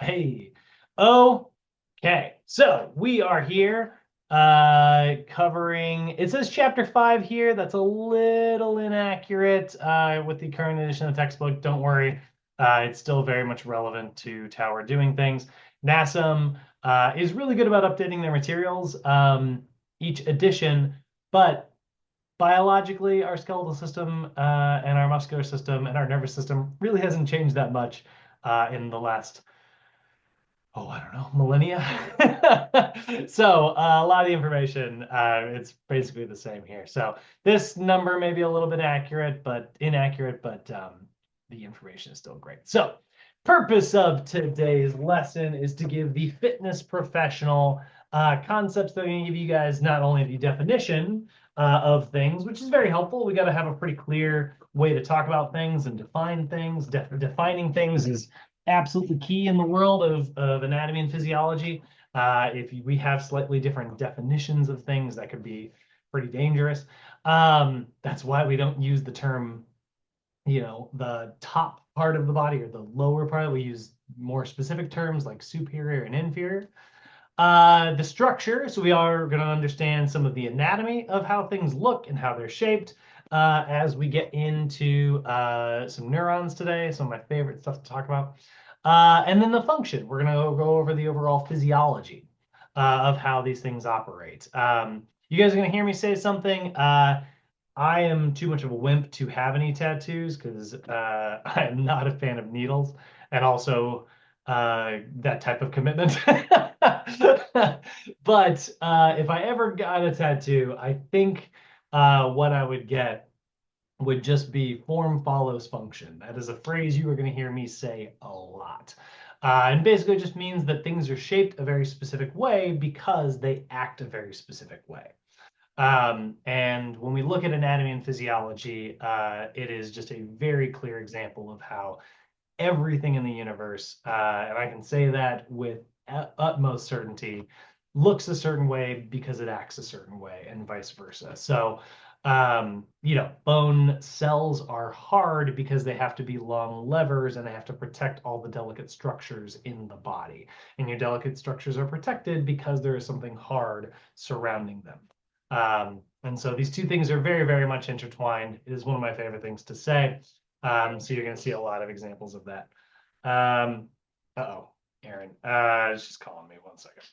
Hey. Okay. So we are here covering, it says chapter 5 here. That's a little inaccurate with the current edition of the textbook. Don't worry. It's still very much relevant to how we're doing things. NASM is really good about updating their materials each edition, but biologically, our skeletal system and our muscular system and our nervous system really hasn't changed that much in the last, I don't know, millennia. So a lot of the information, it's basically the same here. So this number may be a little bit accurate, but inaccurate, but the information is still great. So purpose of today's lesson is to give the fitness professional concepts that are going to give you guys not only the definition of things, which is very helpful. We got to have a pretty clear way to talk about things and define things. Defining things is absolutely key in the world of anatomy and physiology. If we have slightly different definitions of things, that could be pretty dangerous. That's why we don't use the term, the top part of the body or the lower part. We use more specific terms like superior and inferior. The structure, so we are going to understand some of the anatomy of how things look and how they're shaped as we get into some neurons today, some of my favorite stuff to talk about. And then the function, we're going to go over the overall physiology of how these things operate. You guys are going to hear me say something. I am too much of a wimp to have any tattoos because I am not a fan of needles and also that type of commitment. But if I ever got a tattoo, I think what I would get would just be form follows function. That is a phrase you are going to hear me say a lot. And basically it just means that things are shaped a very specific way because they act a very specific way. And when we look at anatomy and physiology, it is just a very clear example of how everything in the universe, and I can say that with utmost certainty, looks a certain way because it acts a certain way, and vice versa. So, bone cells are hard because they have to be long levers and they have to protect all the delicate structures in the body. And your delicate structures are protected because there is something hard surrounding them. And so these two things are very, very much intertwined. It is one of my favorite things to say. So you're going to see a lot of examples of that. Uh-oh, Aaron. She's calling me 1 second.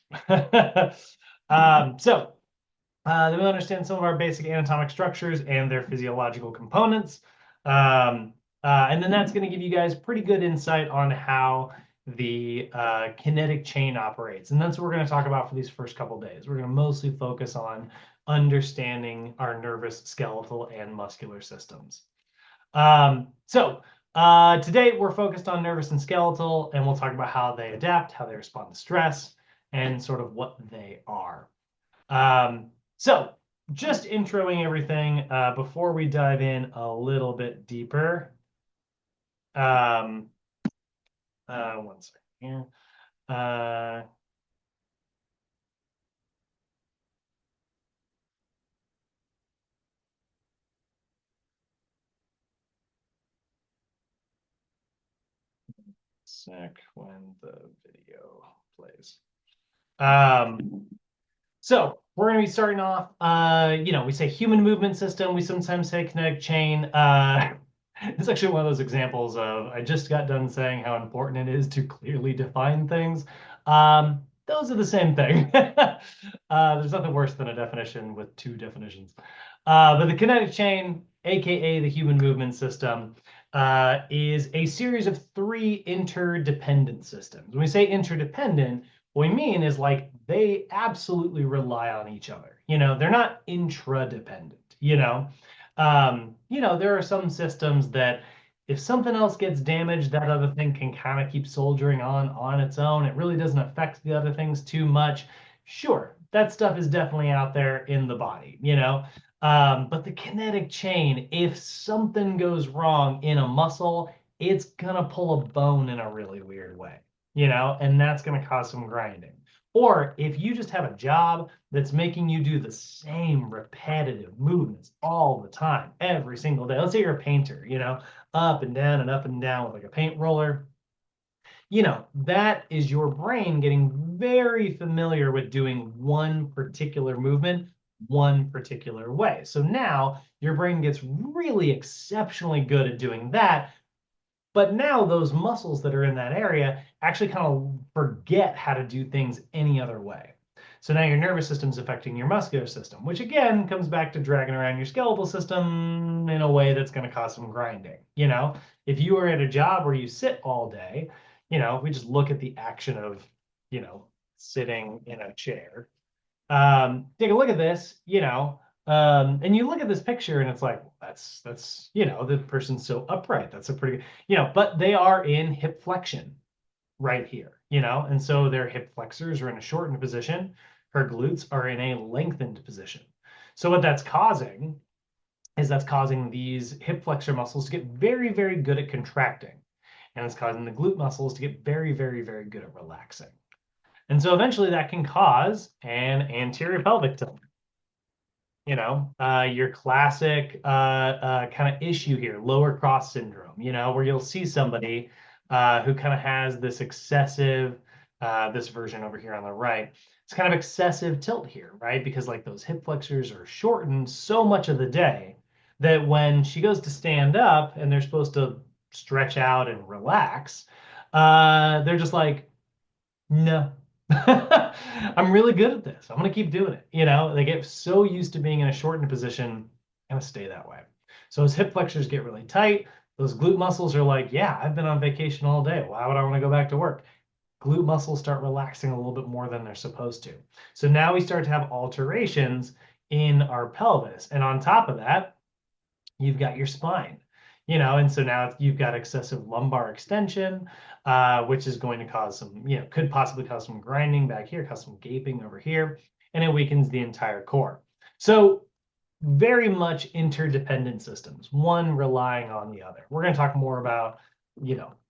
Then we understand some of our basic anatomic structures and their physiological components. And then that's going to give you guys pretty good insight on how the kinetic chain operates. And that's what we're going to talk about for these first couple days. We're going to mostly focus on understanding our nervous, skeletal, and muscular systems. Today we're focused on nervous and skeletal, and we'll talk about how they adapt, how they respond to stress, and sort of what they are. So just introing everything before we dive in a little bit deeper. 1 second here. Sec when the video plays. So we're going to be starting off, we say human movement system. We sometimes say kinetic chain. It's actually one of those examples of, I just got done saying how important it is to clearly define things. Those are the same thing. There's nothing worse than a definition with two definitions. But the kinetic chain, aka the human movement system, is a series of three interdependent systems. When we say interdependent, what we mean is like they absolutely rely on each other. They're not intradependent. There are some systems that if something else gets damaged, that other thing can kind of keep soldiering on its own. It really doesn't affect the other things too much. Sure, that stuff is definitely out there in the body. But the kinetic chain, if something goes wrong in a muscle, it's gonna pull a bone in a really weird way, and that's gonna cause some grinding. Or if you just have a job that's making you do the same repetitive movements all the time, every single day. Let's say you're a painter, up and down and up and down with like a paint roller. that is your brain getting very familiar with doing one particular movement one particular way. So now your brain gets really exceptionally good at doing that. But now those muscles that are in that area actually kind of forget how to do things any other way. So now your nervous system is affecting your muscular system, which again comes back to dragging around your skeletal system in a way that's going to cause some grinding. If you are at a job where you sit all day, if we just look at the action of, sitting in a chair, take a look at this, and you look at this picture and it's like, that's, the person's so upright. That's a pretty, but they are in hip flexion right here, and so their hip flexors are in a shortened position. Her glutes are in a lengthened position. So what that's causing is that's causing these hip flexor muscles to get very, very good at contracting. And it's causing the glute muscles to get very, very, very good at relaxing. And so eventually that can cause an anterior pelvic tilt. Your classic kind of issue here, lower cross syndrome, where you'll see somebody who kind of has this excessive, this version over here on the right, it's kind of excessive tilt here, right? Because like those hip flexors are shortened so much of the day that when she goes to stand up and they're supposed to stretch out and relax, they're just like, no. I'm really good at this. I'm going to keep doing it. They get so used to being in a shortened position, going to stay that way. So as hip flexors get really tight, those glute muscles are like, yeah, I've been on vacation all day. Why would I want to go back to work? Glute muscles start relaxing a little bit more than they're supposed to. So now we start to have alterations in our pelvis. And on top of that, you've got your spine, and so now you've got excessive lumbar extension, which is going to cause some, could possibly cause some grinding back here, cause some gaping over here, and it weakens the entire core. So very much interdependent systems, one relying on the other. We're going to talk more about,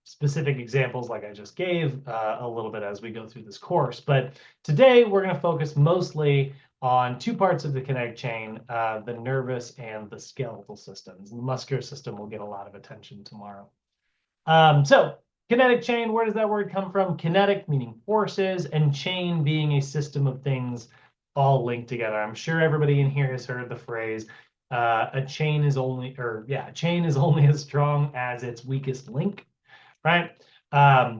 specific examples like I just gave a little bit as we go through this course. But today we're going to focus mostly on two parts of the kinetic chain, the nervous and the skeletal systems. The muscular system will get a lot of attention tomorrow. So kinetic chain, where does that word come from? Kinetic meaning forces, and chain being a system of things all linked together. I'm sure everybody in here has heard the phrase, a chain is only as strong as its weakest link, right?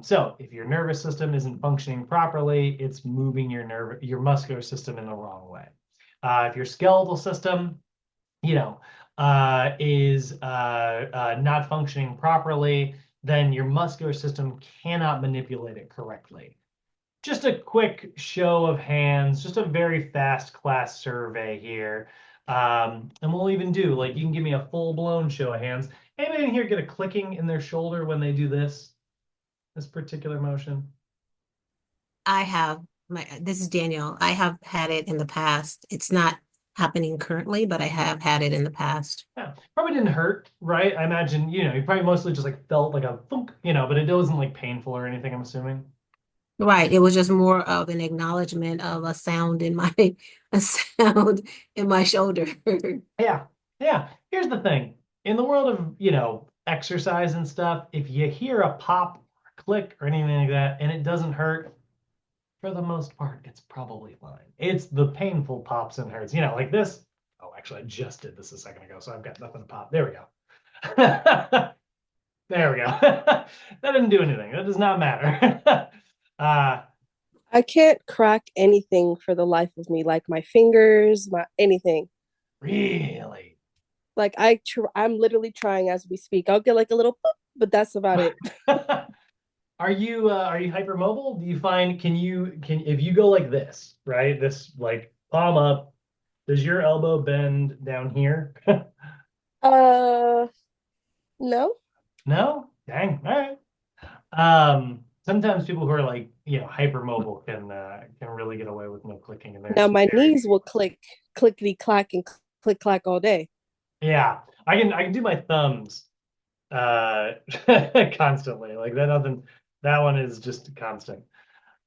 So if your nervous system isn't functioning properly, it's moving your muscular system in the wrong way. If your skeletal system, is not functioning properly, then your muscular system cannot manipulate it correctly. Just a quick show of hands, just a very fast class survey here. And we'll even do, like, you can give me a full-blown show of hands. Anybody in here get a clicking in their shoulder when they do this particular motion? This is Danielle. I have had it in the past. It's not happening currently, but I have had it in the past. Yeah, probably didn't hurt, right? I imagine, you probably mostly just like felt like a thunk, but it wasn't like painful or anything, I'm assuming. Right. It was just more of an acknowledgement of a sound in my a sound in my shoulder. Yeah, yeah. Here's the thing. In the world of, exercise and stuff, if you hear a pop or a click or anything like that and it doesn't hurt, for the most part, it's probably fine. It's the painful pops and hurts. Like this. Oh, actually, I just did this a second ago, so I've got nothing to pop. There we go. There we go. That didn't do anything. That does not matter. uh, I can't crack anything for the life of me, like my fingers, my anything. really? Like I'm literally trying as we speak. I'll get like a little, boop, but that's about it. Are you hypermobile? Do you find can if you go like this, right? This like palm up, does your elbow bend down here? Uh, no. No? Dang. All right. Sometimes people who are like, hypermobile can really get away with no clicking in there. Now my knees will click, clickety clack, and click clack all day. Yeah. I can do my thumbs uh constantly. Like that one is just constant.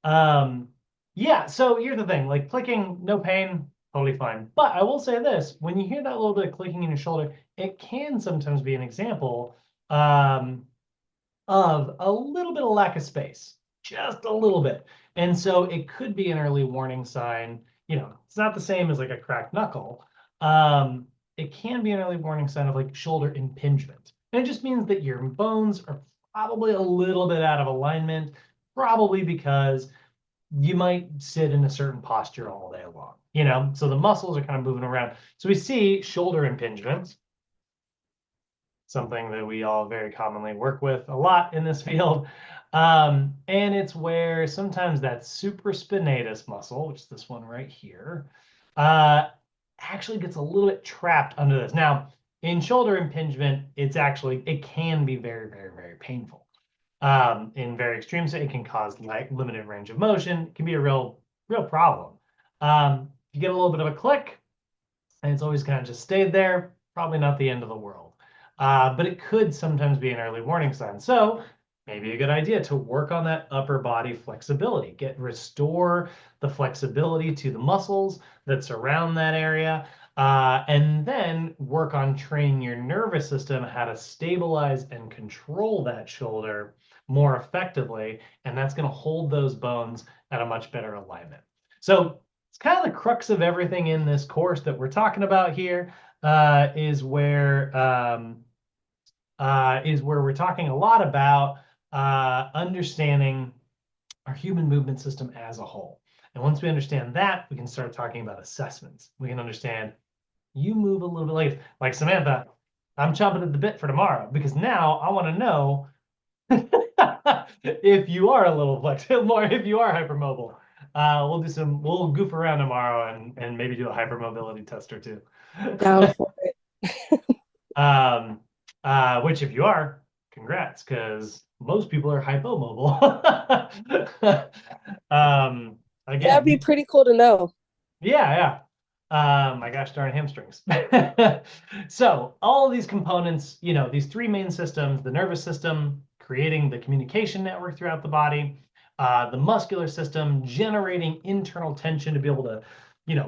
Um, yeah, so here's the thing, like clicking, no pain, totally fine. But I will say this, when you hear that little bit of clicking in your shoulder, it can sometimes be an example of a little bit of lack of space, just a little bit. And so it could be an early warning sign. It's not the same as like a cracked knuckle. It can be an early warning sign of like shoulder impingement. And it just means that your bones are probably a little bit out of alignment, probably because you might sit in a certain posture all day long, so the muscles are kind of moving around. So we see shoulder impingement, something that we all very commonly work with a lot in this field. And it's where sometimes that supraspinatus muscle, which is this one right here, actually gets a little bit trapped under this. Now, in shoulder impingement, it can be very, very, very painful. In very extreme state, it can cause like limited range of motion. It can be a real, real problem. You get a little bit of a click, and it's always kind of just stayed there. Probably not the end of the world, but it could sometimes be an early warning sign. So maybe a good idea to work on that upper body flexibility. Restore the flexibility to the muscles that surround that area. And then work on training your nervous system how to stabilize and control that shoulder more effectively. And that's going to hold those bones at a much better alignment. So it's kind of the crux of everything in this course that we're talking about here, is where we're talking a lot about understanding our human movement system as a whole. And once we understand that, we can start talking about assessments. We can understand you move a little bit like Samantha. I'm chomping at the bit for tomorrow because now I want to know if you are a little flexible, or if you are hypermobile. We'll goof around tomorrow and maybe do a hypermobility test or two. Down for it. Which if you are, congrats, because most people are hypomobile. That'd be Again, pretty cool to know. yeah. My gosh darn hamstrings. So all of these components, these three main systems, the nervous system creating the communication network throughout the body, the muscular system generating internal tension to be able to,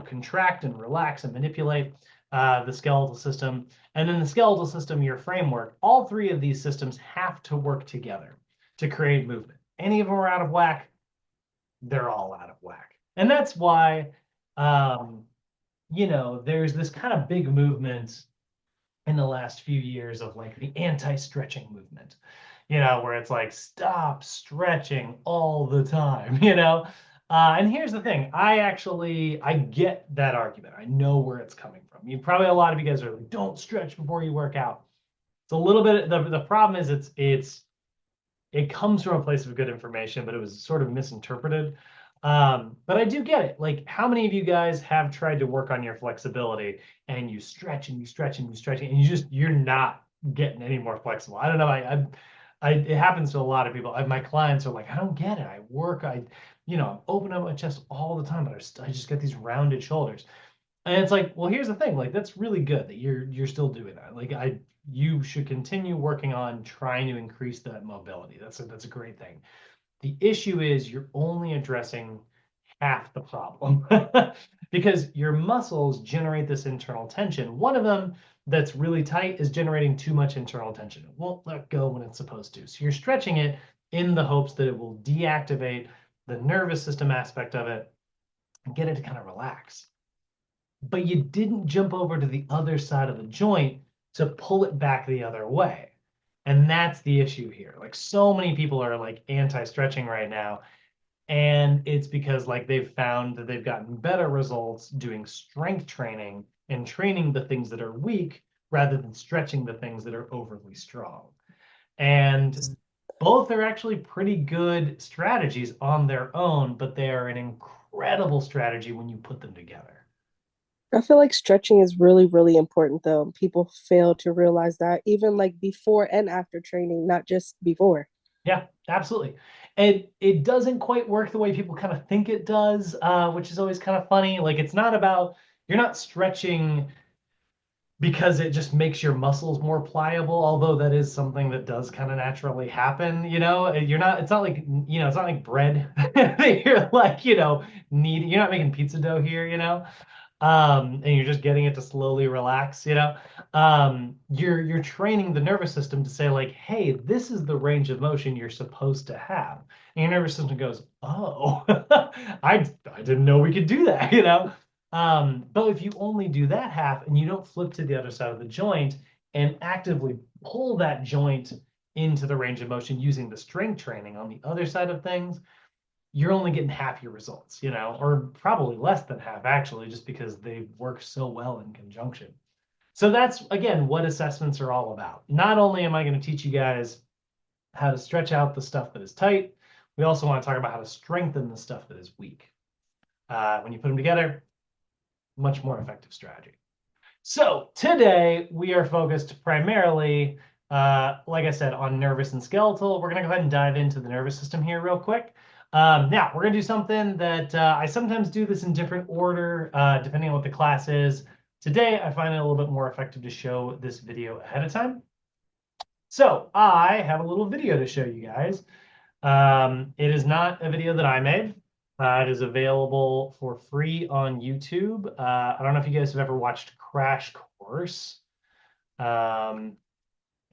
contract and relax and manipulate, the skeletal system, and then the skeletal system, your framework. All three of these systems have to work together to create movement. Any of them are out of whack, they're all out of whack. And that's why there's this kind of big movement in the last few years of like the anti-stretching movement, where it's like, stop stretching all the time, And here's the thing, I get that argument. I know where it's coming from. A lot of you guys are like, don't stretch before you work out. It's a little bit, the problem is it comes from a place of good information, but it was sort of misinterpreted. But I do get it. Like, how many of you guys have tried to work on your flexibility and you stretch and you stretch and you stretch and you're not getting any more flexible? I don't know. It happens to a lot of people. My clients are like, I don't get it. I'm opening up my chest all the time, but I just get these rounded shoulders. And it's like, well, here's the thing. Like, that's really good that you're still doing that. Like, you should continue working on trying to increase that mobility. That's a great thing. The issue is you're only addressing half the problem because your muscles generate this internal tension. One of them that's really tight is generating too much internal tension. It won't let go when it's supposed to. So you're stretching it in the hopes that it will deactivate the nervous system aspect of it and get it to kind of relax. But you didn't jump over to the other side of the joint to pull it back the other way. And that's the issue here. Like, so many people are like anti-stretching right now. And it's because like they've found that they've gotten better results doing strength training and training the things that are weak rather than stretching the things that are overly strong. And both are actually pretty good strategies on their own, but they are an incredible strategy when you put them together. I feel like stretching is really, really important though. People fail to realize that even like before and after training, not just before. Yeah, absolutely. And it doesn't quite work the way people kind of think it does, which is always kind of funny. Like, it's not about, you're not stretching because it just makes your muscles more pliable, although that is something that does kind of naturally happen, it's not like, it's not like bread. You're like, you're not making pizza dough here. and you're just getting it to slowly relax, you're training the nervous system to say like, hey, this is the range of motion you're supposed to have. And your nervous system goes, oh, I didn't know we could do that. But if you only do that half and you don't flip to the other side of the joint and actively pull that joint into the range of motion using the strength training on the other side of things, you're only getting half your results, or probably less than half actually, just because they work so well in conjunction. So that's, again, what assessments are all about. Not only am I going to teach you guys how to stretch out the stuff that is tight, we also want to talk about how to strengthen the stuff that is weak. When you put them together, much more effective strategy. So today we are focused primarily, like I said, on nervous and skeletal. We're going to go ahead and dive into the nervous system here real quick. Now, we're going to do something that I sometimes do this in different order, depending on what the class is. Today, I find it a little bit more effective to show this video ahead of time. So I have a little video to show you guys. It is not a video that I made. It is available for free on YouTube. I don't know if you guys have ever watched Crash Course. Let's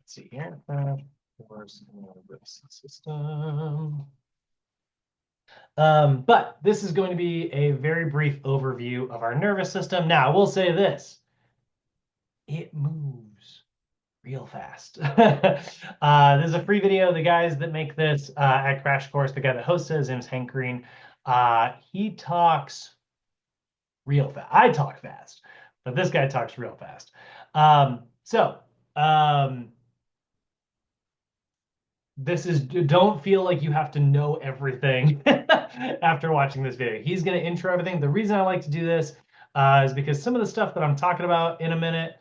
see here. Crash Course Nervous System. But this is going to be a very brief overview of our nervous system. Now, I will say this. It moves real fast. This is a free video. The guys that make this at Crash Course, the guy that hosts it, his name is Hank Green. He talks real fast. I talk fast, but this guy talks real fast. This is, don't feel like you have to know everything after watching this video. He's going to intro everything. The reason I like to do this is because some of the stuff that I'm talking about in a minute,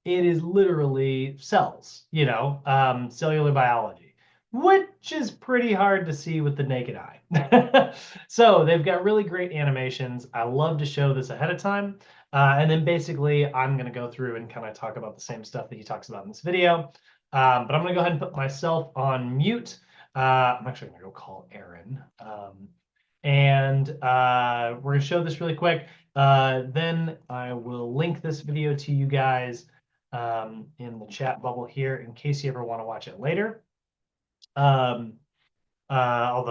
it is literally cells, cellular biology, which is pretty hard to see with the naked eye. So they've got really great animations. I love to show this ahead of time. And then basically I'm going to go through and kind of talk about the same stuff that he talks about in this video. But I'm going to go ahead and put myself on mute. I'm actually going to go call Aaron. We're going to show this really quick. Then I will link this video to you guys in the chat bubble here in case you ever want to watch it later. Although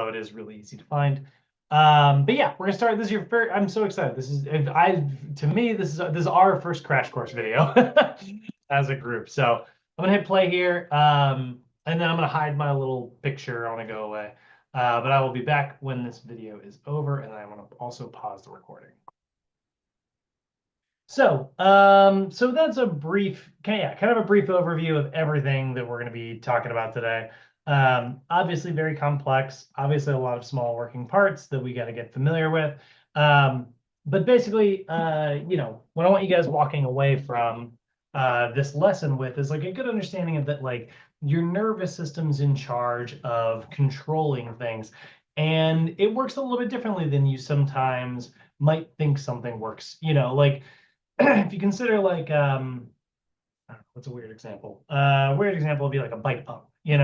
it is really easy to find. But yeah, we're gonna start. This is your first. I'm so excited. This is to me this is our first Crash Course video as a group. So I'm gonna hit play here, and then I'm gonna hide my little picture. I want to go away, but I will be back when this video is over, and I want to also pause the recording. So that's a brief, kind of a brief overview of everything that we're going to be talking about today. Obviously very complex, obviously a lot of small working parts that we got to get familiar with. But basically, what I want you guys walking away from this lesson with is like a good understanding of that, like your nervous system's in charge of controlling things. And it works a little bit differently than you sometimes might think something works, like if you consider like what's a weird example? Weird example would be like a bike pump, you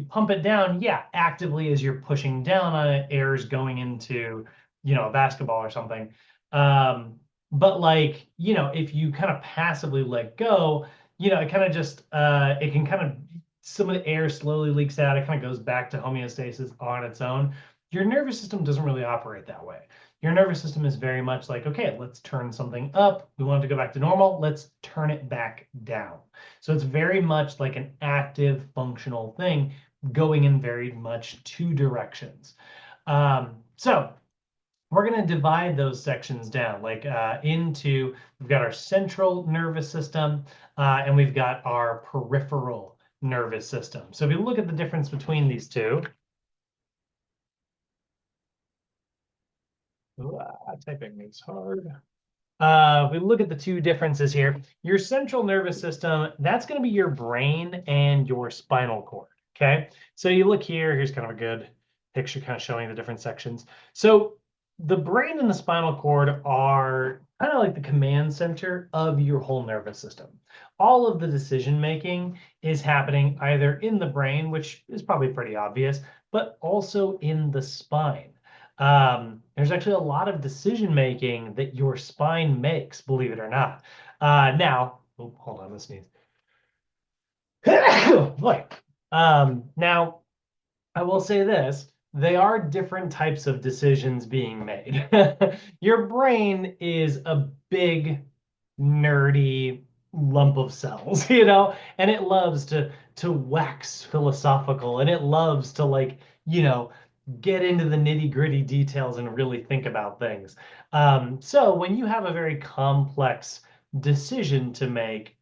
pump it down, yeah, actively as you're pushing down on it, air is going into, a basketball or something. But like, if you kind of passively let go, it kind of just it can kind of, some of the air slowly leaks out, it kind of goes back to homeostasis on its own. Your nervous system doesn't really operate that way. Your nervous system is very much like, okay, let's turn something up. We want it to go back to normal. Let's turn it back down. So it's very much like an active functional thing going in very much two directions. So we're going to divide those sections down like into, we've got our central nervous system and we've got our peripheral nervous system. So if you look at the difference between these two, typing is hard. If we look at the two differences here, your central nervous system, that's going to be your brain and your spinal cord, okay? So you look here, here's kind of a good picture kind of showing the different sections. So the brain and the spinal cord are kind of like the command center of your whole nervous system. All of the decision making is happening either in the brain, which is probably pretty obvious, but also in the spine. There's actually a lot of decision making that your spine makes, believe it or not. Now, oh, hold on, let's sneeze. Boy. Now, I will say this, they are different types of decisions being made. Your brain is a big, nerdy lump of cells, and it loves to wax philosophical and it loves to get into the nitty-gritty details and really think about things. So when you have a very complex decision to make,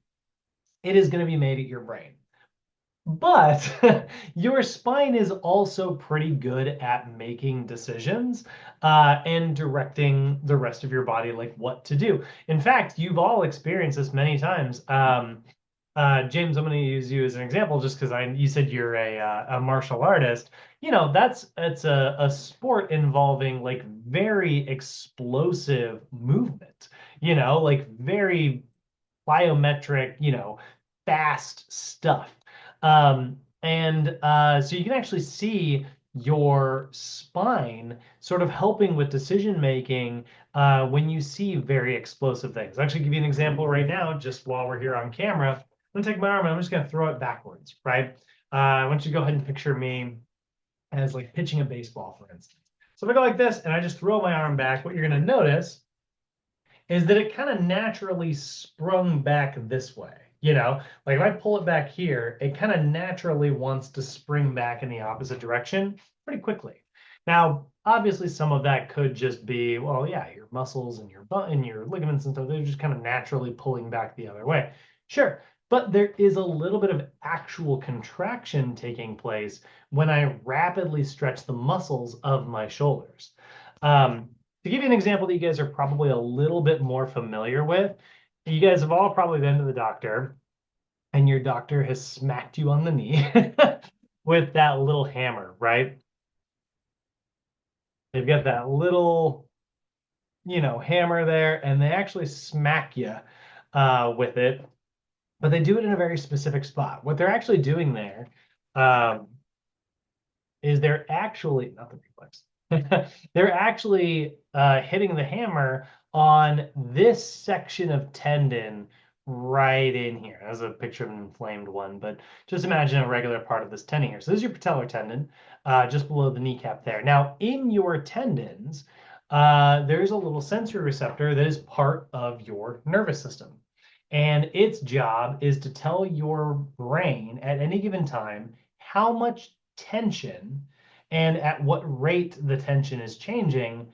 it is going to be made at your brain. But your spine is also pretty good at making decisions and directing the rest of your body, like what to do. In fact, you've all experienced this many times. James, I'm going to use you as an example just because you said you're a martial artist. It's a sport involving like very explosive movement, like very biometric, fast stuff. And so you can actually see your spine sort of helping with decision making when you see very explosive things. I'll actually give you an example right now, just while we're here on camera. I'm gonna take my arm and I'm just gonna throw it backwards, right? I want you to go ahead and picture me as like pitching a baseball, for instance. So if I go like this and I just throw my arm back, what you're gonna notice is that it kind of naturally sprung back this way. Like if I pull it back here, it kind of naturally wants to spring back in the opposite direction pretty quickly. Now, obviously, some of that could just be, well, yeah, your muscles and your ligaments and stuff, they're just kind of naturally pulling back the other way. Sure, but there is a little bit of actual contraction taking place when I rapidly stretch the muscles of my shoulders. To give you an example that you guys are probably a little bit more familiar with, you guys have all probably been to the doctor and your doctor has smacked you on the knee with that little hammer, right? They've got that little, hammer there and they actually smack you with it, but they do it in a very specific spot. What they're actually doing there um, is they're actually, not the reflex, they're actually hitting the hammer on this section of tendon right in here. That's a picture of an inflamed one, but just imagine a regular part of this tendon here. So this is your patellar tendon, just below the kneecap there. Now, in your tendons, there's a little sensory receptor that is part of your nervous system. And its job is to tell your brain at any given time how much tension and at what rate the tension is changing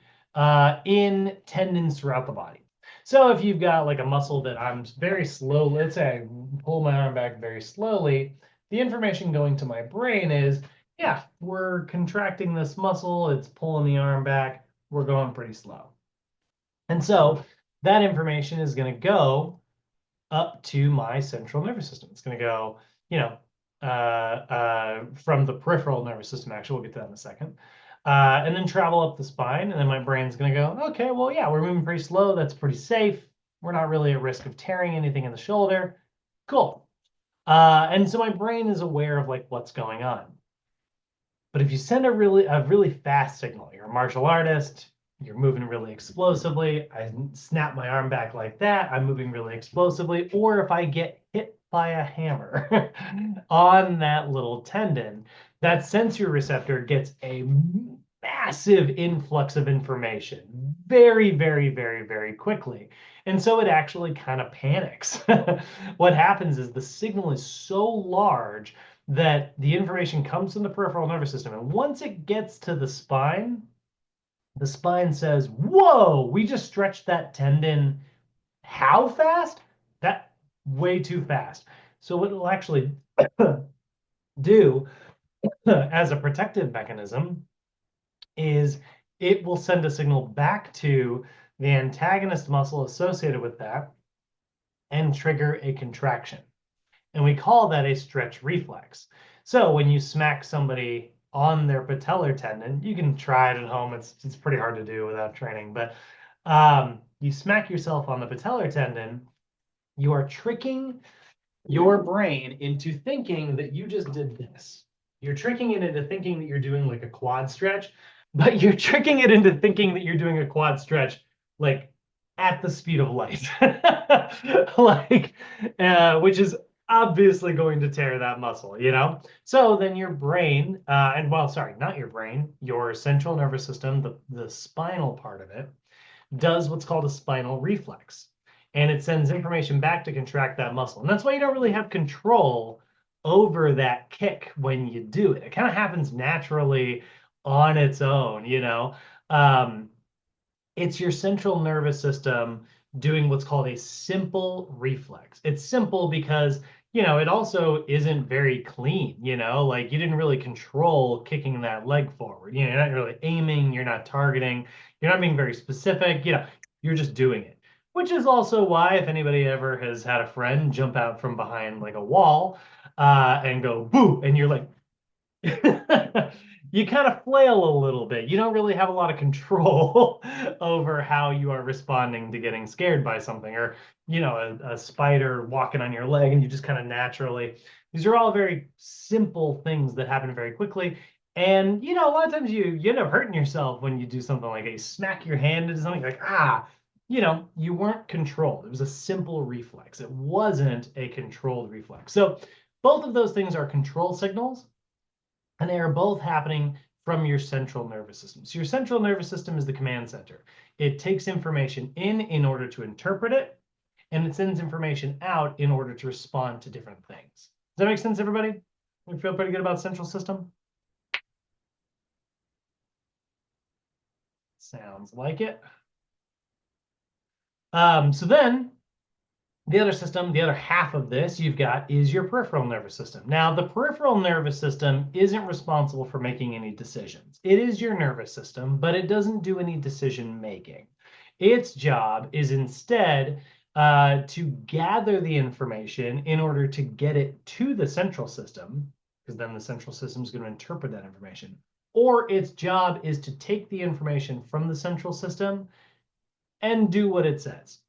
in tendons throughout the body. So if you've got like a muscle that I'm very slow, let's say I pull my arm back very slowly, the information going to my brain is, yeah, we're contracting this muscle, it's pulling the arm back, we're going pretty slow. And so that information is going to go up to my central nervous system. It's going to go, from the peripheral nervous system, actually, we'll get to that in a second, and then travel up the spine. And then my brain's going to go, okay, well, yeah, we're moving pretty slow. That's pretty safe. We're not really at risk of tearing anything in the shoulder. Cool. And so my brain is aware of like what's going on. But if you send a really fast signal, you're a martial artist, you're moving really explosively. I snap my arm back like that. I'm moving really explosively. Or if I get hit by a hammer on that little tendon, that sensory receptor gets a massive influx of information very, very, very, very quickly. And so it actually kind of panics. What happens is the signal is so large that the information comes from the peripheral nervous system. And once it gets to the spine says, whoa, we just stretched that tendon. How fast? That way too fast. So what it'll actually do as a protective mechanism is it will send a signal back to the antagonist muscle associated with that and trigger a contraction. And we call that a stretch reflex. So when you smack somebody on their patellar tendon, you can try it at home. It's pretty hard to do without training, but you smack yourself on the patellar tendon, you are tricking your brain into thinking that you just did this. You're tricking it into thinking that you're doing like a quad stretch, but you're tricking it into thinking that you're doing a quad stretch like at the speed of light, like, which is obviously going to tear that muscle, you know? So then your brain, and well, sorry, not your brain, your central nervous system, the spinal part of it, does what's called a spinal reflex. And it sends information back to contract that muscle. And that's why you don't really have control over that kick when you do it. It kind of happens naturally on its own, you know. Um, it's your central nervous system doing what's called a simple reflex. It's simple because, you know, it also isn't very clean, you know, like you didn't really control kicking that leg forward. You know, you're not really aiming, you're not targeting, you're not being very specific, you know, you're just doing it. Which is also why, if anybody ever has had a friend jump out from behind like a wall and go boo, and you're like, you kind of flail a little bit. You don't really have a lot of control over how you are responding to getting scared by something, or, you know, a spider walking on your leg and you just kind of naturally. These are all very simple things that happen very quickly. And, you know, a lot of times you end up hurting yourself when you do something like you smack your hand into something like, you know, you weren't controlled. It was a simple reflex. It wasn't a controlled reflex. So both of those things are control signals, and they are both happening from your central nervous system. So your central nervous system is the command center. It takes information in order to interpret it, and it sends information out in order to respond to different things. Does that make sense, everybody? We feel pretty good about central system? Sounds like it. So then the other system, the other half of this you've got is your peripheral nervous system. Now, the peripheral nervous system isn't responsible for making any decisions. It is your nervous system, but it doesn't do any decision making. Its job is instead to gather the information in order to get it to the central system, because then the central system is going to interpret that information. Or its job is to take the information from the central system and do what it says.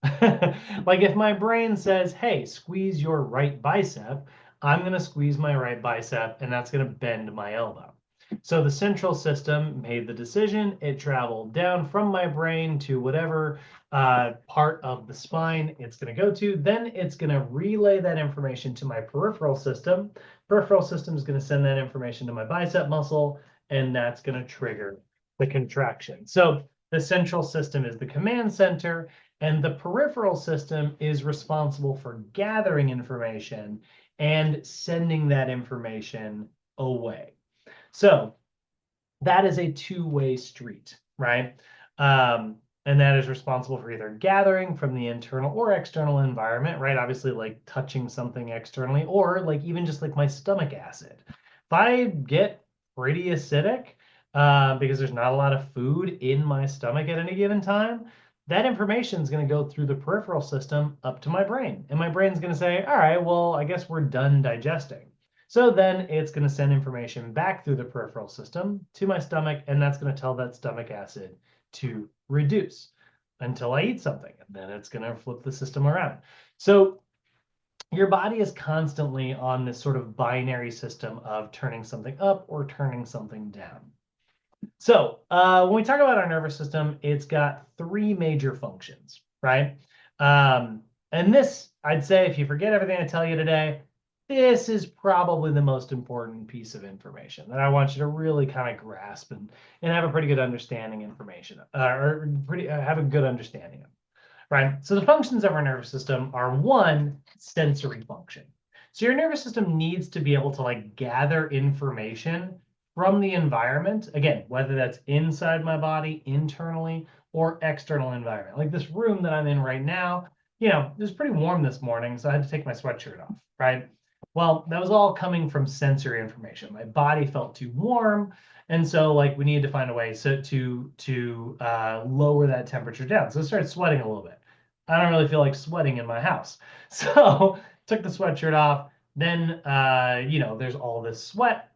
Like if my brain says, hey, squeeze your right bicep, I'm going to squeeze my right bicep and that's going to bend my elbow. So the central system made the decision. It traveled down from my brain to whatever part of the spine it's going to go to. Then it's going to relay that information to my peripheral system. Peripheral system is going to send that information to my bicep muscle, and that's going to trigger the contraction. So the central system is the command center, and the peripheral system is responsible for gathering information and sending that information away. So that is a two-way street, right? And that is responsible for either gathering from the internal or external environment, right? Obviously, like touching something externally, or like even just like my stomach acid. If I get pretty acidic, because there's not a lot of food in my stomach at any given time, that information is going to go through the peripheral system up to my brain. And my brain's going to say, all right, well, I guess we're done digesting. So then it's going to send information back through the peripheral system to my stomach, and that's going to tell that stomach acid to reduce until I eat something. And then it's going to flip the system around. So your body is constantly on this sort of binary system of turning something up or turning something down. So when we talk about our nervous system, it's got three major functions, right? And this, I'd say, if you forget everything I tell you today, this is probably the most important piece of information that I want you to really kind of grasp and have a pretty good understanding information, or have a good understanding of, right? So the functions of our nervous system are, one, sensory function. So your nervous system needs to be able to like gather information from the environment, again, whether that's inside my body, internally, or external environment. Like this room that I'm in right now, you know, it was pretty warm this morning, so I had to take my sweatshirt off, right? Well, that was all coming from sensory information. My body felt too warm, and so like we needed to find a way to lower that temperature down. So I started sweating a little bit. I don't really feel like sweating in my house, so took the sweatshirt off. Then you know, there's all this sweat.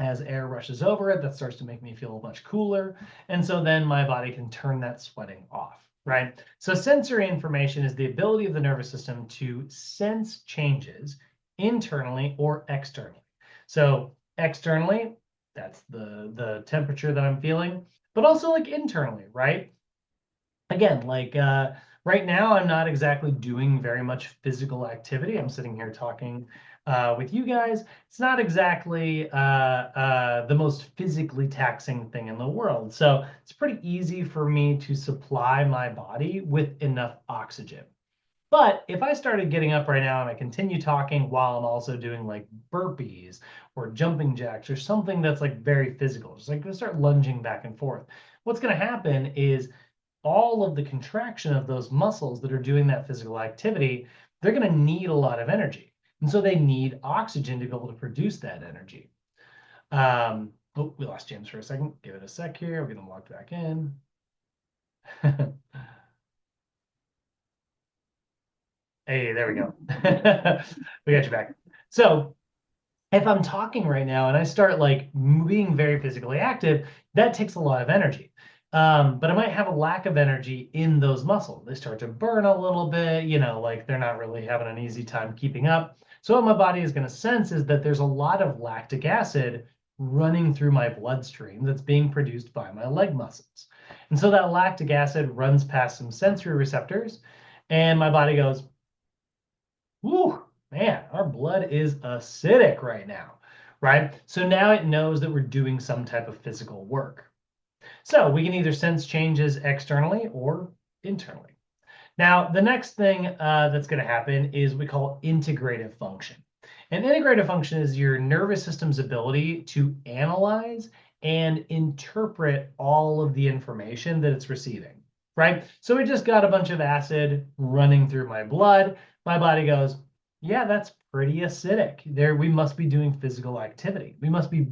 As air rushes over it, that starts to make me feel much cooler. And so then my body can turn that sweating off, right? So sensory information is the ability of the nervous system to sense changes internally or externally. So externally, That's the temperature that I'm feeling, but also like internally, right? Again, like right now, I'm not exactly doing very much physical activity. I'm sitting here talking with you guys. It's not exactly the most physically taxing thing in the world. So it's pretty easy for me to supply my body with enough oxygen. But if I started getting up right now and I continue talking while I'm also doing like burpees or jumping jacks or something that's like very physical, just like start lunging back and forth, what's going to happen is all of the contraction of those muscles that are doing that physical activity, they're going to need a lot of energy. And so they need oxygen to be able to produce that energy. Oh, we lost James for a second. Give it a sec here. We'll get him logged back in. Hey, there we go. We got you back. So if I'm talking right now and I start like being very physically active, that takes a lot of energy. But I might have a lack of energy in those muscles. They start to burn a little bit, like they're not really having an easy time keeping up. So what my body is going to sense is that there's a lot of lactic acid running through my bloodstream that's being produced by my leg muscles. And so that lactic acid runs past some sensory receptors, and my body goes, whew, man, our blood is acidic right now, right? So now it knows that we're doing some type of physical work. So we can either sense changes externally or internally. Now, the next thing that's going to happen is we call integrative function. And integrative function is your nervous system's ability to analyze and interpret all of the information that it's receiving, right? So we just got a bunch of acid running through my blood. My body goes, yeah, that's pretty acidic. There, we must be doing physical activity. We must be,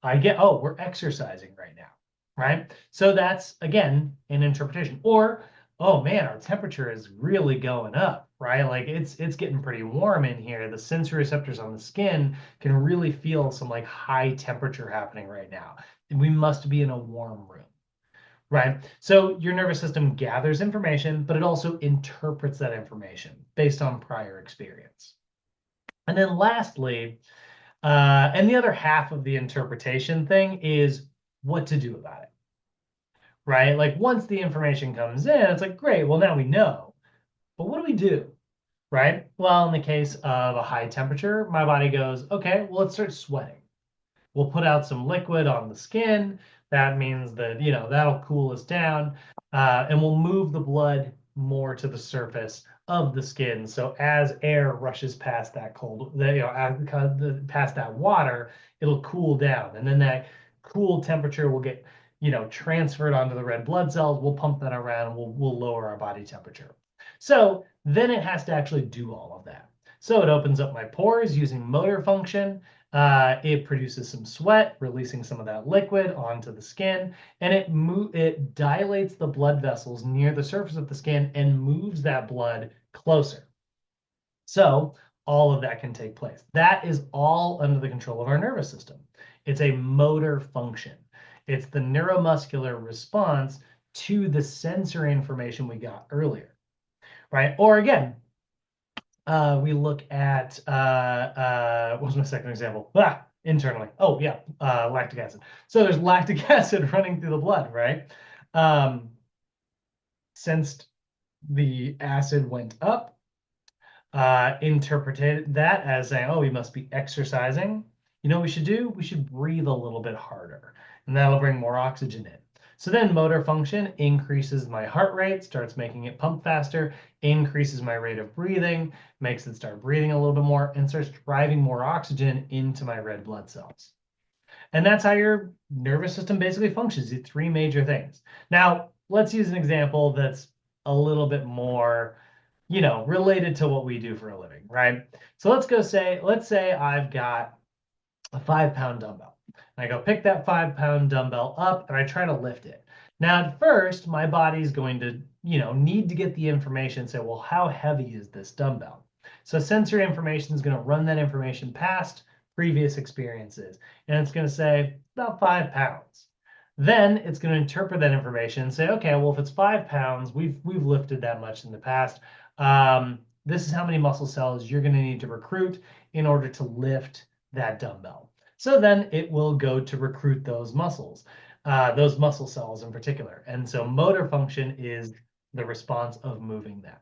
oh, we're exercising right now, right? So that's, again, an interpretation. Or, oh man, our temperature is really going up, right? Like it's getting pretty warm in here. The sensory receptors on the skin can really feel some like high temperature happening right now. We must be in a warm room, right? So your nervous system gathers information, but it also interprets that information based on prior experience. And then lastly, and the other half of the interpretation thing is what to do about it, right? Like once the information comes in, it's like, great, well, now we know. But what do we do, right? Well, in the case of a high temperature, my body goes, okay, well, let's start sweating. We'll put out some liquid on the skin. That means that, that'll cool us down. And we'll move the blood more to the surface of the skin. So as air rushes past that past that water, it'll cool down. And then that cool temperature will get, transferred onto the red blood cells. We'll pump that around. We'll lower our body temperature. So then it has to actually do all of that. So it opens up my pores using motor function. It produces some sweat, releasing some of that liquid onto the skin, and it dilates the blood vessels near the surface of the skin and moves that blood closer. So all of that can take place. That is all under the control of our nervous system. It's a motor function. It's the neuromuscular response to the sensory information we got earlier, right? Or again, we look at what was my second example? Internally. Oh yeah, lactic acid. So there's lactic acid running through the blood, right? Since the acid went up, interpreted that as saying, oh, we must be exercising. You know what we should do? We should breathe a little bit harder, and that'll bring more oxygen in. So then motor function increases my heart rate, starts making it pump faster, increases my rate of breathing, makes it start breathing a little bit more, and starts driving more oxygen into my red blood cells. And that's how your nervous system basically functions, the three major things. Now, let's use an example that's a little bit more, related to what we do for a living, right? So let's say I've got a 5-pound dumbbell. And I go pick that 5-pound dumbbell up and I try to lift it. Now, at first, my body's going to, need to get the information and say, well, how heavy is this dumbbell? So sensory information is going to run that information past previous experiences. And it's going to say about 5 pounds. Then it's going to interpret that information and say, okay, well, if it's 5 pounds, we've lifted that much in the past. This is how many muscle cells you're going to need to recruit in order to lift that dumbbell. So then it will go to recruit those muscles, those muscle cells in particular. And so motor function is the response of moving them.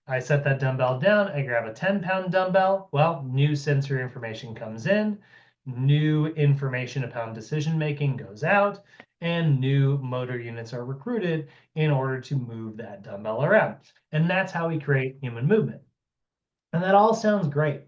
I set that dumbbell down, I grab a 10-pound dumbbell. Well, new sensory information comes in, new information upon decision making goes out, and new motor units are recruited in order to move that dumbbell around. And that's how we create human movement. And that all sounds great.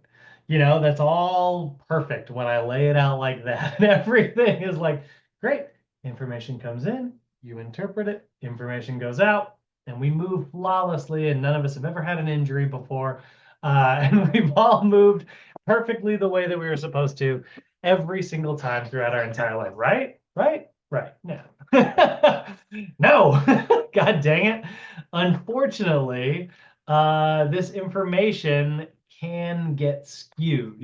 That's all perfect when I lay it out like that. And everything is like, great. Information comes in, you interpret it, information goes out, and we move flawlessly. And none of us have ever had an injury before. And we've all moved perfectly the way that we were supposed to every single time throughout our entire life. Right? Right? Right. No. No. God dang it. Unfortunately, this information can get skewed,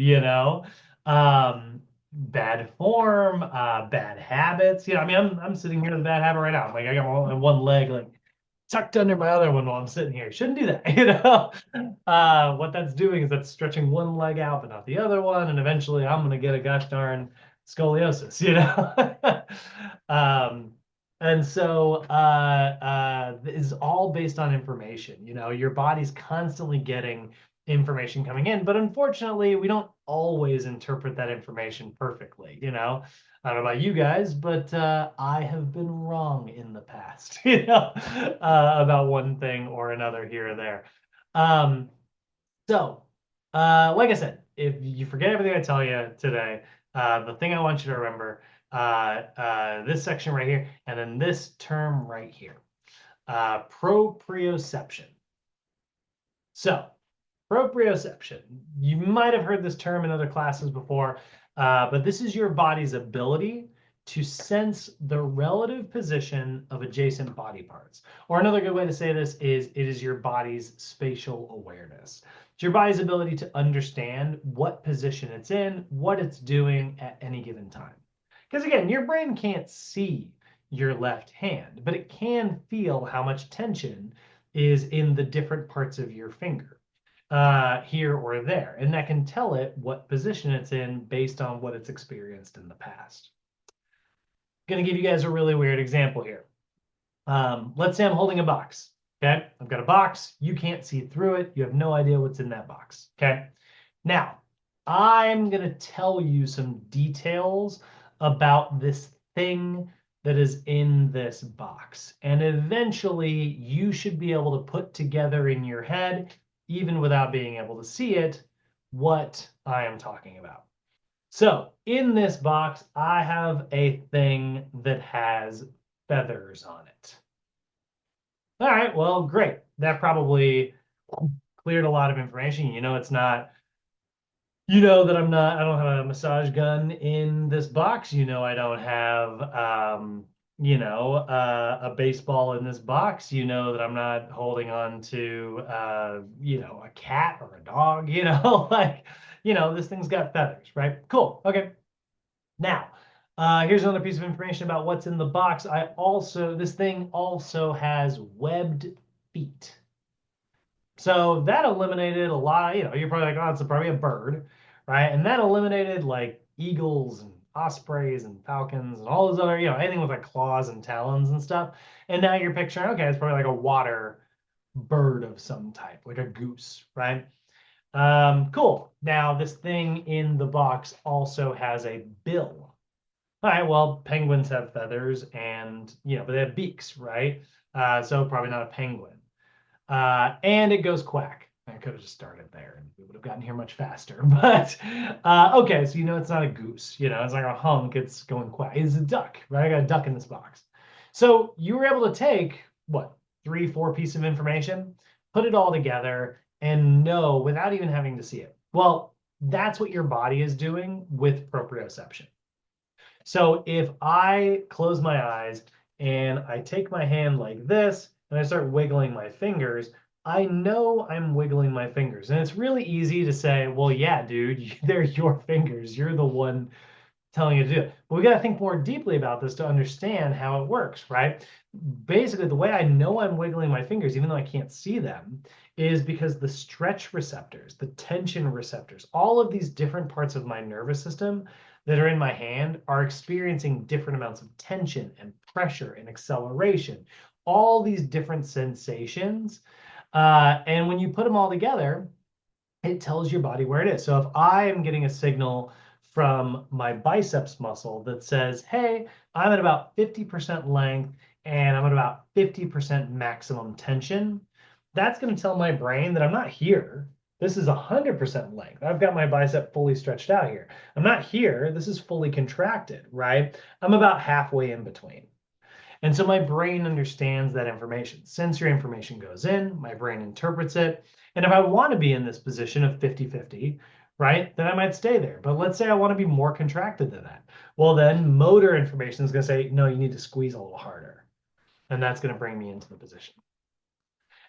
bad form, bad habits. I mean, I'm sitting here with a bad habit right now. Like I got one leg like tucked under my other one while I'm sitting here. Shouldn't do that, what that's doing is that's stretching one leg out but not the other one, and eventually I'm gonna get a gosh darn scoliosis, and so it's all based on information. Your body's constantly getting information coming in, but unfortunately, we don't always interpret that information perfectly. I don't know about you guys, but I have been wrong in the past, about one thing or another here or there. Um, like I said, if you forget everything I tell you today, the thing I want you to remember, this section right here, and then this term right here, proprioception. So, proprioception, you might have heard this term in other classes before, but this is your body's ability to sense the relative position of adjacent body parts. Or another good way to say this is it is your body's spatial awareness. It's your body's ability to understand what position it's in, what it's doing at any given time. Because again, your brain can't see your left hand, but it can feel how much tension is in the different parts of your finger, here or there. And that can tell it what position it's in based on what it's experienced in the past. I'm going to give you guys a really weird example here. Let's say I'm holding a box. Okay, I've got a box. You can't see through it. You have no idea what's in that box. Okay, now I'm going to tell you some details about this thing that is in this box. And eventually you should be able to put together in your head, even without being able to see it, what I am talking about. So in this box, I have a thing that has feathers on it. All right, well, great. That probably cleared a lot of information. It's not, that I don't have a massage gun in this box. I don't have, a baseball in this box. That I'm not holding on to, a cat or a dog, like, this thing's got feathers, right? Cool. Okay. Now, here's another piece of information about what's in the box. This thing also has webbed feet. So that eliminated a lot. You're probably like, oh, it's probably a bird, right? And that eliminated like eagles and ospreys and falcons and all those other, anything with like claws and talons and stuff. And now you're picturing, okay, it's probably like a water bird of some type, like a goose, right? Cool. Now this thing in the box also has a bill. All right, well, penguins have feathers and, but they have beaks, right? So probably not a penguin. And it goes quack. I could have just started there and we would have gotten here much faster. But okay, so it's not a goose. It's like a hunk. It's going quack. It's a duck, right? I got a duck in this box. So you were able to take, what, 3-4 pieces of information, put it all together, and know without even having to see it. Well, that's what your body is doing with proprioception. So if I close my eyes and I take my hand like this and I start wiggling my fingers, I know I'm wiggling my fingers. And it's really easy to say, well, yeah, dude, they're your fingers. You're the one telling you to do it. But we got to think more deeply about this to understand how it works, right? Basically, the way I know I'm wiggling my fingers, even though I can't see them, is because the stretch receptors, the tension receptors, all of these different parts of my nervous system, that are in my hand are experiencing different amounts of tension and pressure and acceleration, all these different sensations. And when you put them all together, it tells your body where it is. So if I am getting a signal from my biceps muscle that says, hey, I'm at about 50% length and I'm at about 50% maximum tension, that's going to tell my brain that I'm not here. This is 100% length. I've got my bicep fully stretched out here. I'm not here. This is fully contracted, right? I'm about halfway in between. And so my brain understands that information. Sensory information goes in, my brain interprets it. And if I want to be in this position of 50-50, right, then I might stay there. But let's say I want to be more contracted than that. Well, then motor information is going to say, no, you need to squeeze a little harder. And that's going to bring me into the position.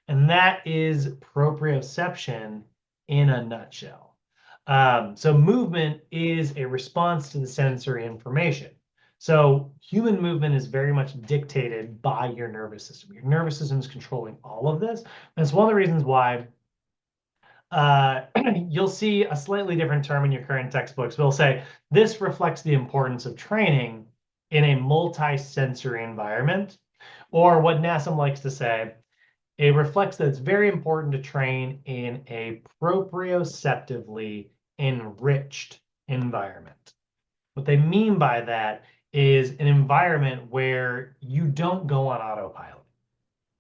And that is proprioception in a nutshell. So movement is a response to the sensory information. So human movement is very much dictated by your nervous system. Your nervous system is controlling all of this. And it's one of the reasons why you'll see a slightly different term in your current textbooks. We'll say this reflects the importance of training in a multi-sensory environment, or what NASM likes to say, it reflects that it's very important to train in a proprioceptively enriched environment. What they mean by that is an environment where you don't go on autopilot.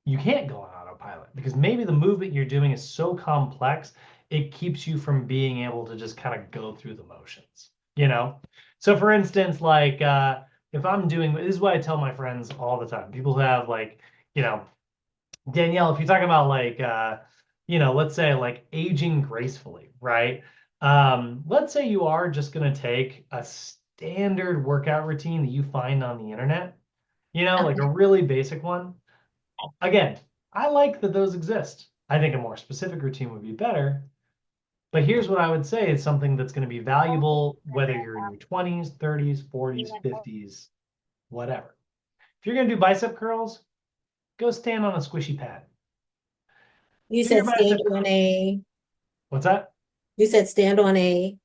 You can't go on autopilot because maybe the movement you're doing is so complex, it keeps you from being able to just kind of go through the motions, you know? So for instance, like if I'm doing, this is what I tell my friends all the time. People who have like, you know, Danielle, if you're talking about like let's say like aging gracefully, right? Let's say you are just gonna take a standard workout routine that you find on the internet, like a really basic one. Again, I like that those exist. I think a more specific routine would be better. But here's what I would say is something that's going to be valuable, whether you're in your 20s, 30s, 40s, 50s, whatever. If you're going to do bicep curls, go stand on a squishy pad. You Do your said stand bicep on curls. a, What's that? you said stand on a,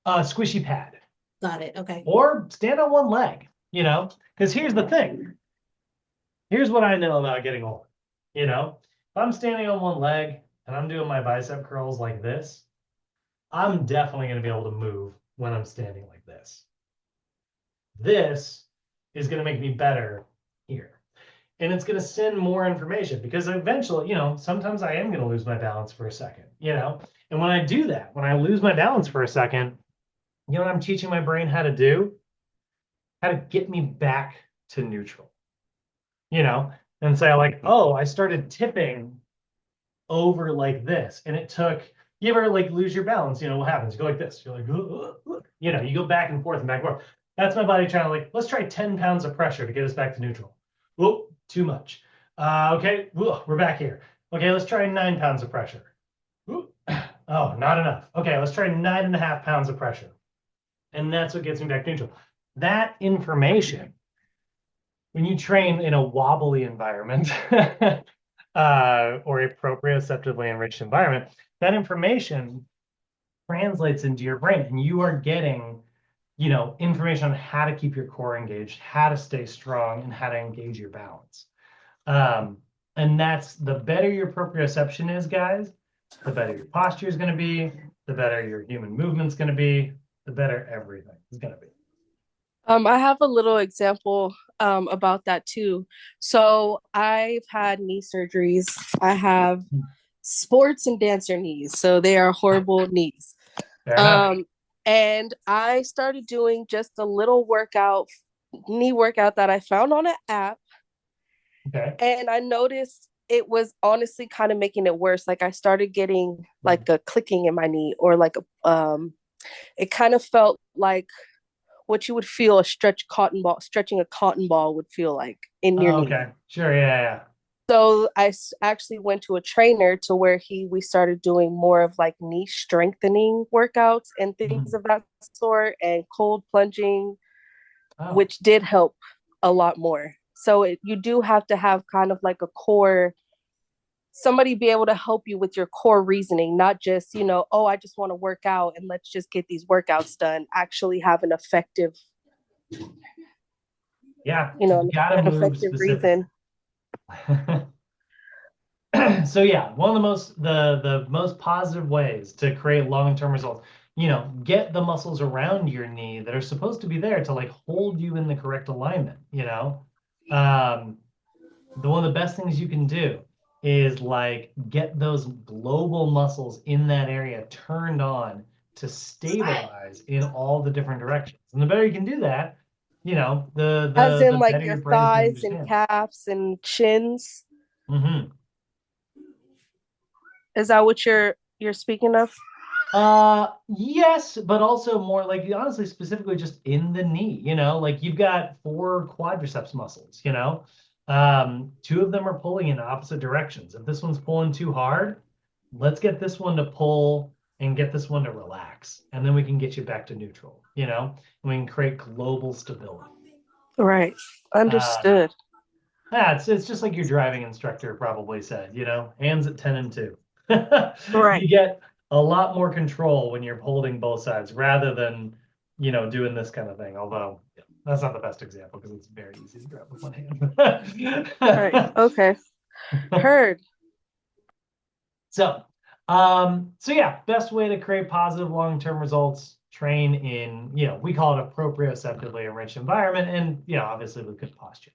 Squishy pad. got it. Okay. Or stand on one leg, because here's the thing. Here's what I know about getting old. If I'm standing on one leg and I'm doing my bicep curls like this, I'm definitely going to be able to move when I'm standing like this. This is going to make me better here. And it's going to send more information because eventually, sometimes I am going to lose my balance for a second, And when I do that, when I lose my balance for a second, you know what I'm teaching my brain how to do? How to get me back to neutral, and say like, oh, I started tipping over like this. And it took, you ever like lose your balance? What happens? You go like this. You're like, you go back and forth and back and forth. That's my body trying to like, let's try 10 pounds of pressure to get us back to neutral. Whoa, too much. Okay, we're back here. Okay, let's try 9 pounds of pressure. Oh, not enough. Okay, let's try 9.5 pounds of pressure. And that's what gets me back to neutral. That information, when you train in a wobbly environment or a proprioceptively enriched environment, that information translates into your brain and you are getting, information on how to keep your core engaged, how to stay strong, and how to engage your balance. And that's the better your proprioception is, guys, the better your posture is going to be, the better your human movement's going to be, the better everything is going to be. I have a little example about that too. So I've had knee surgeries. I have sports and dancer knees, so they are horrible knees. Fair enough. And I started doing just a little knee workout that I found on an app. Okay. And I noticed it was honestly kind of making it worse. Like I started getting like a clicking in my knee, or like it kind of felt like what you would feel stretching a cotton ball would feel like in your knee. Okay. Sure. Yeah. So I actually went to a trainer to where we started doing more of like knee strengthening workouts and things of that sort, and cold plunging, which did help a lot more. So you do have to have kind of like a core somebody be able to help you with your core reasoning, not just, oh, I just want to work out and let's just get these workouts done. Actually have an effective, Yeah, you gotta an move effective specific. reason. So yeah, one of the most positive ways to create long-term results, get the muscles around your knee that are supposed to be there to like hold you in the correct alignment, one of the best things you can do is like get those global muscles in that area turned on to stabilize in all the different directions. And the better you can do that, As the in like better your your brain's going to thighs and understand. calves and chins. Mm-hmm. Is that what you're speaking of? Yes, but also more like honestly, specifically just in the knee, like you've got 4 quadriceps muscles, two of them are pulling in opposite directions. If this one's pulling too hard, let's get this one to pull and get this one to relax. And then we can get you back to neutral, and we can create global stability. Right. Understood. Yeah, it's just like your driving instructor probably said, hands at 10 and 2. Right. You get a lot more control when you're holding both sides rather than, doing this kind of thing. Although that's not the best example because it's very easy to grab with one hand. Right. Okay. Heard. So yeah, best way to create positive long-term results, train in, we call it a proprioceptively enriched environment and, obviously with good posture.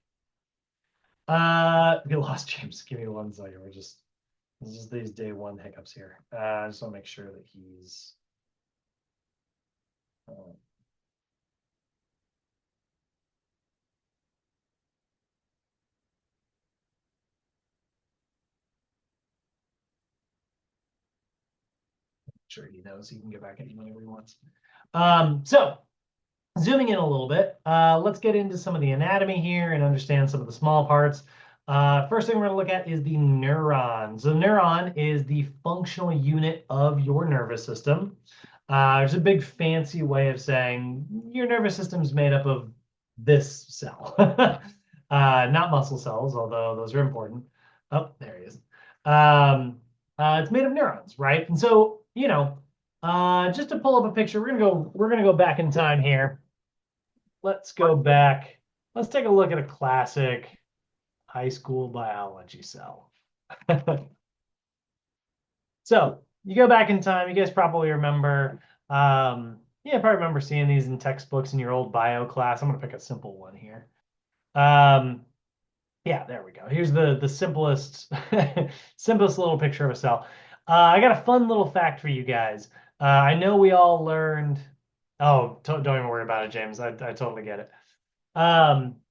We lost James. Give me 1 second. This is these day one hiccups here. I just want to make sure that he's. Sure he knows he can get back in whenever he wants. So zooming in a little bit, let's get into some of the anatomy here and understand some of the small parts. First thing we're going to look at is the neuron. So the neuron is the functional unit of your nervous system. There's a big fancy way of saying your nervous system is made up of this cell, not muscle cells, although those are important. Oh, there he is. It's made of neurons, right? And so, just to pull up a picture, we're gonna go back in time here. Let's go back. Let's take a look at a classic high school biology cell. So you go back in time, you guys probably remember, probably remember seeing these in textbooks in your old bio class. I'm gonna pick a simple one here. Yeah, there we go. Here's the simplest simplest little picture of a cell. I got a fun little fact for you guys. I know we all learned. Oh, don't even worry about it, James. I totally get it.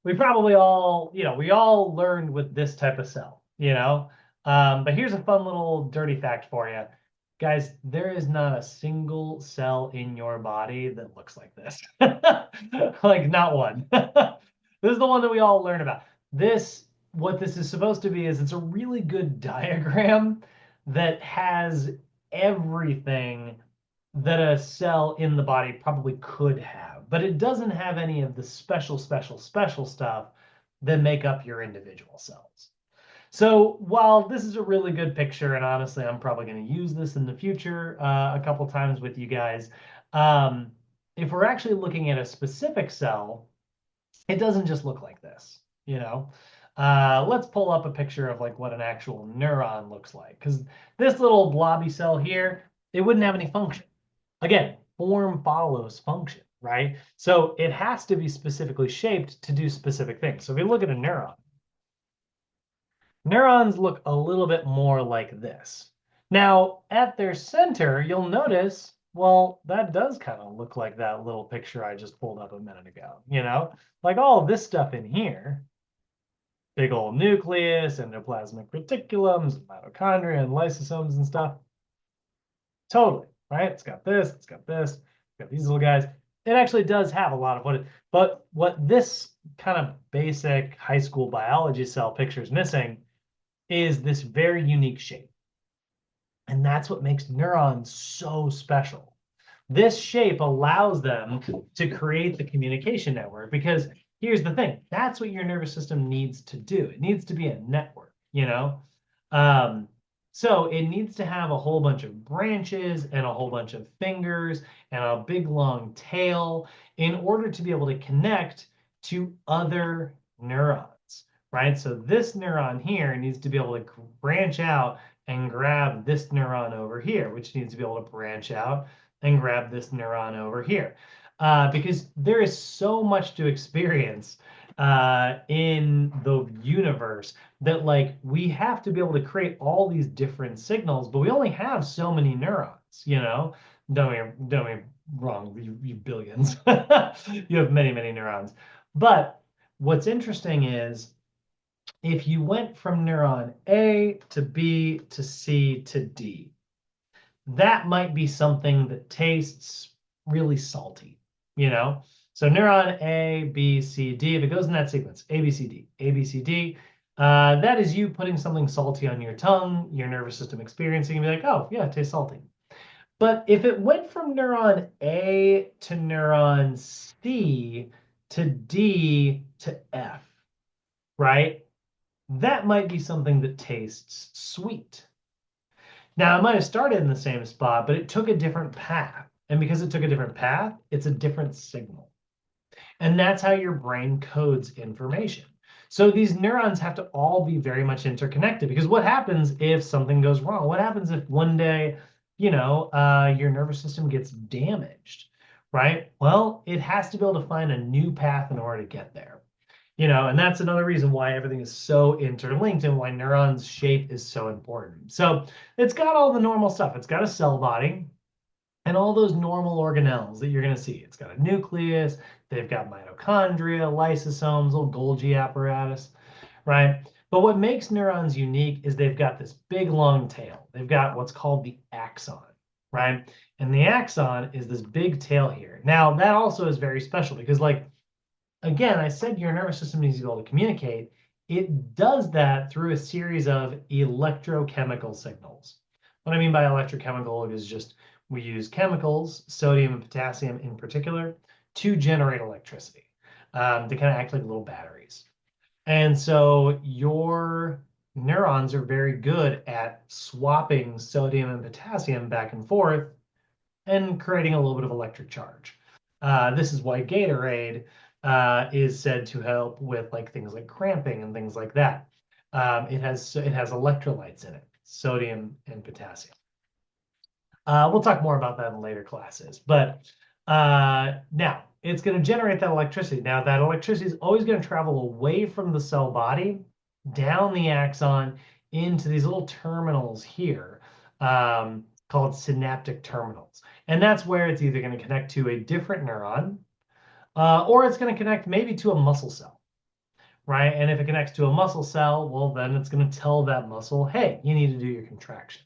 We probably all, we all learned with this type of cell, but here's a fun little dirty fact for you. Guys, there is not a single cell in your body that looks like this. Like not one. This is the one that we all learn about. What this is supposed to be is it's a really good diagram that has everything that a cell in the body probably could have, but it doesn't have any of the special stuff that make up your individual cells. So while this is a really good picture, and honestly, I'm probably going to use this in the future a couple times with you guys, if we're actually looking at a specific cell, it doesn't just look like this, Let's pull up a picture of like what an actual neuron looks like, because this little blobby cell here, it wouldn't have any function. Again, form follows function, right? So it has to be specifically shaped to do specific things. So if you look at a neuron, neurons look a little bit more like this. Now, at their center, you'll notice, well, that does kind of look like that little picture I just pulled up a minute ago, Like all this stuff in here, big old nucleus, endoplasmic reticulums, mitochondria, and lysosomes and stuff. Totally, right? It's got this, it's got this, it's got these little guys. It actually does have a lot of but what this kind of basic high school biology cell picture is missing is this very unique shape. And that's what makes neurons so special. This shape allows them to create the communication network because here's the thing, that's what your nervous system needs to do. It needs to be a network, So it needs to have a whole bunch of branches and a whole bunch of fingers and a big long tail in order to be able to connect to other neurons, right? So this neuron here needs to be able to branch out and grab this neuron over here, which needs to be able to branch out and grab this neuron over here. Because there is so much to experience in the universe that like we have to be able to create all these different signals, but we only have so many neurons, you know? Don't get me wrong, you billions. You have many, many neurons. But what's interesting is if you went from neuron A to B to C to D, that might be something that tastes really salty, you know? So neuron A, B, C, D, if it goes in that sequence, A, B, C, D, A, B, C, D, that is you putting something salty on your tongue, your nervous system experiencing, and be like, oh, yeah, it tastes salty. But if it went from neuron A to neuron C to D to F, right? That might be something that tastes sweet. Now, it might have started in the same spot, but it took a different path. And because it took a different path, it's a different signal. And that's how your brain codes information. So these neurons have to all be very much interconnected because what happens if something goes wrong? What happens if one day, your nervous system gets damaged, right? Well, it has to be able to find a new path in order to get there. And that's another reason why everything is so interlinked and why neurons shape is so important. So it's got all the normal stuff. It's got a cell body and all those normal organelles that you're going to see. It's got a nucleus. They've got mitochondria, lysosomes, little Golgi apparatus, right? But what makes neurons unique is they've got this big long tail. They've got what's called the axon, right? And the axon is this big tail here. Now, that also is very special because again, I said your nervous system needs to be able to communicate. It does that through a series of electrochemical signals. What I mean by electrochemical is just we use chemicals, sodium and potassium in particular, to generate electricity. They kind of act like little batteries. And so your neurons are very good at swapping sodium and potassium back and forth and creating a little bit of electric charge. This is why Gatorade is said to help with things like cramping and things like that. It has electrolytes in it, sodium and potassium. We'll talk more about that in later classes. But now it's going to generate that electricity. Now that electricity is always going to travel away from the cell body, down the axon, into these little terminals here called synaptic terminals. And that's where it's either going to connect to a different neuron or it's going to connect maybe to a muscle cell, right? And if it connects to a muscle cell, well, then it's going to tell that muscle, hey, you need to do your contraction,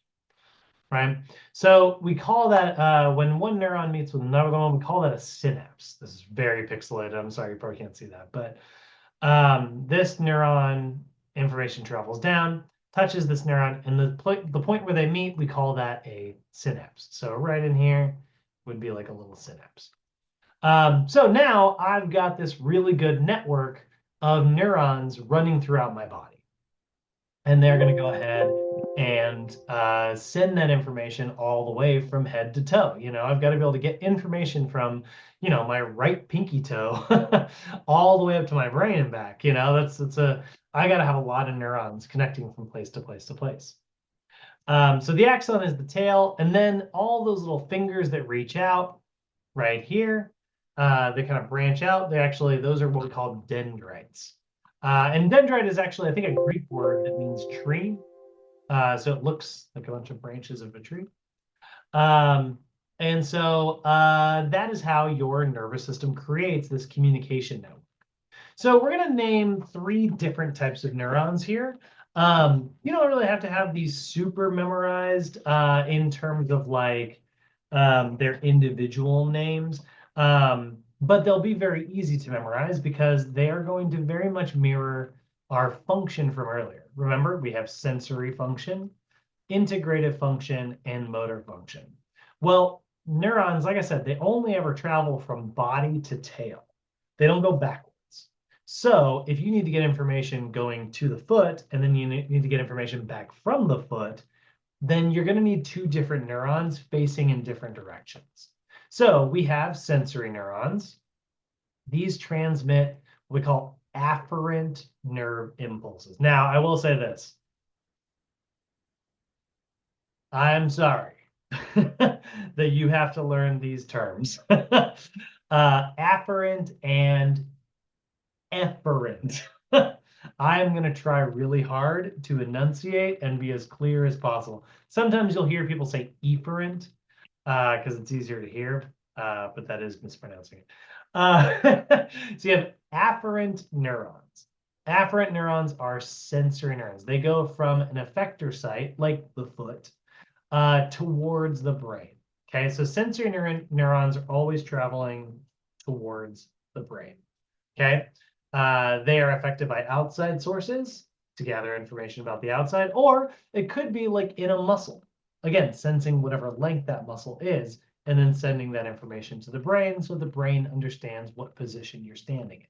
right? So we call that when one neuron meets with another one, we call that a synapse. This is very pixelated. I'm sorry, you probably can't see that. But this neuron information travels down, touches this neuron, and the point where they meet, we call that a synapse. So right in here would be like a little synapse. So now I've got this really good network of neurons running throughout my body. And they're going to go ahead and send that information all the way from head to toe. I've got to be able to get information from, my right pinky toe all the way up to my brain and back. I got to have a lot of neurons connecting from place to place to place. So the axon is the tail, and then all those little fingers that reach out right here, they kind of branch out. Those are what we call dendrites. And dendrite is actually, I think, a Greek word that means tree. So it looks like a bunch of branches of a tree. And so that is how your nervous system creates this communication network. So we're going to name 3 different types of neurons here. You don't really have to have these super memorized in terms of their individual names. But they'll be very easy to memorize because they are going to very much mirror our function from earlier. Remember, we have sensory function, integrative function, and motor function. Well, neurons, like I said, they only ever travel from body to tail. They don't go backwards. So if you need to get information going to the foot, and then you need to get information back from the foot, then you're going to need two different neurons facing in different directions. So we have sensory neurons. These transmit what we call afferent nerve impulses. Now, I will say this. I'm sorry that you have to learn these terms. Afferent and efferent. I'm going to try really hard to enunciate and be as clear as possible. Sometimes you'll hear people say efferent because it's easier to hear, but that is mispronouncing it. So you have afferent neurons. Afferent neurons are sensory neurons. They go from an effector site, like the foot, towards the brain. Okay, so sensory neurons are always traveling towards the brain. Okay, they are affected by outside sources to gather information about the outside, or it could be like in a muscle. Again, sensing whatever length that muscle is, and then sending that information to the brain so the brain understands what position you're standing in.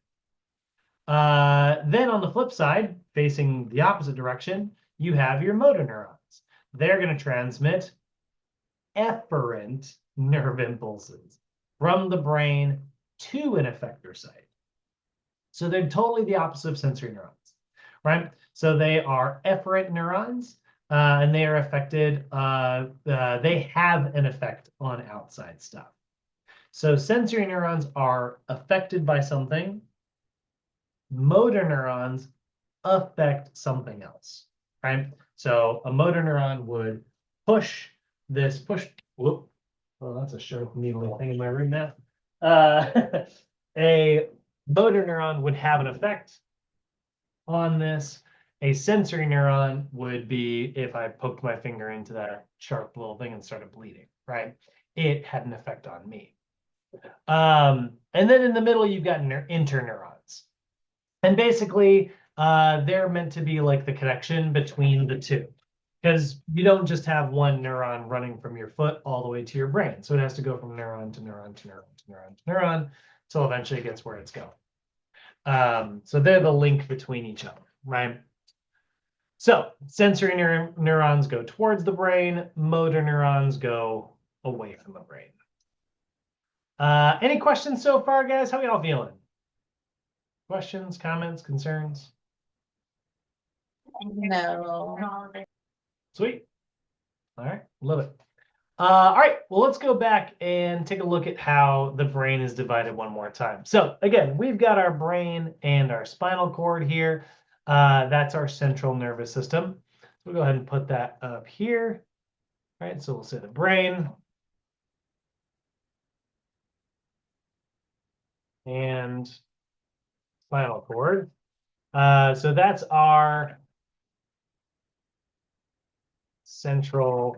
Then on the flip side, facing the opposite direction, you have your motor neurons. They're going to transmit efferent nerve impulses from the brain to an effector site. So they're totally the opposite of sensory neurons, right? So they are efferent neurons, and they are affected, they have an effect on outside stuff. So sensory neurons are affected by something. Motor neurons affect something else, right? So a motor neuron would push, whoop, well, that's a sharp needle thing in my room now. A motor neuron would have an effect on this. A sensory neuron would be if I poked my finger into that sharp little thing and started bleeding, right? It had an effect on me. And then in the middle, you've got interneurons. And basically, they're meant to be like the connection between the two. Because you don't just have one neuron running from your foot all the way to your brain. So it has to go from neuron to neuron to neuron to neuron to neuron until eventually it gets where it's going. So they're the link between each other, right? So sensory neurons go towards the brain, motor neurons go away from the brain. Any questions so far, guys? How are y'all feeling? Questions, comments, concerns? No. Sweet. All right, love it. All right, well, let's go back and take a look at how the brain is divided one more time. So again, we've got our brain and our spinal cord here. That's our central nervous system. So we'll go ahead and put that up here. All right, so we'll say the brain and spinal cord. So that's our central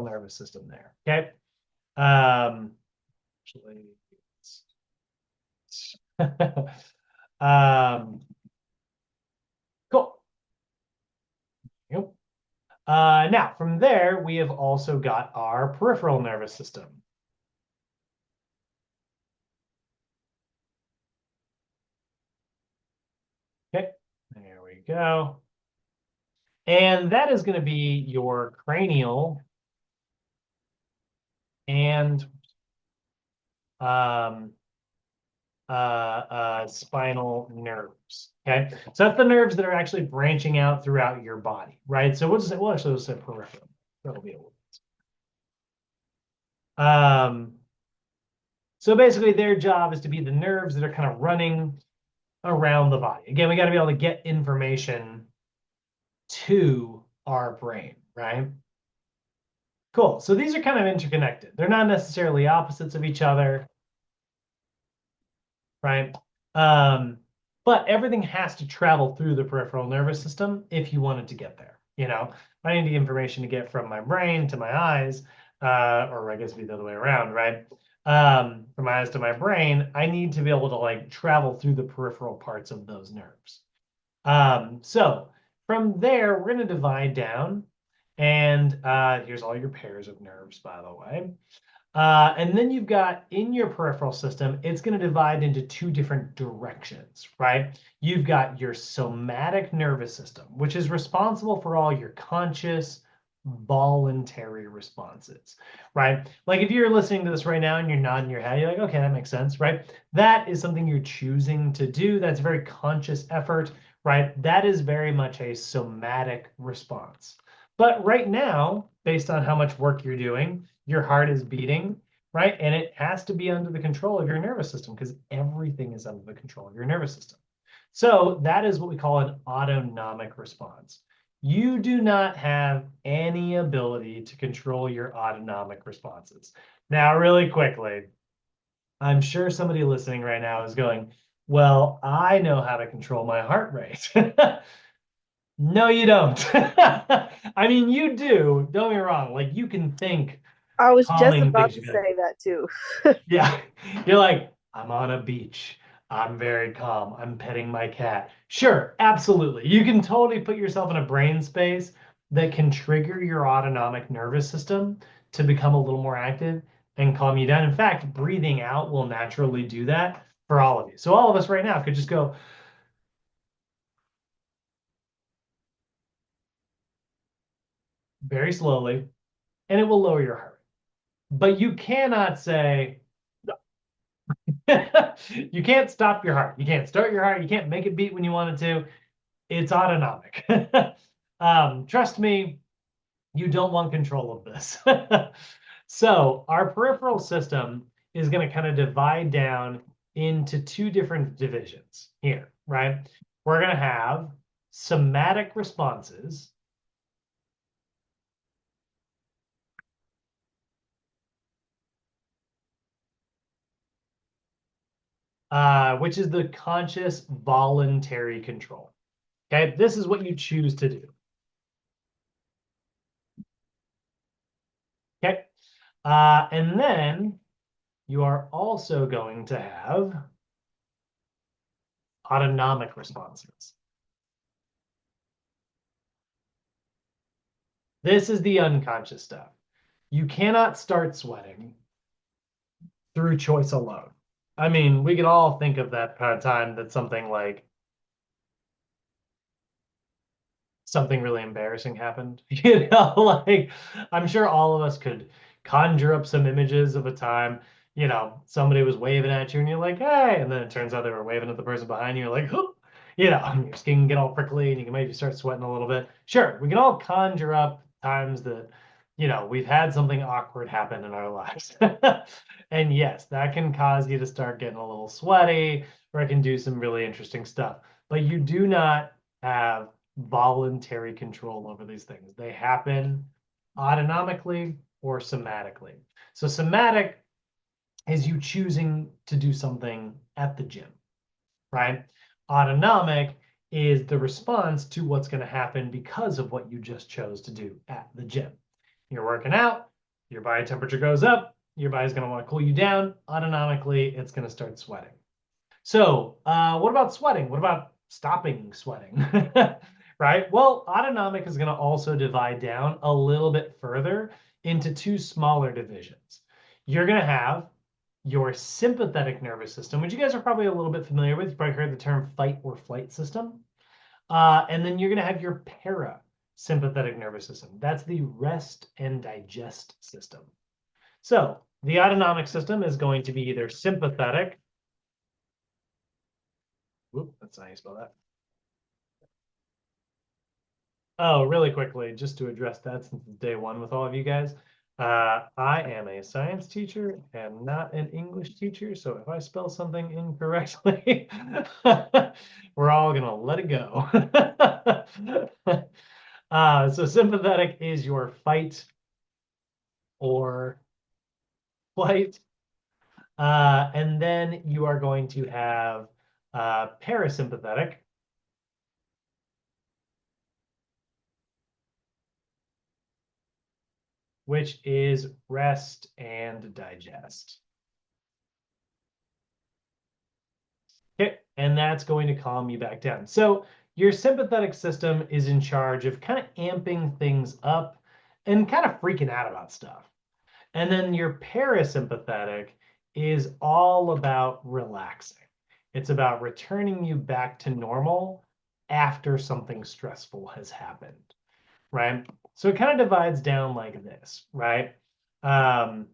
nervous system there. Okay. Actually, cool. Yep. Now, from there, we have also got our peripheral nervous system. Okay, there we go. And that is going to be your cranial and spinal nerves. Okay, so that's the nerves that are actually branching out throughout your body, right? So we'll actually say peripheral. That'll be a little bit. So basically, their job is to be the nerves that are kind of running around the body. Again, we got to be able to get information to our brain, right? Cool. So these are kind of interconnected. They're not necessarily opposites of each other, right? But everything has to travel through the peripheral nervous system if you want it to get there. You know, I need the information to get from my brain to my eyes, or I guess it'd be the other way around, right? From my eyes to my brain, I need to be able to like travel through the peripheral parts of those nerves. So from there, we're going to divide down. And here's all your pairs of nerves, by the way. And then you've got in your peripheral system, it's going to divide into two different directions, right? You've got your somatic nervous system, which is responsible for all your conscious, voluntary responses, right? Like if you're listening to this right now and you're nodding your head, you're like, okay, that makes sense, right? That is something you're choosing to do. That's a very conscious effort, right? That is very much a somatic response. But right now, based on how much work you're doing, your heart is beating, right? And it has to be under the control of your nervous system because everything is under the control of your nervous system. So that is what we call an autonomic response. You do not have any ability to control your autonomic responses. Now, really quickly, I'm sure somebody listening right now is going, well, I know how to control my heart rate. No, you don't. I mean, you do. Don't get me wrong. Like you can think I was just calming about things. to You can, say that too. yeah. You're like, I'm on a beach. I'm very calm. I'm petting my cat. Sure, absolutely. You can totally put yourself in a brain space that can trigger your autonomic nervous system to become a little more active and calm you down. In fact, breathing out will naturally do that for all of you. So all of us right now could just go very slowly and it will lower your heart rate. But you cannot say, you can't stop your heart. You can't start your heart. You can't make it beat when you want it to. It's autonomic. Trust me, you don't want control of this. So our peripheral system is going to kind of divide down into two different divisions here, right? We're going to have somatic responses, which is the conscious voluntary control. Okay, this is what you choose to do. Okay, and then you are also going to have autonomic responses. This is the unconscious stuff. You cannot start sweating through choice alone. I mean, we can all think of that kind of time that something like something really embarrassing happened. Like I'm sure all of us could conjure up some images of a time, somebody was waving at you and you're like, hey, and then it turns out they were waving at the person behind you, you're like, who? And your skin can get all prickly and you can maybe start sweating a little bit. Sure, we can all conjure up times that, we've had something awkward happen in our lives. And yes, that can cause you to start getting a little sweaty, or it can do some really interesting stuff. But you do not have voluntary control over these things. They happen autonomically or somatically. So somatic is you choosing to do something at the gym, right? Autonomic is the response to what's going to happen because of what you just chose to do at the gym. You're working out, your body temperature goes up, your body's going to want to cool you down. Autonomically, it's going to start sweating. So, what about sweating? What about stopping sweating? Right? Well, autonomic is going to also divide down a little bit further into two smaller divisions. You're going to have your sympathetic nervous system, which you guys are probably a little bit familiar with. You've probably heard the term fight or flight system. And then you're going to have your parasympathetic nervous system. That's the rest and digest system. So the autonomic system is going to be either sympathetic. Whoop, that's not how you spell that. Oh, really quickly, just to address that since it's day one with all of you guys. I am a science teacher and not an English teacher, so if I spell something incorrectly, we're all gonna let it go. So sympathetic is your fight or flight. And then you are going to have parasympathetic, which is rest and digest. Okay, and that's going to calm you back down. So your sympathetic system is in charge of kind of amping things up and kind of freaking out about stuff. And then your parasympathetic is all about relaxing. It's about returning you back to normal after something stressful has happened, right? So it kind of divides down like this, right? Um,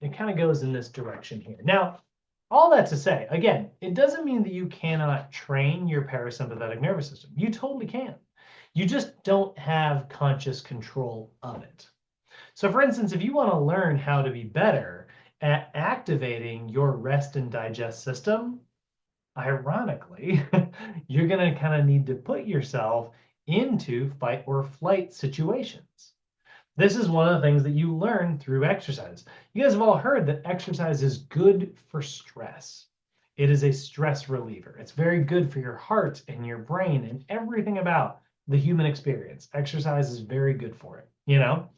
it kind of goes in this direction here. Now, all that to say, again, it doesn't mean that you cannot train your parasympathetic nervous system. You totally can. You just don't have conscious control of it. So, for instance, if you want to learn how to be better at activating your rest and digest system, ironically, you're going to kind of need to put yourself into fight or flight situations. This is one of the things that you learn through exercise. You guys have all heard that exercise is good for stress. It is a stress reliever. It's very good for your heart and your brain and everything about the human experience. Exercise is very good for it, you know?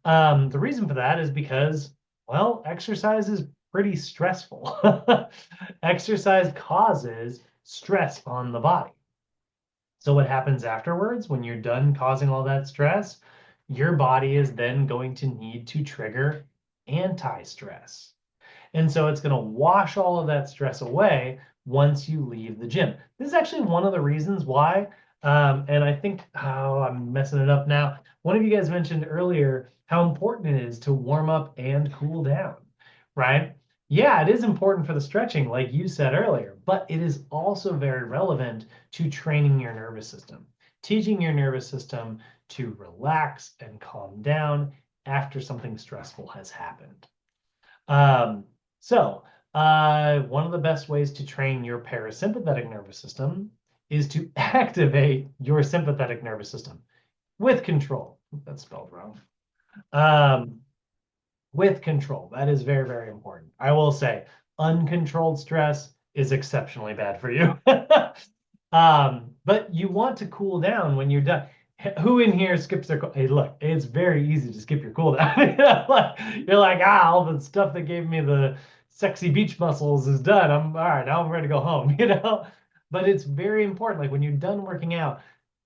The reason for that is because, well, exercise is pretty stressful. Exercise causes stress on the body. So what happens afterwards when you're done causing all that stress? Your body is then going to need to trigger anti-stress. And so it's going to wash all of that stress away once you leave the gym. This is actually one of the reasons why, and I think, oh, I'm messing it up now. One of you guys mentioned earlier how important it is to warm up and cool down, right? Yeah, it is important for the stretching, like you said earlier, but it is also very relevant to training your nervous system, teaching your nervous system to relax and calm down after something stressful has happened. Um, so, one of the best ways to train your parasympathetic nervous system is to activate your sympathetic nervous system with control. That's spelled wrong. Um, with control. That is very, very important. I will say uncontrolled stress is exceptionally bad for you. But you want to cool down when you're done. Who in here skips their? Hey, look, it's very easy to skip your cool down. You're like, all the stuff that gave me the sexy beach muscles is done. I'm all right. Now I'm ready to go home. But it's very important. Like when you're done working out,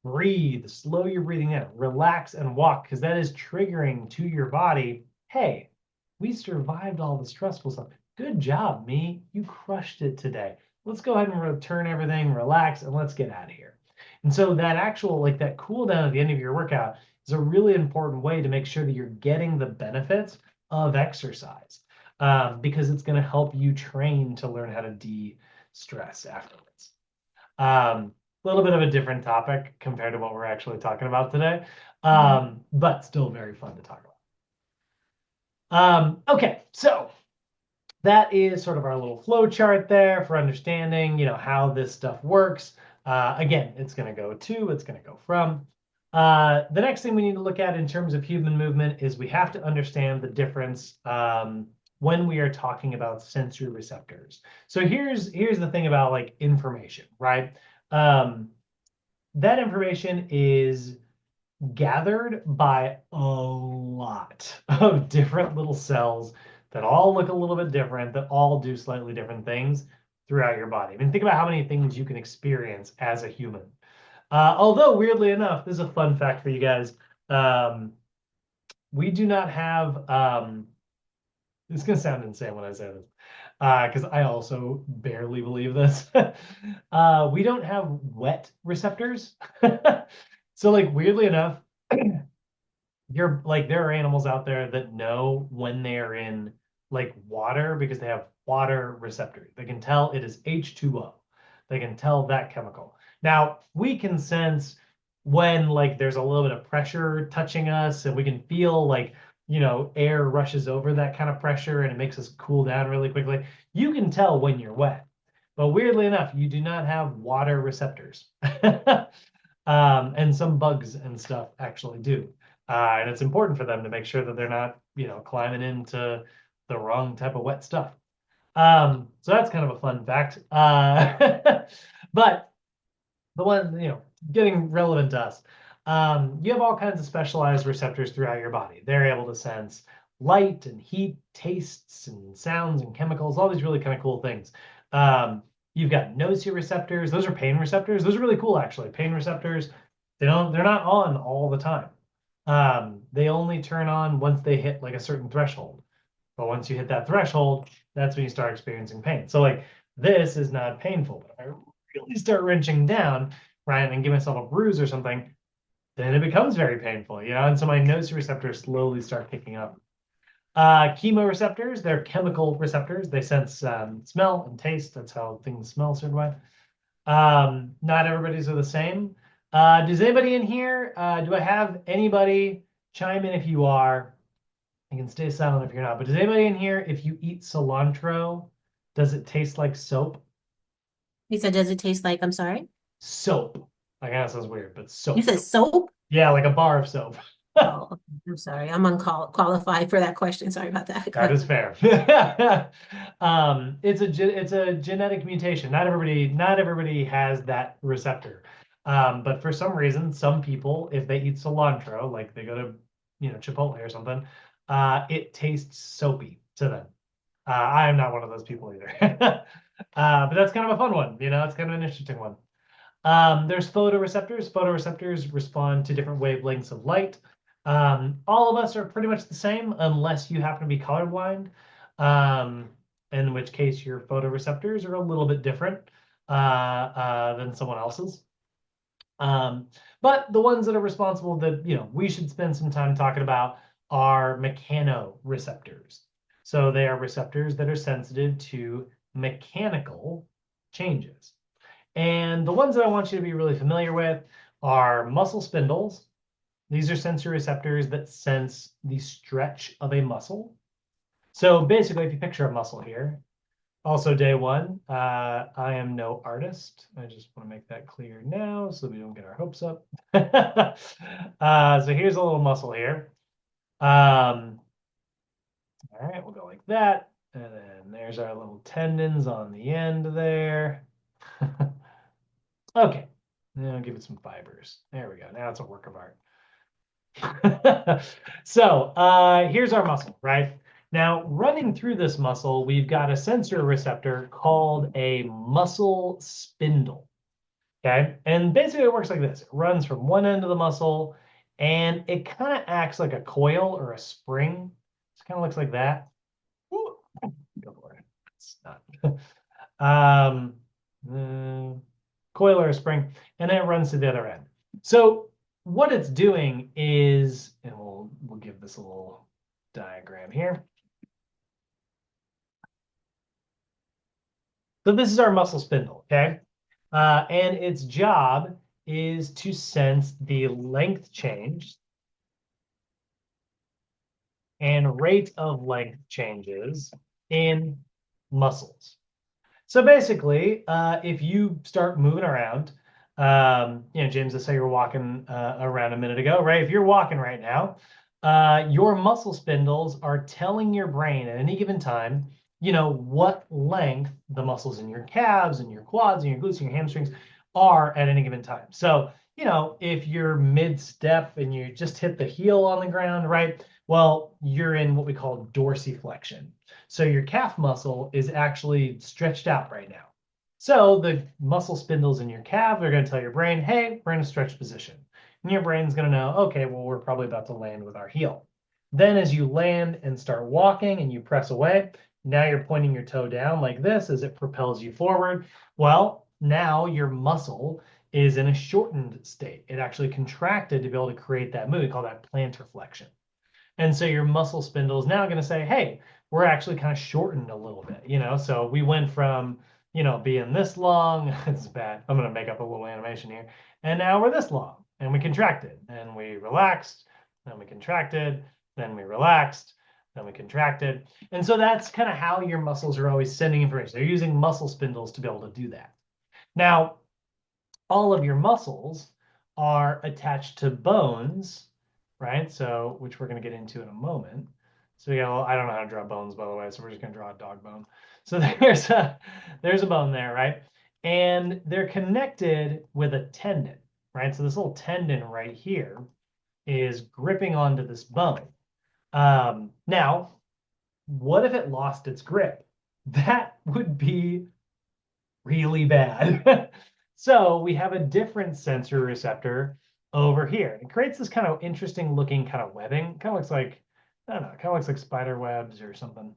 breathe, slow your breathing down, relax and walk, because that is triggering to your body. Hey, we survived all the stressful stuff. Good job, me. You crushed it today. Let's go ahead and return everything, relax, and let's get out of here. And so that actual, like that cool down at the end of your workout is a really important way to make sure that you're getting the benefits of exercise, because it's going to help you train to learn how to de-stress afterwards. A little bit of a different topic compared to what we're actually talking about today, but still very fun to talk about. Okay, so that is sort of our little flow chart there for understanding, how this stuff works. Again, it's going to go to, it's going to go from. The next thing we need to look at in terms of human movement is we have to understand the difference when we are talking about sensory receptors. So here's the thing about like information, right? That information is gathered by a lot of different little cells that all look a little bit different, that all do slightly different things throughout your body. I mean, think about how many things you can experience as a human. Although, weirdly enough, this is a fun fact for you guys. We do not have, it's going to sound insane when I say this, because I also barely believe this. We don't have wet receptors. So, like, weirdly enough, there are animals out there that know when they're in like water because they have water receptors. They can tell it is H2O. They can tell that chemical. Now, we can sense when like there's a little bit of pressure touching us and we can feel like, air rushes over that kind of pressure and it makes us cool down really quickly. You can tell when you're wet. But weirdly enough, you do not have water receptors. And some bugs and stuff actually do. And it's important for them to make sure that they're not, climbing into the wrong type of wet stuff. So that's kind of a fun fact. But the one, getting relevant to us, you have all kinds of specialized receptors throughout your body. They're able to sense light and heat, tastes and sounds and chemicals, all these really kind of cool things. You've got nociceptors. Those are pain receptors. Those are really cool, actually. Pain receptors, they're not on all the time. They only turn on once they hit like a certain threshold. But once you hit that threshold, that's when you start experiencing pain. So like this is not painful, but if I really start wrenching down, right, and give myself a bruise or something, then it becomes very painful, And so my nociceptors slowly start picking up. Chemoreceptors, they're chemical receptors. They sense smell and taste. That's how things smell certain way. Not everybody's are the same. Does anybody in here, do I have anybody chime in if you are? You can stay silent if you're not. But does anybody in here, if you eat cilantro, does it taste like soap? You said, does it taste like, I'm sorry? Soap. I know it sounds weird, but You soap. said soap? Yeah, like a bar of soap. Oh, okay. I'm sorry. I'm unqualified for that question. Sorry about that. That is fair. It's a genetic mutation. Not everybody has that receptor. But for some reason, some people, if they eat cilantro, like they go to, Chipotle or something, it tastes soapy to them. I am not one of those people either. But that's kind of a fun one, it's kind of an interesting one. There's photoreceptors. Photoreceptors respond to different wavelengths of light. All of us are pretty much the same unless you happen to be colorblind, um, in which case your photoreceptors are a little bit different than someone else's. But the ones that are responsible that we should spend some time talking about are mechanoreceptors. So they are receptors that are sensitive to mechanical changes. And the ones that I want you to be really familiar with are muscle spindles. These are sensory receptors that sense the stretch of a muscle. So basically, if you picture a muscle here, also day one, I am no artist. I just want to make that clear now so we don't get our hopes up. So here's a little muscle here. All right, we'll go like that. And then there's our little tendons on the end there. Okay, now give it some fibers. There we go. Now it's a work of art. So here's our muscle, right? Now, running through this muscle, we've got a sensor receptor called a muscle spindle. Okay, and basically it works like this. It runs from one end of the muscle, and it kind of acts like a coil or a spring. It kind of looks like that. Ooh, go for it. It's not. Coil or a spring, and then it runs to the other end. So what it's doing is, and we'll give this a little diagram here. So this is our muscle spindle, okay? And its job is to sense the length change and rate of length changes in muscles. So basically, if you start moving around, James, let's say you were walking around a minute ago, right? If you're walking right now, your muscle spindles are telling your brain at any given time, what length the muscles in your calves and your quads and your glutes and your hamstrings are at any given time. So, if you're mid-step and you just hit the heel on the ground, right? Well, you're in what we call dorsiflexion. So your calf muscle is actually stretched out right now. So the muscle spindles in your calf are going to tell your brain, hey, we're in a stretched position. And your brain's going to know, okay, well, we're probably about to land with our heel. Then as you land and start walking and you press away, now you're pointing your toe down like this as it propels you forward. Well, now your muscle is in a shortened state. It actually contracted to be able to create that move. We call that plantar flexion. And so your muscle spindle is now going to say, hey, we're actually kind of shortened a little bit, So we went from, being this long, it's bad. I'm going to make up a little animation here. And now we're this long. And we contracted and we relaxed, then we contracted, then we relaxed, then we contracted. And so that's kind of how your muscles are always sending information. They're using muscle spindles to be able to do that. Now, all of your muscles are attached to bones, right? So, which we're going to get into in a moment. So we got, I don't know how to draw bones, by the way, so we're just going to draw a dog bone. So there's a bone there, right? And they're connected with a tendon, right? So this little tendon right here is gripping onto this bone. Now, what if it lost its grip? That would be really bad. So we have a different sensory receptor over here. It creates this kind of interesting looking kind of webbing. Kind of looks like, I don't know, kind of looks like spider webs or something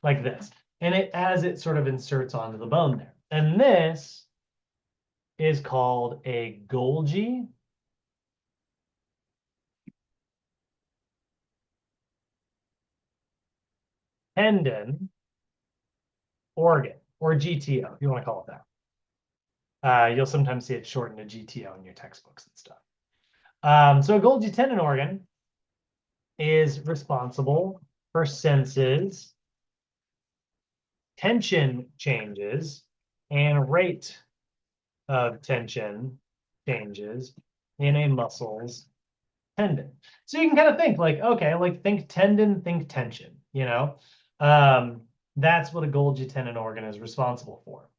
like this. And as it sort of inserts onto the bone there. And this is called a Golgi tendon organ, or GTO, if you want to call it that. You'll sometimes see it shortened to GTO in your textbooks and stuff. So a Golgi tendon organ is responsible for senses, tension changes, and rate of tension changes in a muscle's tendon. So you can kind of think like, okay, like think tendon, think tension, you know? That's what a Golgi tendon organ is responsible for.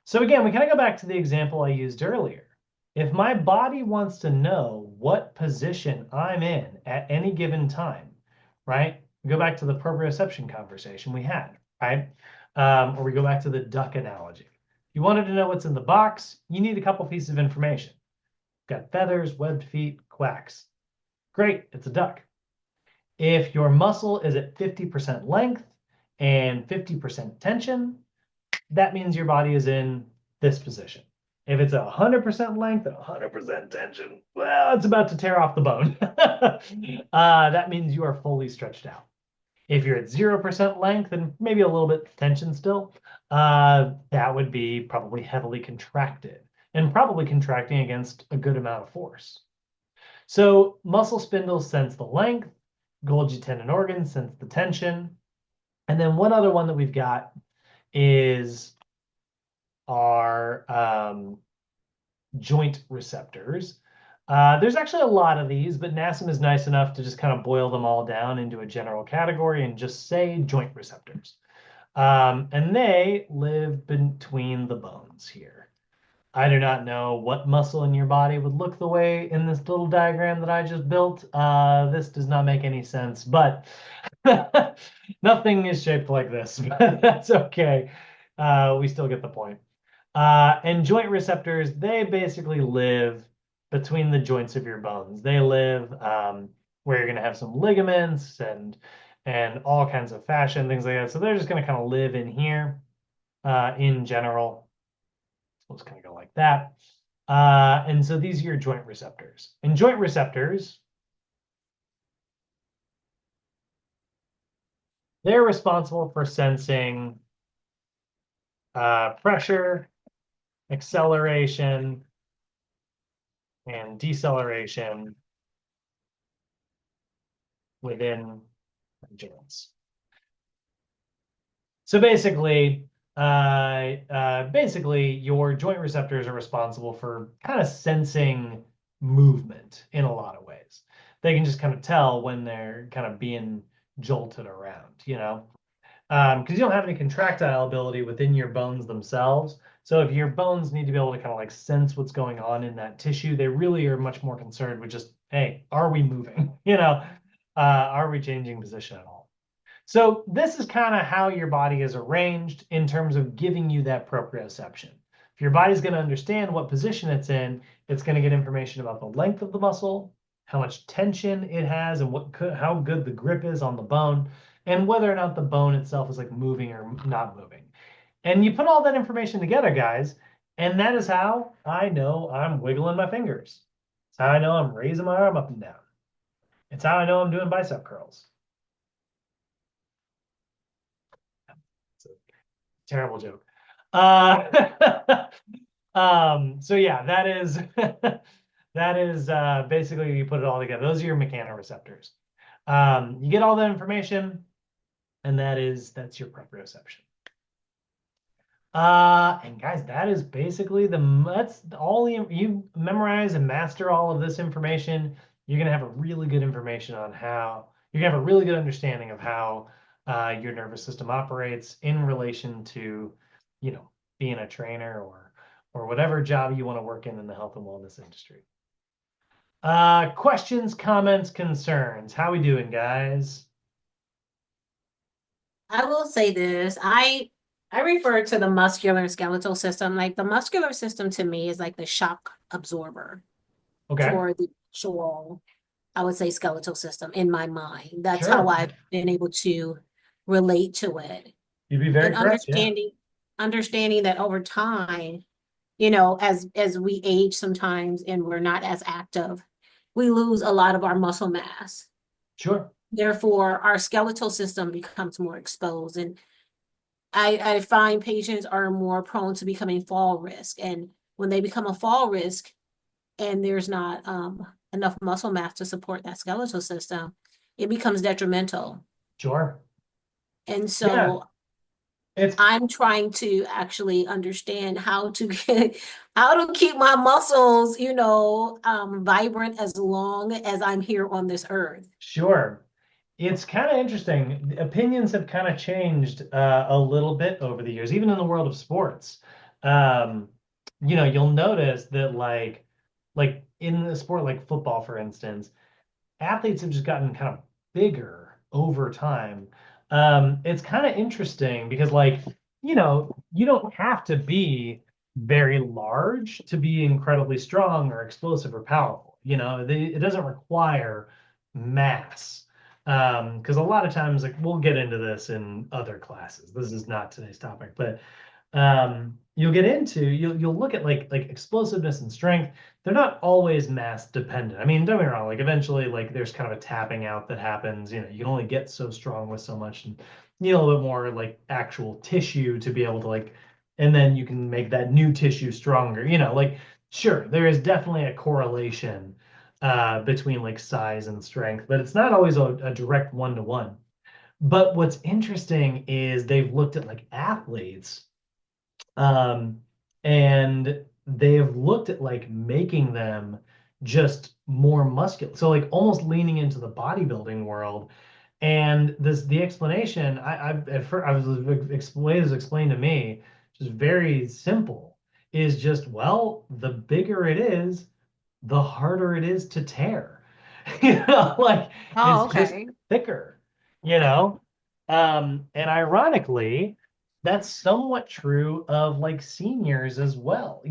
So again, we kind of go back to the example I used earlier. If my body wants to know what position I'm in at any given time, right? We go back to the proprioception conversation we had, right? Or we go back to the duck analogy. If you wanted to know what's in the box, you need a couple pieces of information. Got feathers, webbed feet, quacks. Great, it's a duck. If your muscle is at 50% length and 50% tension, that means your body is in this position. If it's 100% length and 100% tension, well, it's about to tear off the bone. That means you are fully stretched out. If you're at 0% length and maybe a little bit of tension still, that would be probably heavily contracted and probably contracting against a good amount of force. So muscle spindles sense the length, Golgi tendon organs sense the tension. And then one other one that we've got is our joint receptors. There's actually a lot of these, but NASM is nice enough to just kind of boil them all down into a general category and just say joint receptors. And they live between the bones here. I do not know what muscle in your body would look the way in this little diagram that I just built. This does not make any sense, but nothing is shaped like this, but that's okay. We still get the point. And joint receptors, they basically live between the joints of your bones. They live where you're going to have some ligaments and all kinds of fascia and things like that. So they're just going to kind of live in here in general. So let's kind of go like that. And so these are your joint receptors. And joint receptors, they're responsible for sensing pressure, acceleration, and deceleration within joints. So basically, your joint receptors are responsible for kind of sensing movement in a lot of ways. They can just kind of tell when they're kind of being jolted around, you know, because you don't have any contractile ability within your bones themselves. So if your bones need to be able to kind of like sense what's going on in that tissue, they really are much more concerned with just, hey, are we moving? You know, are we changing position at all? So this is kind of how your body is arranged in terms of giving you that proprioception. If your body's going to understand what position it's in, it's going to get information about the length of the muscle, how much tension it has, and how good the grip is on the bone, and whether or not the bone itself is like moving or not moving. And you put all that information together, guys, and that is how I know I'm wiggling my fingers. It's how I know I'm raising my arm up and down. It's how I know I'm doing bicep curls. It's a terrible joke. So yeah, that is that is basically you put it all together. Those are your mechanoreceptors. You get all that information, and that's your proprioception. And guys, that is basically that's all you memorize and master all of this information. You're gonna have a really good information on how you're gonna have a really good understanding of how your nervous system operates in relation to, you know, being a trainer or whatever job you want to work in the health and wellness industry. Questions, comments, concerns. How we doing, guys? I will say this. I refer to the muscular and skeletal system. Like the muscular system to me is like the shock absorber Okay. for the actual, I would say, skeletal system in my mind. That's how Sure. I've been able to relate to it. You'd be And very correct. Yeah. understanding that over time, as we age sometimes and we're not as active, we lose a lot of our muscle mass. Sure. Therefore, our skeletal system becomes more exposed. And I find patients are more prone to becoming fall risk. And when they become a fall risk and there's not enough muscle mass to support that skeletal system, it becomes detrimental. Sure. And Yeah. so It's I'm trying to actually understand how to keep my muscles, vibrant as long as I'm here on this earth. sure. It's kind of interesting. Opinions have kind of changed a little bit over the years, even in the world of sports. Um, you'll notice that like in a sport like football, for instance, athletes have just gotten kind of bigger over time. It's kind of interesting because, you don't have to be very large to be incredibly strong or explosive or powerful. It doesn't require mass. Because a lot of times, like we'll get into this in other classes. This is not today's topic, but you'll look at like explosiveness and strength. They're not always mass dependent. I mean, don't get me wrong, like eventually like there's kind of a tapping out that happens. You can only get so strong with so much, and you need a little bit more like actual tissue to be able to and then you can make that new tissue stronger. Like sure, there is definitely a correlation between like size and strength, but it's not always a direct one-to-one. But what's interesting is they've looked at like athletes, um, and they've looked at like making them just more muscular. So like almost leaning into the bodybuilding world. And the explanation at first I was explained was explained to me, just very simple, is just, well, the bigger it is, the harder it is to tear. Like Oh, it's just okay. thicker, you know? And ironically, that's somewhat true of like seniors as well.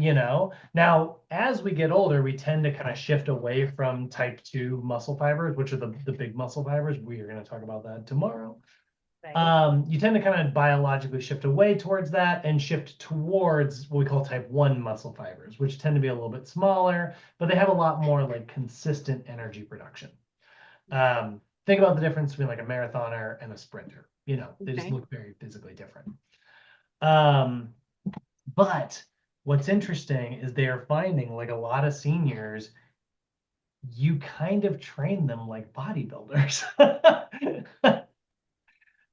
Now, as we get older, we tend to kind of shift away from type 2 muscle fibers, which are the big muscle fibers. We are going to talk about that tomorrow. Right. You tend to kind of biologically shift away towards that and shift towards what we call type 1 muscle fibers, which tend to be a little bit smaller, but they have a lot more like consistent energy production. Think about the difference between like a marathoner and a sprinter. They just Okay. look very physically different. Um, but what's interesting is they are finding like a lot of seniors, you kind of train them like bodybuilders.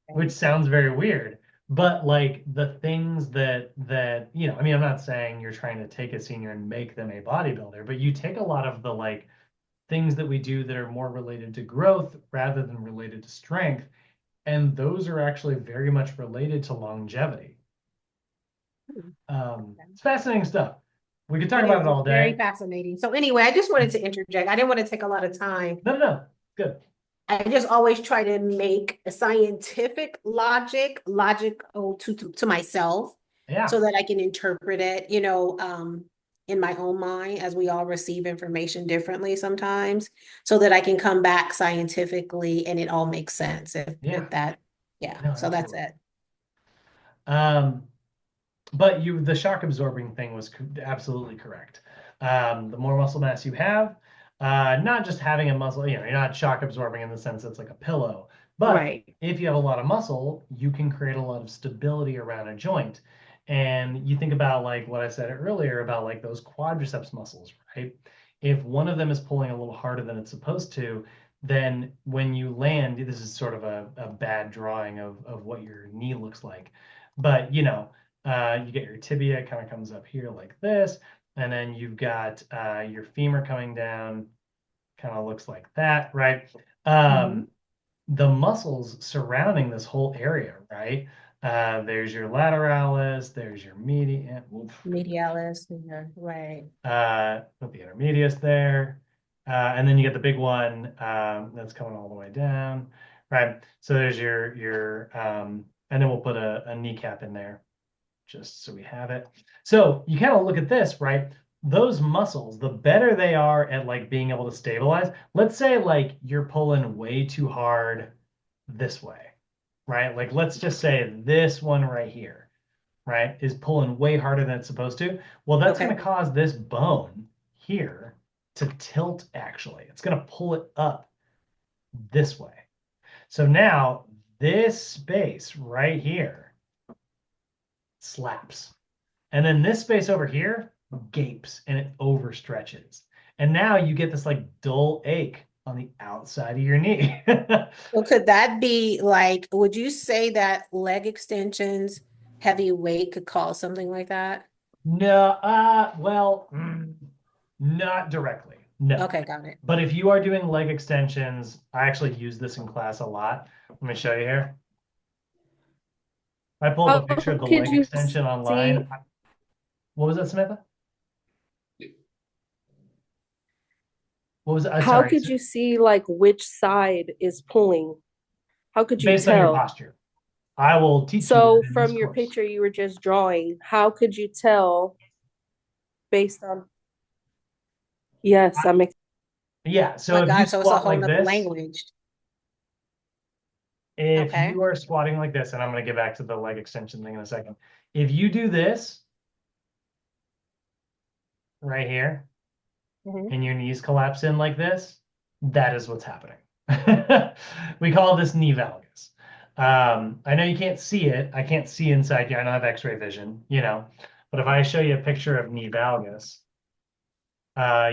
Which sounds very weird. But like the things I mean, I'm not saying you're trying to take a senior and make them a bodybuilder, but you take a lot of the like things that we do that are more related to growth rather than related to strength, and those are actually very much related to longevity. It's fascinating stuff. We could talk It about is. it It's all very day. fascinating. So anyway, I just wanted to interject. I didn't want to take a lot of time. No, no, no. Good. I just always try to make a scientific logical to myself Yeah. so that I can interpret it, in my own mind as we all receive information differently sometimes, so that I can come back scientifically and it all makes sense. Yeah. If that, yeah. No, So that's absolutely. it. Um, But the shock absorbing thing was absolutely correct. The more muscle mass you have, not just having a muscle, you're not shock absorbing in the sense it's like a pillow, but Right. if you have a lot of muscle, you can create a lot of stability around a joint. And you think about like what I said earlier about like those quadriceps muscles, right? If one of them is pulling a little harder than it's supposed to, then when you land, this is sort of a bad drawing of what your knee looks like. But you get your tibia kind of comes up here like this, and then you've got your femur coming down, kind of looks like that, right? Mhm. Um, the muscles surrounding this whole area, right? There's your lateralis, there's your median, Medialis, yeah, right. with the intermedius there, and then you get the big one that's coming all the way down, right? So there's and then we'll put a kneecap in there just so we have it. So you kind of look at this, right? those muscles, the better they are at like being able to stabilize. Let's say like you're pulling way too hard this way, right? Like let's just say this one right here, right, is pulling way harder than it's supposed to. Well, that's Okay. going to cause this bone here to tilt actually. It's going to pull it up this way. So now this space right here slaps. And then this space over here gapes and it overstretches. And now you get this like dull ache on the outside of your knee. So could that be like, would you say that leg extensions, heavy weight could cause something like that? No, well, not directly. No. Okay, got it. But if you are doing leg extensions, I actually use this in class a lot. Let me show you here. I pulled up a How picture of the could leg you extension see? online. What was that, Samantha? What was it? How Sorry. could you see like which side is pulling? How could you Based on your tell? posture. I will teach you So that in this from your course. picture you were just drawing, how could you tell based on? Yes, I'm. Yeah, Oh so my if you God, so it's a squat whole like nother this, language. if Okay. you are squatting like this, and I'm going to get back to the leg extension thing in a second. If you do this right here Mhm. and your knees collapse in like this, that is what's happening. We call this knee valgus. I know you can't see it. I can't see inside you. I don't have x-ray vision, you know, but if I show you a picture of knee valgus,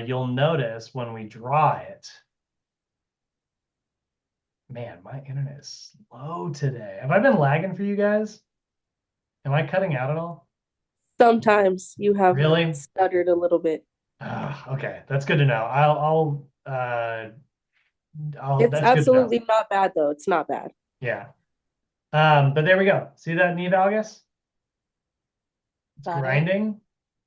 you'll notice when we draw it, man, my internet is slow today. Have I been lagging for you guys? Am I cutting out at all? Sometimes you have Really? stuttered a little bit. Okay, that's good to know. It's that's good to know. absolutely not bad though. It's not bad. Yeah. But there we go. See that knee valgus? It's Got it. grinding,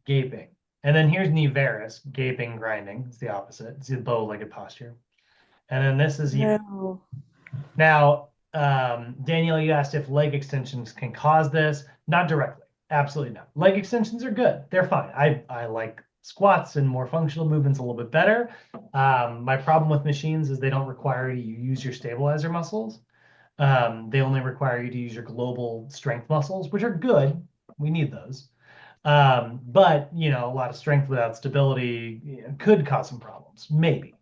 gaping. And then here's knee varus, gaping, grinding. It's the opposite. It's the bow-legged posture. And then this is you. Wow. Now, Danielle, you asked if leg extensions can cause this. Not directly. Absolutely not. Leg extensions are good. They're fine. I like squats and more functional movements a little bit better. My problem with machines is they don't require you to use your stabilizer muscles. They only require you to use your global strength muscles, which are good. We need those. But you know, a lot of strength without stability, could cause some problems, maybe.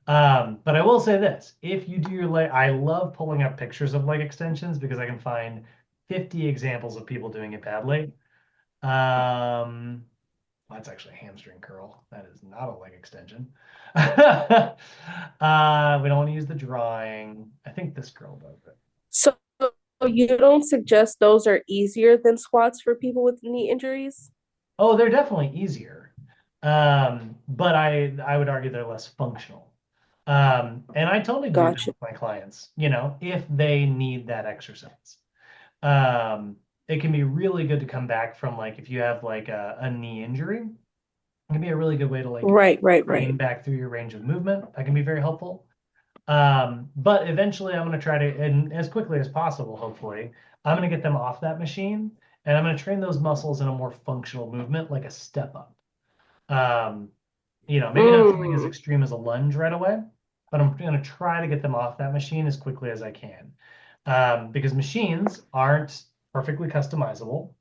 But I will say this, if you do your leg, I love pulling up pictures of leg extensions because I can find 50 examples of people doing it badly. That's actually a hamstring curl. That is not a leg extension. We don't want to use the drawing. I think this girl does it. So you don't suggest those are easier than squats for people with knee injuries? Oh, they're definitely easier. But I would argue they're less functional. And I totally do that Gotcha. with my clients, you know, if they need that exercise. It can be really good to come back from like if you have like a knee injury, it can be a really good way to like Right, right, right. train back through your range of movement. That can be very helpful. But eventually I'm going to try to, and as quickly as possible, hopefully, I'm going to get them off that machine and I'm going to train those muscles in a more functional movement, like a step up. Um, you know, maybe not something as Mm. extreme as a lunge right away, but I'm going to try to get them off that machine as quickly as I can. Because machines aren't perfectly customizable,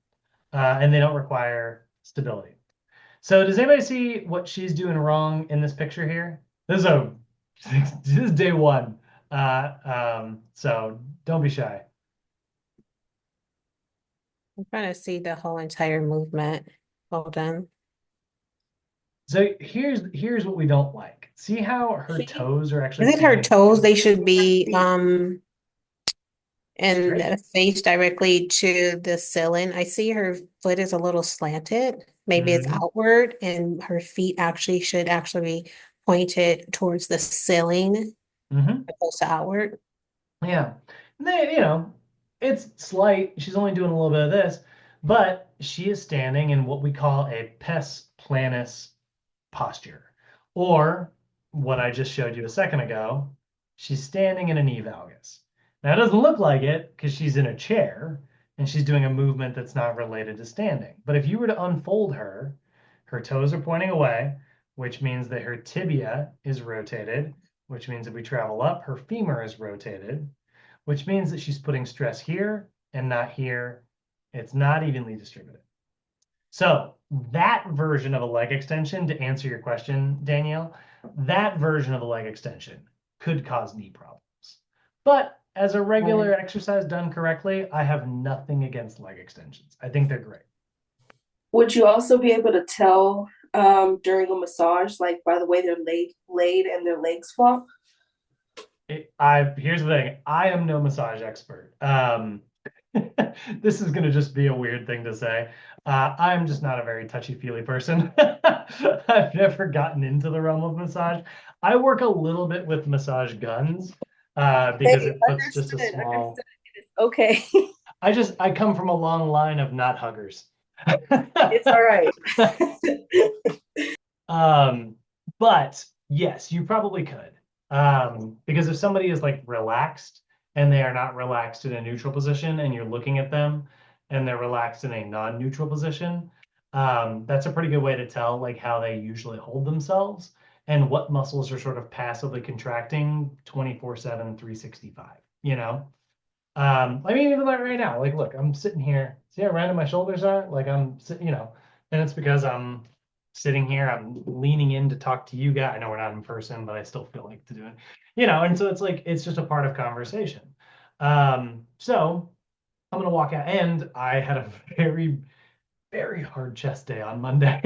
and they don't require stability. So does anybody see what she's doing wrong in this picture here? This is day one. So don't be shy. I'm trying to see the whole entire movement. Hold on. So here's what we don't like. See how her See? toes are Is actually it her pointing toes? They should be straight. and face directly to the ceiling. I see her foot is a little slanted. Maybe it's Mhm. outward, and her feet actually should actually be pointed towards the ceiling Mhm. opposed to outward. Yeah. And they, you know, it's slight. She's only doing a little bit of this, but she is standing in what we call a pes planus posture. Or what I just showed you a second ago, she's standing in a knee valgus. Now it doesn't look like it because she's in a chair and she's doing a movement that's not related to standing. But if you were to unfold her, her toes are pointing away, which means that her tibia is rotated, which means if we travel up, her femur is rotated, which means that she's putting stress here and not here. It's not evenly distributed. So that version of a leg extension, to answer your question, Danielle, that version of a leg extension could cause knee problems. But as a regular exercise done correctly, I have nothing against leg extensions. I think they're great. Would you also be able to tell during a massage, like by the way they're laid and their legs flop? Here's the thing. I am no massage expert. This is going to just be a weird thing to say. I'm just not a very touchy-feely person. I've never gotten into the realm of massage. I work a little bit with massage guns because it puts just a small. Okay. I come from a long line of not huggers. It's all right. But yes, you probably could. Because if somebody is like relaxed and they are not relaxed in a neutral position and you're looking at them and they're relaxed in a non-neutral position, that's a pretty good way to tell like how they usually hold themselves and what muscles are sort of passively contracting 24/7, 365, you know? I mean, even like right now, like, look, I'm sitting here. See how random my shoulders are? Like I'm sitting, you know, and it's because I'm sitting here, I'm leaning in to talk to you guys. I know we're not in person, but I still feel like to do it, you know, and so it's like, it's just a part of conversation. So I'm going to walk out, and I had a very, very hard chest day on Monday.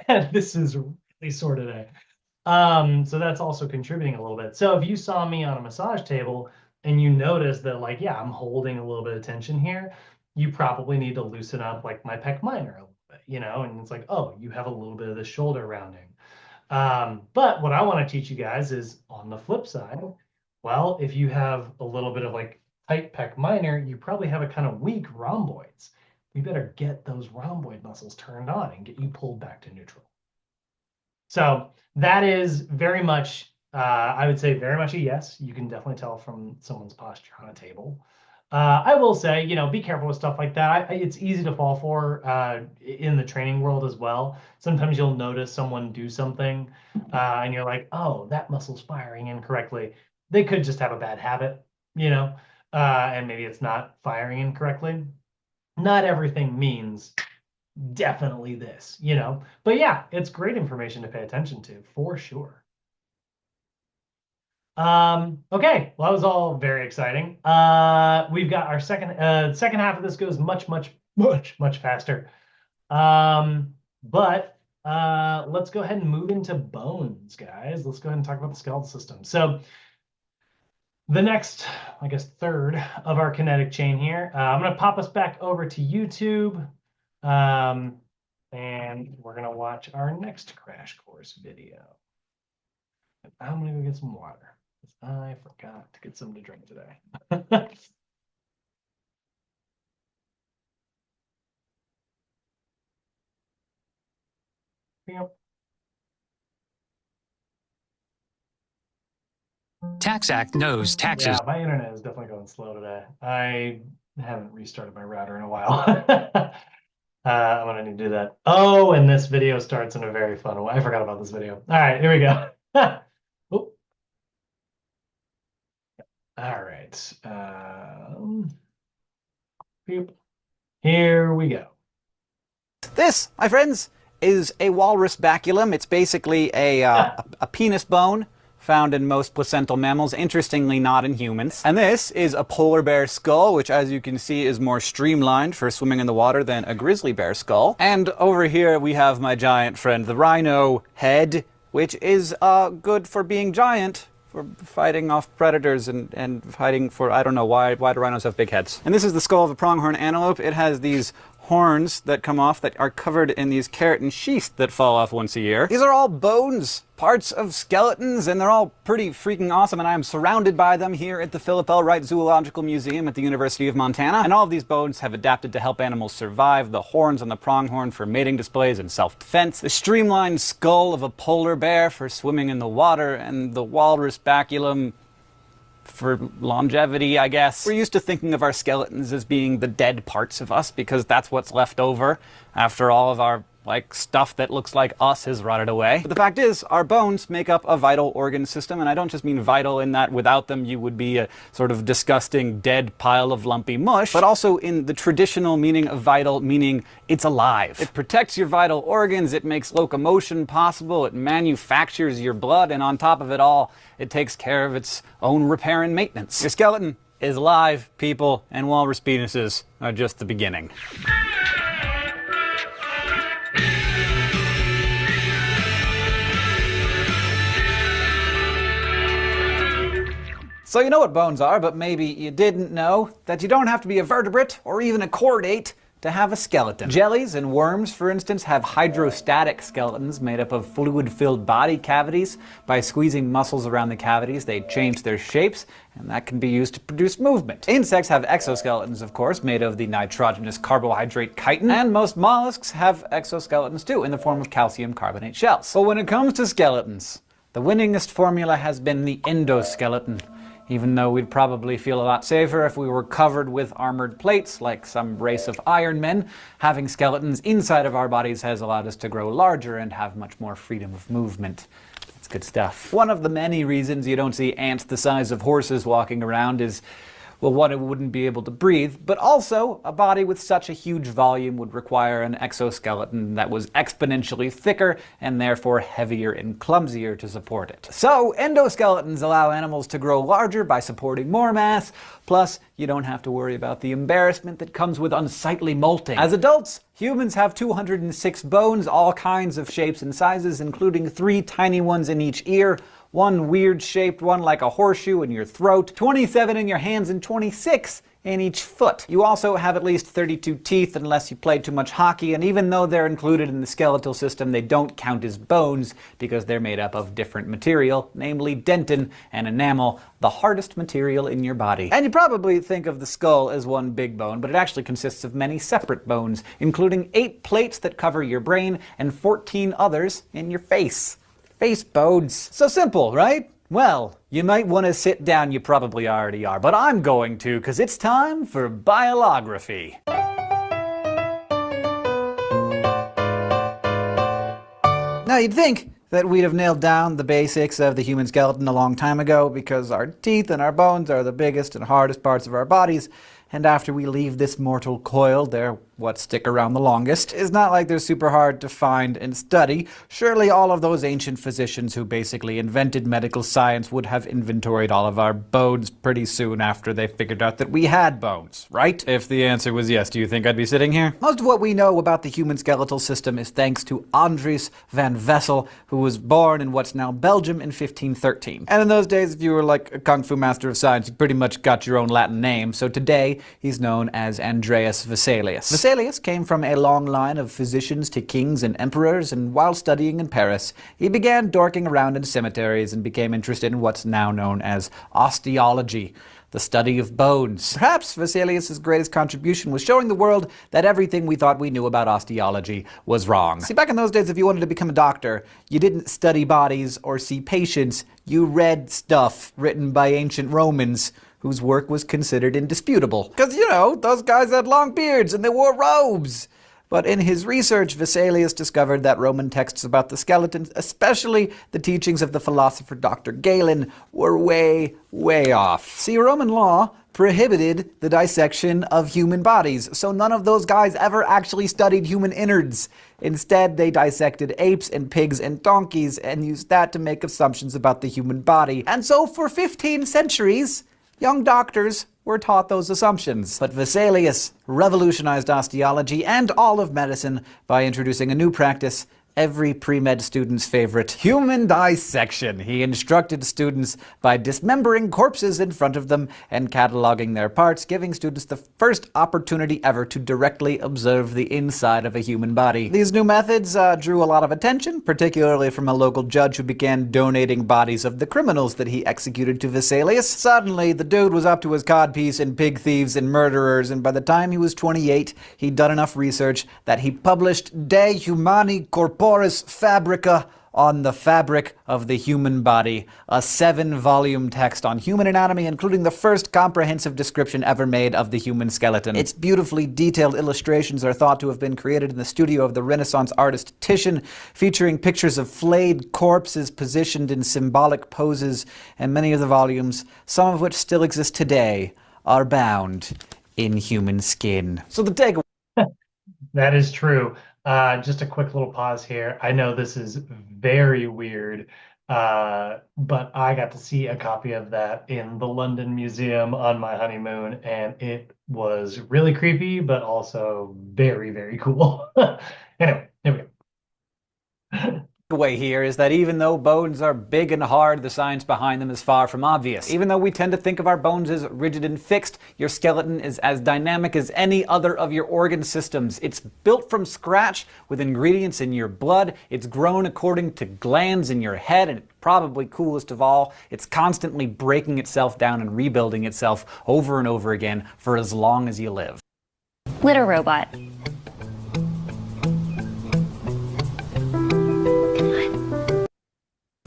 And this is really sore today. So that's also contributing a little bit. So if you saw me on a massage table and you notice that like, yeah, I'm holding a little bit of tension here, you probably need to loosen up like my pec minor a little bit, you know, and it's like, oh, you have a little bit of the shoulder rounding. But what I want to teach you guys is on the flip side, well, if you have a little bit of like tight pec minor, you probably have a kind of weak rhomboids. We better get those rhomboid muscles turned on and get you pulled back to neutral. So that is very much, I would say very much a yes. You can definitely tell from someone's posture on a table. I will say, you know, be careful with stuff like that. It's easy to fall for in the training world as well. Sometimes you'll notice someone do something and you're like, oh, that muscle's firing incorrectly. They could just have a bad habit, you know, and maybe it's not firing incorrectly. Not everything means definitely this, you know, but yeah, it's great information to pay attention to for sure. Okay, well, that was all very exciting. We've got our second half of this goes much faster. But let's go ahead and move into bones, guys. Let's go ahead and talk about the skeletal system. So the next, I guess, third of our kinetic chain here, I'm going to pop us back over to YouTube. And we're going to watch our next crash course video. And I'm going to go get some water because I forgot to get some to drink today. Yep. Tax Act knows taxes. Yeah, my internet is definitely going slow today. I haven't restarted my router in a while. I'm gonna need to do that. Oh, and this video starts in a very fun way. I forgot about this video. All right, here we go. Oh. All right. Here we go. This, my friends, is a walrus baculum. It's basically a penis bone found in most placental mammals, interestingly not in humans. And this is a polar bear skull, which as you can see is more streamlined for swimming in the water than a grizzly bear skull. And over here we have my giant friend, the rhino head, which is good for being giant, for fighting off predators and fighting for, I don't know, why do rhinos have big heads? And this is the skull of a pronghorn antelope. It has these horns that come off that are covered in these keratin sheaths that fall off once a year. These are all bones, parts of skeletons, and they're all pretty freaking awesome, and I am surrounded by them here at the Philip L. Wright Zoological Museum at the University of Montana. And all of these bones have adapted to help animals survive. The horns on the pronghorn for mating displays and self-defense, the streamlined skull of a polar bear for swimming in the water, and the walrus baculum for longevity, I guess. We're used to thinking of our skeletons as being the dead parts of us because that's what's left over after all of our like stuff that looks like us has rotted away. But the fact is, our bones make up a vital organ system, and I don't just mean vital in that without them you would be a sort of disgusting dead pile of lumpy mush, but also in the traditional meaning of vital, meaning it's alive. It protects your vital organs, it makes locomotion possible, it manufactures your blood, and on top of it all, it takes care of its own repair and maintenance. Your skeleton is alive, people, and walrus penises are just the beginning. So you know what bones are, but maybe you didn't know that you don't have to be a vertebrate or even a chordate to have a skeleton. Jellies and worms, for instance, have hydrostatic skeletons made up of fluid-filled body cavities. By squeezing muscles around the cavities, they change their shapes, and that can be used to produce movement. Insects have exoskeletons, of course, made of the nitrogenous carbohydrate chitin, and most mollusks have exoskeletons too, in the form of calcium carbonate shells. But when it comes to skeletons, the winningest formula has been the endoskeleton. Even though we'd probably feel a lot safer if we were covered with armored plates like some race of Iron Men, having skeletons inside of our bodies has allowed us to grow larger and have much more freedom of movement. That's good stuff. One of the many reasons you don't see ants the size of horses walking around is, well, one, it wouldn't be able to breathe, but also a body with such a huge volume would require an exoskeleton that was exponentially thicker and therefore heavier and clumsier to support it. So endoskeletons allow animals to grow larger by supporting more mass, plus you don't have to worry about the embarrassment that comes with unsightly molting. As adults, humans have 206 bones, all kinds of shapes and sizes, including 3 tiny ones in each ear, 1 weird-shaped one like a horseshoe in your throat, 27 in your hands, and 26 in each foot. You also have at least 32 teeth unless you played too much hockey, and even though they're included in the skeletal system, they don't count as bones because they're made up of different material, namely dentin and enamel, the hardest material in your body. And you probably think of the skull as one big bone, but it actually consists of many separate bones, including 8 plates that cover your brain and 14 others in your face. Face bones. So simple, right? Well, you might want to sit down, you probably already are, but I'm going to, because it's time for biolography. Now you'd think that we'd have nailed down the basics of the human skeleton a long time ago, because our teeth and our bones are the biggest and hardest parts of our bodies, and after we leave this mortal coil, they're what stick around the longest. It's not like they're super hard to find and study. Surely all of those ancient physicians who basically invented medical science would have inventoried all of our bones pretty soon after they figured out that we had bones, right? If the answer was yes, do you think I'd be sitting here? Most of what we know about the human skeletal system is thanks to Andries van Vessel, who was born in what's now Belgium in 1513. And in those days, if you were like a kung fu master of science, you pretty much got your own Latin name, so today he's known as Andreas Vesalius. Vesalius came from a long line of physicians to kings and emperors, and while studying in Paris, he began dorking around in cemeteries and became interested in what's now known as osteology, the study of bones. Perhaps Vesalius' greatest contribution was showing the world that everything we thought we knew about osteology was wrong. See, back in those days, if you wanted to become a doctor, you didn't study bodies or see patients, you read stuff written by ancient Romans whose work was considered indisputable. Because, you know, those guys had long beards and they wore robes. But in his research, Vesalius discovered that Roman texts about the skeletons, especially the teachings of the philosopher Dr. Galen, were way, way off. See, Roman law prohibited the dissection of human bodies, so none of those guys ever actually studied human innards. Instead, they dissected apes and pigs and donkeys and used that to make assumptions about the human body. And so for 15 centuries, young doctors were taught those assumptions. But Vesalius revolutionized osteology and all of medicine by introducing a new practice, every pre-med student's favorite, human dissection. He instructed students by dismembering corpses in front of them and cataloging their parts, giving students the first opportunity ever to directly observe the inside of a human body. These new methods drew a lot of attention, particularly from a local judge who began donating bodies of the criminals that he executed to Vesalius. Suddenly, the dude was up to his codpiece in pig thieves and murderers, and by the time he was 28, he'd done enough research that he published De Humani Corporis Fabrica on the Fabric of the Human Body, a 7-volume text on human anatomy, including the first comprehensive description ever made of the human skeleton. Its beautifully detailed illustrations are thought to have been created in the studio of the Renaissance artist Titian, featuring pictures of flayed corpses positioned in symbolic poses, and many of the volumes, some of which still exist today, are bound in human skin. So the takeaway. That is true. Just a quick little pause here. I know this is very weird, but I got to see a copy of that in the London Museum on my honeymoon, and it was really creepy, but also very, very cool. Anyway, here we go. Takeaway here is that even though bones are big and hard, the science behind them is far from obvious. Even though we tend to think of our bones as rigid and fixed, your skeleton is as dynamic as any other of your organ systems. It's built from scratch with ingredients in your blood. It's grown according to glands in your head, and probably coolest of all, it's constantly breaking itself down and rebuilding itself over and over again for as long as you live. Litter robot.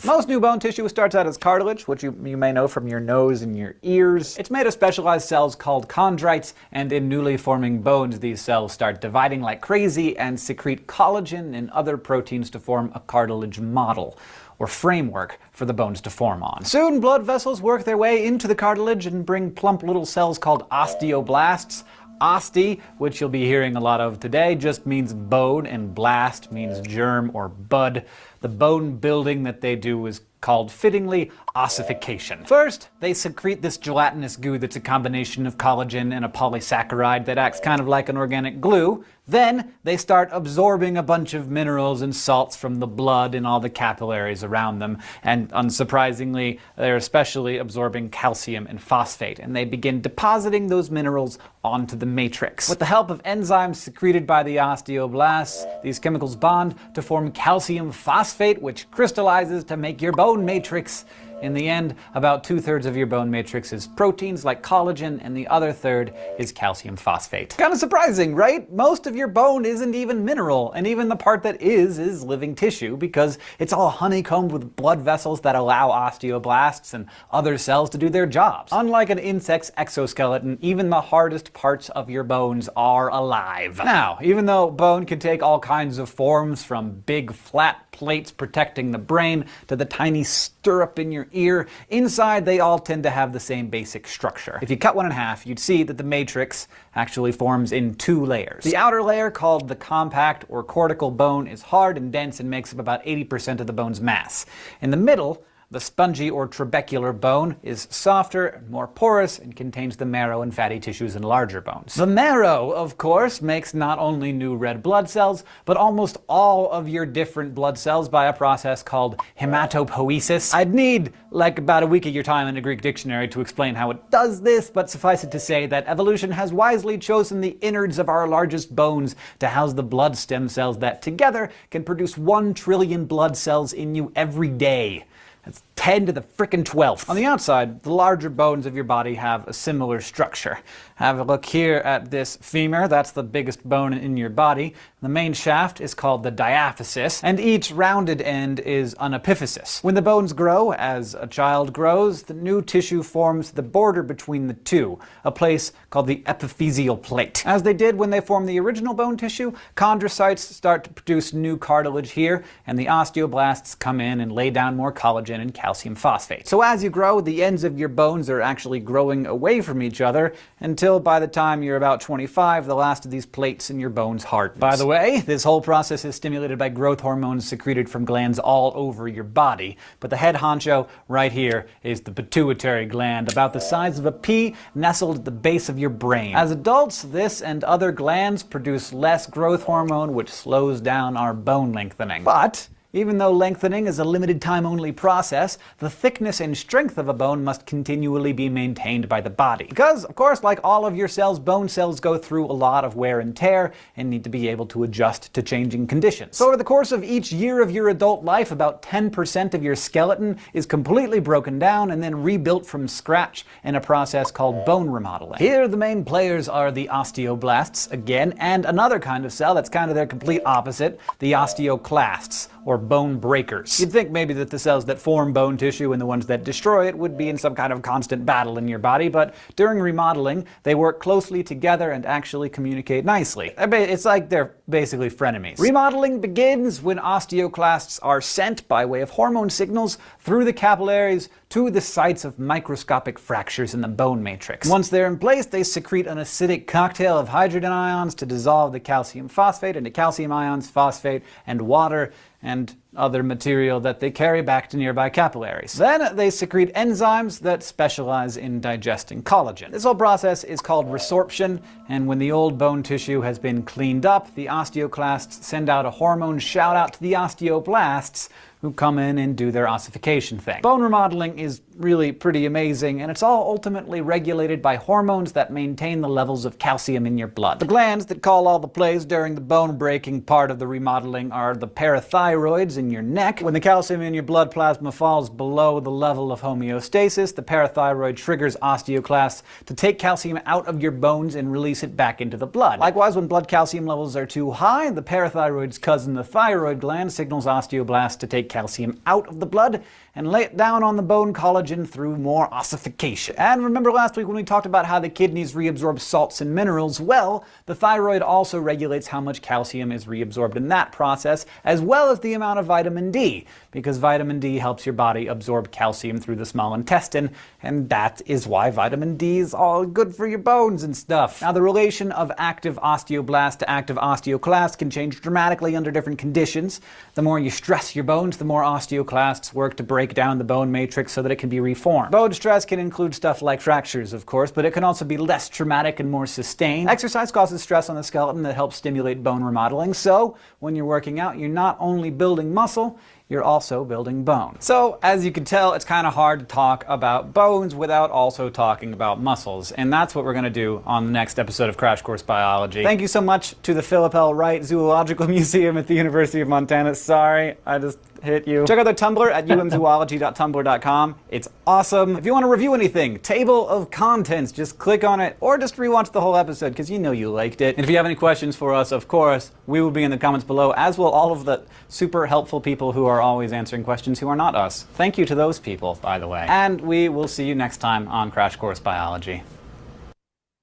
Most new bone tissue starts out as cartilage, which you may know from your nose and your ears. It's made of specialized cells called chondrites, and in newly forming bones, these cells start dividing like crazy and secrete collagen and other proteins to form a cartilage model, or framework for the bones to form on. Soon, blood vessels work their way into the cartilage and bring plump little cells called osteoblasts. Oste, which you'll be hearing a lot of today, just means bone, and blast means germ or bud. The bone building that they do is called, fittingly, ossification. First, they secrete this gelatinous goo that's a combination of collagen and a polysaccharide that acts kind of like an organic glue. Then, they start absorbing a bunch of minerals and salts from the blood and all the capillaries around them. And unsurprisingly, they're especially absorbing calcium and phosphate. And they begin depositing those minerals onto the matrix. With the help of enzymes secreted by the osteoblasts, these chemicals bond to form calcium phosphate, which crystallizes to make your bone matrix. In the end, about 2/3 of your bone matrix is proteins like collagen, and the other third is calcium phosphate. Kind of surprising, right? Most of your bone isn't even mineral, and even the part that is living tissue, because it's all honeycombed with blood vessels that allow osteoblasts and other cells to do their jobs. Unlike an insect's exoskeleton, even the hardest parts of your bones are alive. Now, even though bone can take all kinds of forms, from big flat plates protecting the brain to the tiny stirrup in your ear, inside they all tend to have the same basic structure. If you cut one in half, you'd see that the matrix actually forms in 2 layers. The outer layer, called the compact or cortical bone, is hard and dense and makes up about 80% of the bone's mass. In the middle, the spongy or trabecular bone is softer, more porous, and contains the marrow and fatty tissues in larger bones. The marrow, of course, makes not only new red blood cells, but almost all of your different blood cells by a process called hematopoiesis. I'd need like about a week of your time in a Greek dictionary to explain how it does this, but suffice it to say that evolution has wisely chosen the innards of our largest bones to house the blood stem cells that together can produce 1 trillion blood cells in you every day. That's 10 to the frickin' 12th. On the outside, the larger bones of your body have a similar structure. Have a look here at this femur. That's the biggest bone in your body. The main shaft is called the diaphysis, and each rounded end is an epiphysis. When the bones grow, as a child grows, the new tissue forms the border between the two, a place called the epiphyseal plate. As they did when they formed the original bone tissue, chondrocytes start to produce new cartilage here, and the osteoblasts come in and lay down more collagen and calcium phosphate. So as you grow, the ends of your bones are actually growing away from each other until by the time you're about 25, the last of these plates in your bones hardens. By the way, this whole process is stimulated by growth hormones secreted from glands all over your body, but the head honcho right here is the pituitary gland, about the size of a pea, nestled at the base of your brain. As adults, this and other glands produce less growth hormone, which slows down our bone lengthening. But even though lengthening is a limited time only process, the thickness and strength of a bone must continually be maintained by the body. Because, of course, like all of your cells, bone cells go through a lot of wear and tear and need to be able to adjust to changing conditions. So over the course of each year of your adult life, about 10% of your skeleton is completely broken down and then rebuilt from scratch in a process called bone remodeling. Here, the main players are the osteoblasts, again, and another kind of cell that's kind of their complete opposite, the osteoclasts, or or bone breakers. You'd think maybe that the cells that form bone tissue and the ones that destroy it would be in some kind of constant battle in your body, but during remodeling, they work closely together and actually communicate nicely. It's like they're basically frenemies. Remodeling begins when osteoclasts are sent by way of hormone signals through the capillaries to the sites of microscopic fractures in the bone matrix. Once they're in place, they secrete an acidic cocktail of hydrogen ions to dissolve the calcium phosphate into calcium ions, phosphate, and water, and other material that they carry back to nearby capillaries. Then they secrete enzymes that specialize in digesting collagen. This whole process is called resorption, and when the old bone tissue has been cleaned up, the osteoclasts send out a hormone shout out to the osteoblasts, who come in and do their ossification thing. Bone remodeling is really pretty amazing, and it's all ultimately regulated by hormones that maintain the levels of calcium in your blood. The glands that call all the plays during the bone-breaking part of the remodeling are the parathyroids in your neck. When the calcium in your blood plasma falls below the level of homeostasis, the parathyroid triggers osteoclasts to take calcium out of your bones and release it back into the blood. Likewise, when blood calcium levels are too high, the parathyroid's cousin, the thyroid gland, signals osteoblasts to take calcium out of the blood and lay it down on the bone collagen through more ossification. And remember last week when we talked about how the kidneys reabsorb salts and minerals? Well, the thyroid also regulates how much calcium is reabsorbed in that process, as well as the amount of vitamin D, because vitamin D helps your body absorb calcium through the small intestine, and that is why vitamin D is all good for your bones and stuff. Now, the relation of active osteoblast to active osteoclast can change dramatically under different conditions. The more you stress your bones, the more osteoclasts work to break down the bone matrix so that it can be reformed. Bone stress can include stuff like fractures, of course, but it can also be less traumatic and more sustained. Exercise causes stress on the skeleton that helps stimulate bone remodeling, so when you're working out, you're not only building muscle, you're also building bone. So, as you can tell, it's kind of hard to talk about bones without also talking about muscles, and that's what we're going to do on the next episode of Crash Course Biology. Thank you so much to the Philip L. Wright Zoological Museum at the University of Montana. Sorry, I just hit you. Check out their Tumblr at umzoology.tumblr.com. It's awesome. If you want to review anything, table of contents, just click on it, or just rewatch the whole episode because you know you liked it. And if you have any questions for us, of course, we will be in the comments below, as will all of the super helpful people who are always answering questions who are not us. Thank you to those people, by the way. And we will see you next time on Crash Course Biology.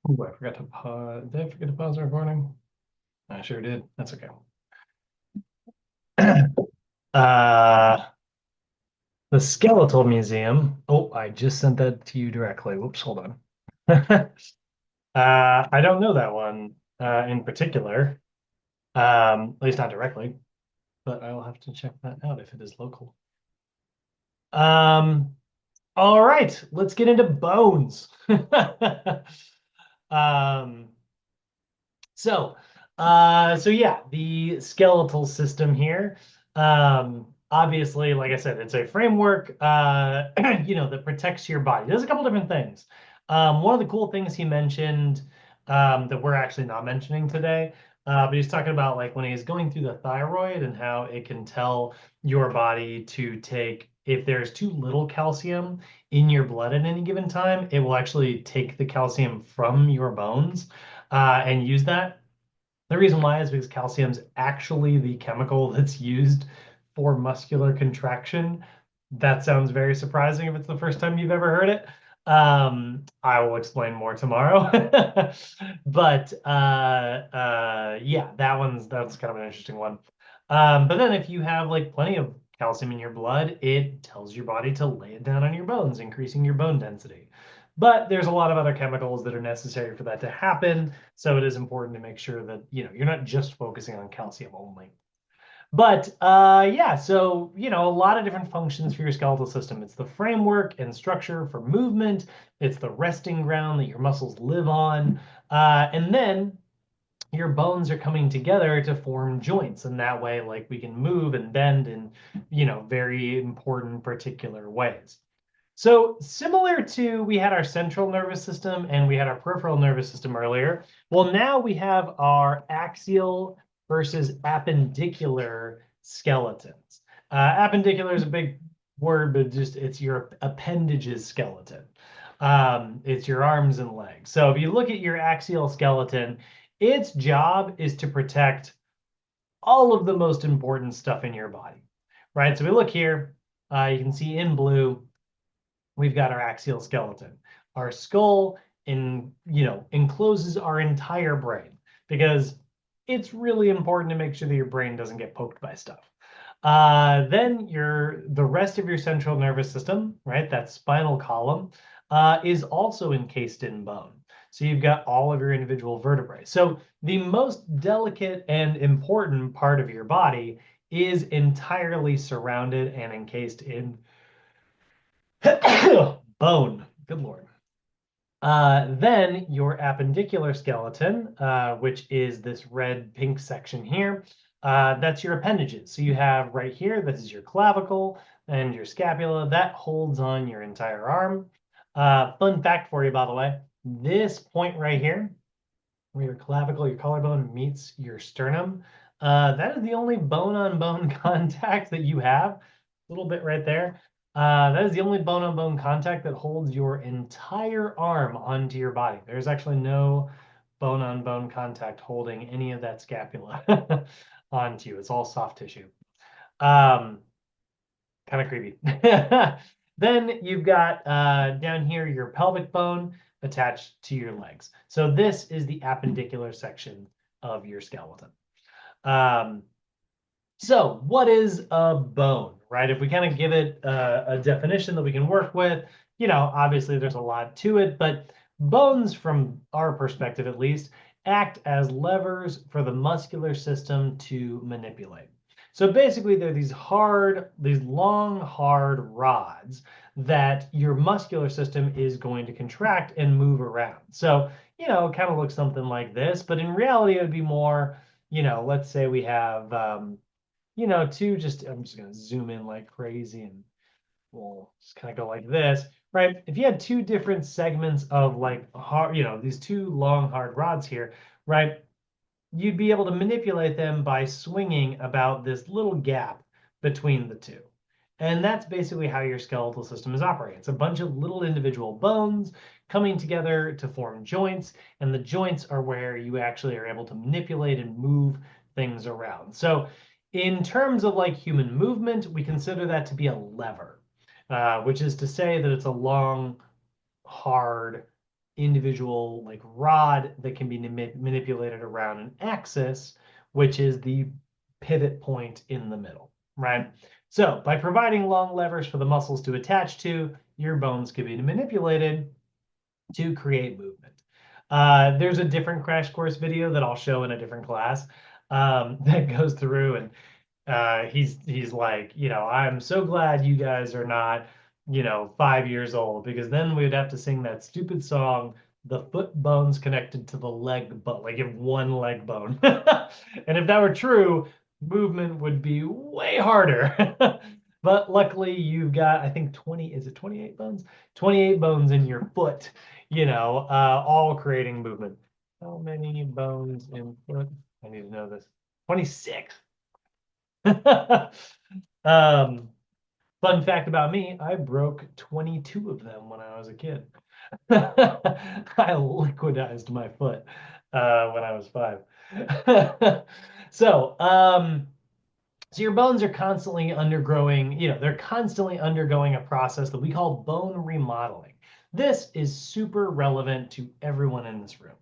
Ooh, I forgot to pause. Did I forget to pause the recording? I sure did. That's okay. The Skeletal Museum. Oh, I just sent that to you directly. Whoops, hold on. I don't know that one in particular, at least not directly, but I will have to check that out if it is local. All right, let's get into bones. So yeah, the skeletal system here. Obviously, like I said, it's a framework, that protects your body. There's a couple different things. One of the cool things he mentioned that we're actually not mentioning today, but he's talking about like when he's going through the thyroid and how it can tell your body to take, if there's too little calcium in your blood at any given time, it will actually take the calcium from your bones and use that. The reason why is because calcium is actually the chemical that's used for muscular contraction. That sounds very surprising if it's the first time you've ever heard it. I will explain more tomorrow. But yeah, that's kind of an interesting one. But then if you have like plenty of calcium in your blood, it tells your body to lay it down on your bones, increasing your bone density. But there's a lot of other chemicals that are necessary for that to happen. So it is important to make sure that, you're not just focusing on calcium only. But yeah, so, a lot of different functions for your skeletal system. It's the framework and structure for movement. It's the resting ground that your muscles live on. And then your bones are coming together to form joints. And that way, like, we can move and bend in, very important particular ways. So similar to, we had our central nervous system and we had our peripheral nervous system earlier. Well, now we have our axial versus appendicular skeletons. Appendicular is a big word, but it's your appendages skeleton. It's your arms and legs. So if you look at your axial skeleton, its job is to protect all of the most important stuff in your body. right? So we look here, you can see in blue, we've got our axial skeleton. Our skull encloses our entire brain because it's really important to make sure that your brain doesn't get poked by stuff. Then the rest of your central nervous system, right? That spinal column is also encased in bone. So you've got all of your individual vertebrae. So the most delicate and important part of your body is entirely surrounded and encased in bone. Good Lord. Then your appendicular skeleton, which is this red pink section here, that's your appendages. So you have right here, this is your clavicle and your scapula. That holds on your entire arm. Fun fact for you, by the way, this point right here, where your clavicle, your collarbone meets your sternum, that is the only bone-on-bone contact that you have. A little bit right there. That is the only bone-on-bone contact that holds your entire arm onto your body. There's actually no bone-on-bone contact holding any of that scapula onto you. It's all soft tissue. Kind of creepy. Then you've got down here your pelvic bone attached to your legs. So this is the appendicular section of your skeleton. So what is a bone, right? If we kind of give it a definition that we can work with, obviously there's a lot to it, but bones, from our perspective at least, act as levers for the muscular system to manipulate. So basically, they're these long, hard rods that your muscular system is going to contract and move around. So, it kind of looks something like this, but in reality, it would be more, let's say we have, I'm just going to zoom in like crazy and we'll just kind of go like this, right? If you had two different segments of like hard, these two long, hard rods here, right? You'd be able to manipulate them by swinging about this little gap between the two. And that's basically how your skeletal system is operating. It's a bunch of little individual bones coming together to form joints, and the joints are where you actually are able to manipulate and move things around. So in terms of like human movement, we consider that to be a lever, which is to say that it's a long, hard, individual like rod that can be manipulated around an axis, which is the pivot point in the middle, right? So by providing long levers for the muscles to attach to, your bones can be manipulated to create movement. There's a different crash course video that I'll show in a different class that goes through, and he's like, I'm so glad you guys are not 5 years old, because then we would have to sing that stupid song, the foot bone's connected to the leg bone, like you have one leg bone. And if that were true, movement would be way harder. But luckily you've got, I think 28 bones? 28 bones in your foot, all creating movement. How many bones in foot? I need to know this. 26. Fun fact about me, I broke 22 of them when I was a kid. I liquidized my foot when I was 5. So, so your bones are constantly undergoing, they're constantly undergoing a process that we call bone remodeling. This is super relevant to everyone in this room.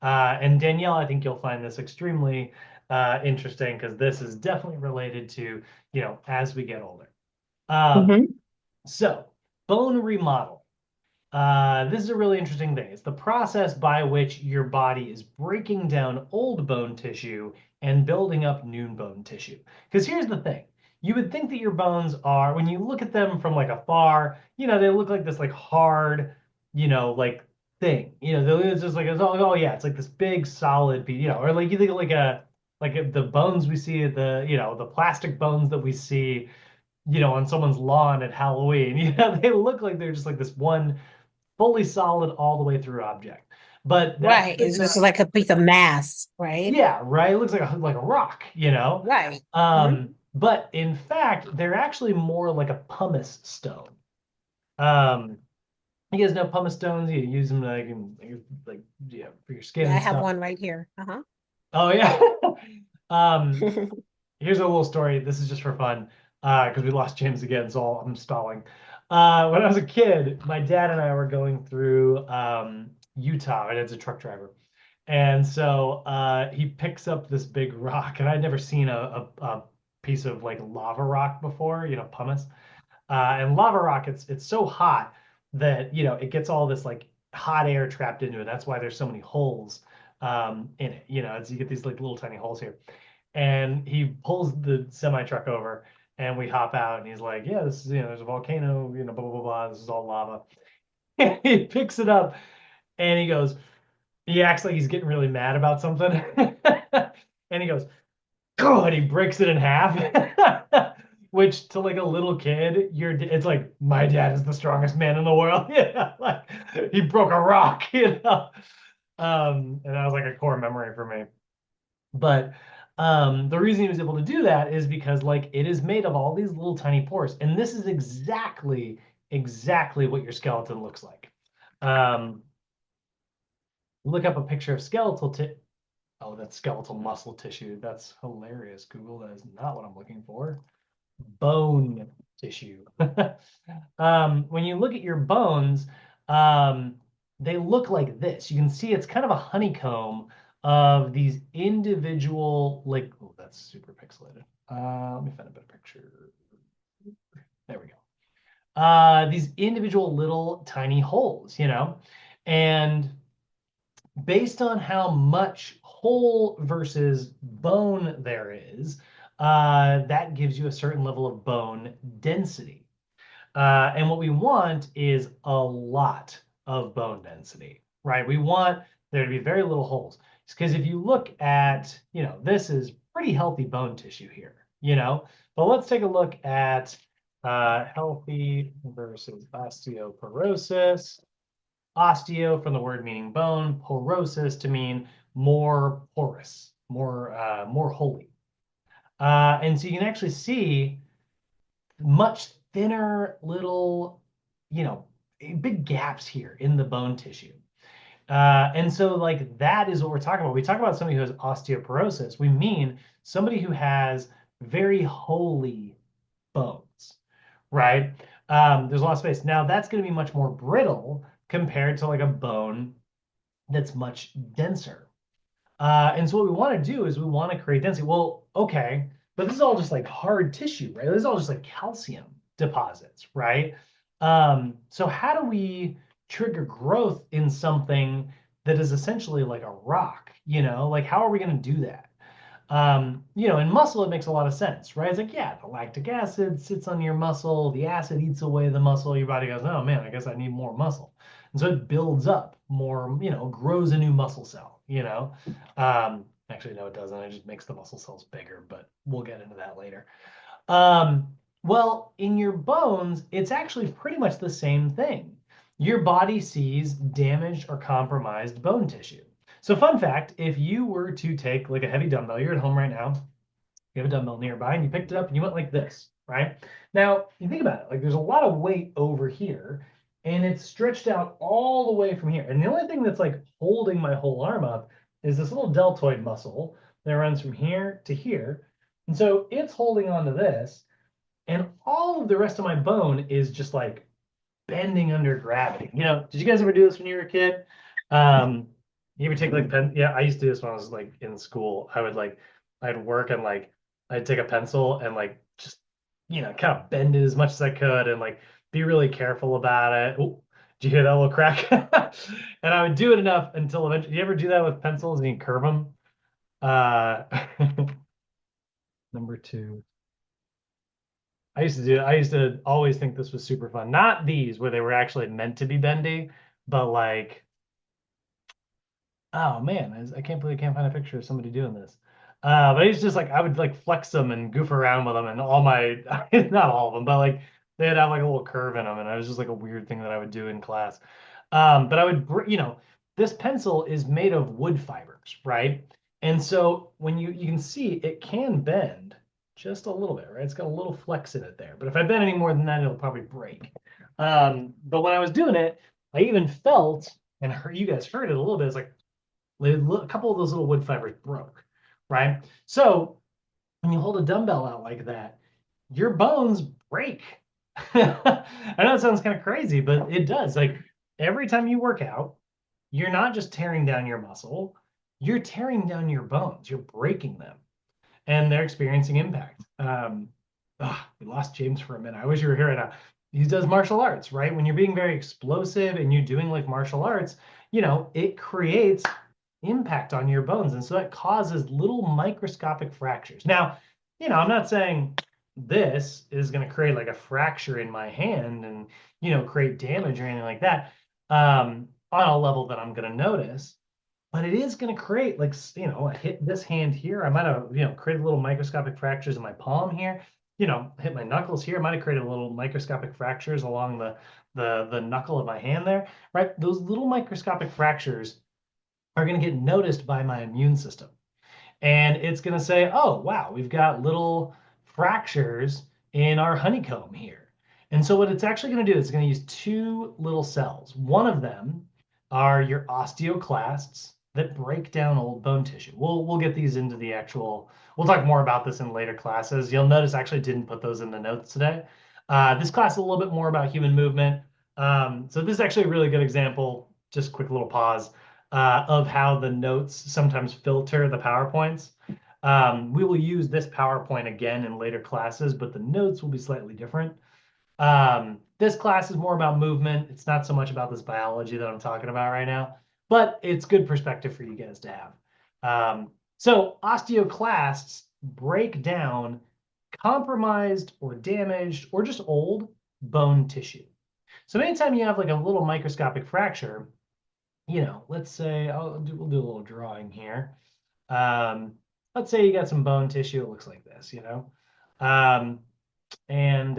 And Danielle, I think you'll find this extremely interesting, because this is definitely related to, as we get older. So bone remodel. This is a really interesting thing. It's the process by which your body is breaking down old bone tissue and building up new bone tissue. Because here's the thing. You would think that your bones are, when you look at them from like afar, they look like this like hard, like thing. It's just like, oh yeah, it's like this big solid, or like you think of like the bones we see at the plastic bones that we see on someone's lawn at Halloween. They look like they're just like this one fully solid all the way through object. But Right. It's just like a piece of mass, right? yeah, right. It looks like a rock, Right. But in fact, they're actually more like a pumice stone. You guys know pumice stones? You use them like for your skin Yeah, I and have stuff. one right here. Uh-huh. Oh yeah. Here's a little story. This is just for fun. because we lost James again, so I'm stalling. When I was a kid, my dad and I were going through Utah. My dad's a truck driver. And so he picks up this big rock, and I'd never seen a piece of like lava rock before, pumice. And lava rock, it's so hot that it gets all this like hot air trapped into it. That's why there's so many holes in it. As you get these like little tiny holes here. And he pulls the semi truck over, and we hop out, and he's like, "Yeah, this is there's a volcano, blah blah blah blah. This is all lava." And he picks it up, and he goes. He acts like he's getting really mad about something. And he goes, "Oh," and he breaks it in half. Which to like a little kid, it's like my dad is the strongest man in the world. Yeah, like he broke a rock. And that was like a core memory for me. But the reason he was able to do that is because like it is made of all these little tiny pores. And this is exactly what your skeleton looks like. Look up a picture of oh, that's skeletal muscle tissue. That's hilarious, Google. That is not what I'm looking for. Bone tissue. When you look at your bones, they look like this. You can see it's kind of a honeycomb of these individual, like, oh, that's super pixelated. Let me find a better picture. There we go. These individual little tiny holes, and based on how much whole versus bone there is, that gives you a certain level of bone density. And what we want is a lot of bone density, right? We want there to be very little holes. Because if you look at, this is pretty healthy bone tissue here. But let's take a look at healthy versus osteoporosis. Osteo from the word meaning bone, porosis to mean more porous, more holy. And so you can actually see much thinner little, big gaps here in the bone tissue. And so like that is what we're talking about. We talk about somebody who has osteoporosis. We mean somebody who has very holy bones, right? There's a lot of space. Now that's going to be much more brittle compared to like a bone that's much denser. And so what we want to do is we want to create density. Well, okay, but this is all just like hard tissue, right? This is all just like calcium deposits, right? So how do we trigger growth in something that is essentially like a rock, Like how are we going to do that? In muscle, it makes a lot of sense, right? It's like, yeah, the lactic acid sits on your muscle, the acid eats away the muscle, your body goes, oh man, I guess I need more muscle. And so it builds up more, grows a new muscle cell. Actually, no, it doesn't. It just makes the muscle cells bigger, but we'll get into that later. Well, in your bones, it's actually pretty much the same thing. Your body sees damaged or compromised bone tissue. So fun fact, if you were to take like a heavy dumbbell, you're at home right now, you have a dumbbell nearby and you picked it up and you went like this, right? Now, you think about it, like there's a lot of weight over here and it's stretched out all the way from here. And the only thing that's like holding my whole arm up is this little deltoid muscle that runs from here to here. And so it's holding on to this and all of the rest of my bone is just like bending under gravity. Did you guys ever do this when you were a kid? You ever take like pen? Yeah, I used to do this when I was like in school. I'd work and like I'd take a pencil and like just kind of bend it as much as I could and like be really careful about it. Ooh, did you hear that little crack? And I would do it enough until eventually. Do you ever do that with pencils and you curve them? Number two. I used to always think this was super fun. Not these where they were actually meant to be bendy, but like, oh man, I can't believe I can't find a picture of somebody doing this. But it's just like I would like flex them and goof around with them, and all my not all of them, but like they'd have like a little curve in them, and it was just like a weird thing that I would do in class. But I would, this pencil is made of wood fibers, right? And so when you can see it can bend just a little bit, right? It's got a little flex in it there. But if I bend any more than that, it'll probably break. But when I was doing it, I even felt and heard, you guys heard it a little bit. It's like a couple of those little wood fibers broke, right? So when you hold a dumbbell out like that, your bones break. I know it sounds kind of crazy, but it does. Like every time you work out, you're not just tearing down your muscle, you're tearing down your bones, you're breaking them, and they're experiencing impact. We lost James for a minute. I wish you were here right now. He does martial arts, right? When you're being very explosive and you're doing like martial arts, it creates impact on your bones. And so that causes little microscopic fractures. Now, I'm not saying this is going to create like a fracture in my hand and, create damage or anything like that on a level that I'm going to notice. But it is going to create like, I hit this hand here. I might have, created little microscopic fractures in my palm here. Hit my knuckles here. I might have created little microscopic fractures along the knuckle of my hand there, right? Those little microscopic fractures are going to get noticed by my immune system. And it's going to say, oh, wow, we've got little fractures in our honeycomb here. And so what it's actually going to do is it's going to use two little cells. One of them are your osteoclasts that break down old bone tissue. We'll get these into the actual, we'll talk more about this in later classes. You'll notice I actually didn't put those in the notes today. This class is a little bit more about human movement. So this is actually a really good example, just quick little pause, of how the notes sometimes filter the PowerPoints. We will use this PowerPoint again in later classes, but the notes will be slightly different. This class is more about movement. It's not so much about this biology that I'm talking about right now, but it's good perspective for you guys to have. So osteoclasts break down compromised or damaged or just old bone tissue. So anytime you have like a little microscopic fracture, let's say we'll do a little drawing here. Let's say you got some bone tissue. It looks like this, and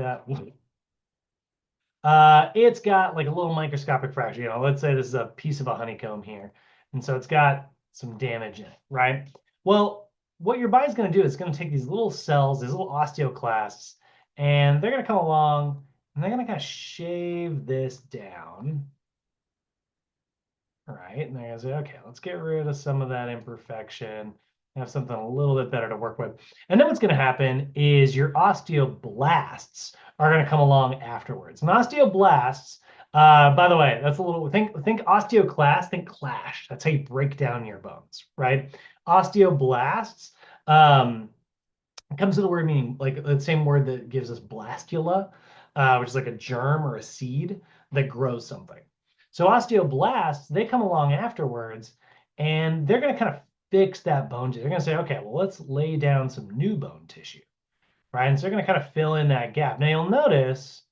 it's got like a little microscopic fracture. Let's say this is a piece of a honeycomb here, and so it's got some damage in it, right? Well, what your body's going to do is going to take these little cells, these little osteoclasts, and they're going to come along and they're going to kind of shave this down. Right, and they're gonna say, okay, let's get rid of some of that imperfection, have something a little bit better to work with. And then what's gonna happen is your osteoblasts are gonna come along afterwards. And osteoblasts, by the way, that's a little, think osteoclast, think clash. That's how you break down your bones, right? Osteoblasts, it comes to the word meaning, like the same word that gives us blastula, which is like a germ or a seed that grows something. So osteoblasts, they come along afterwards, and they're going to kind of fix that bone tissue. They're going to say, okay, well, let's lay down some new bone tissue, right? And so they're going to kind of fill in that gap. Now you'll notice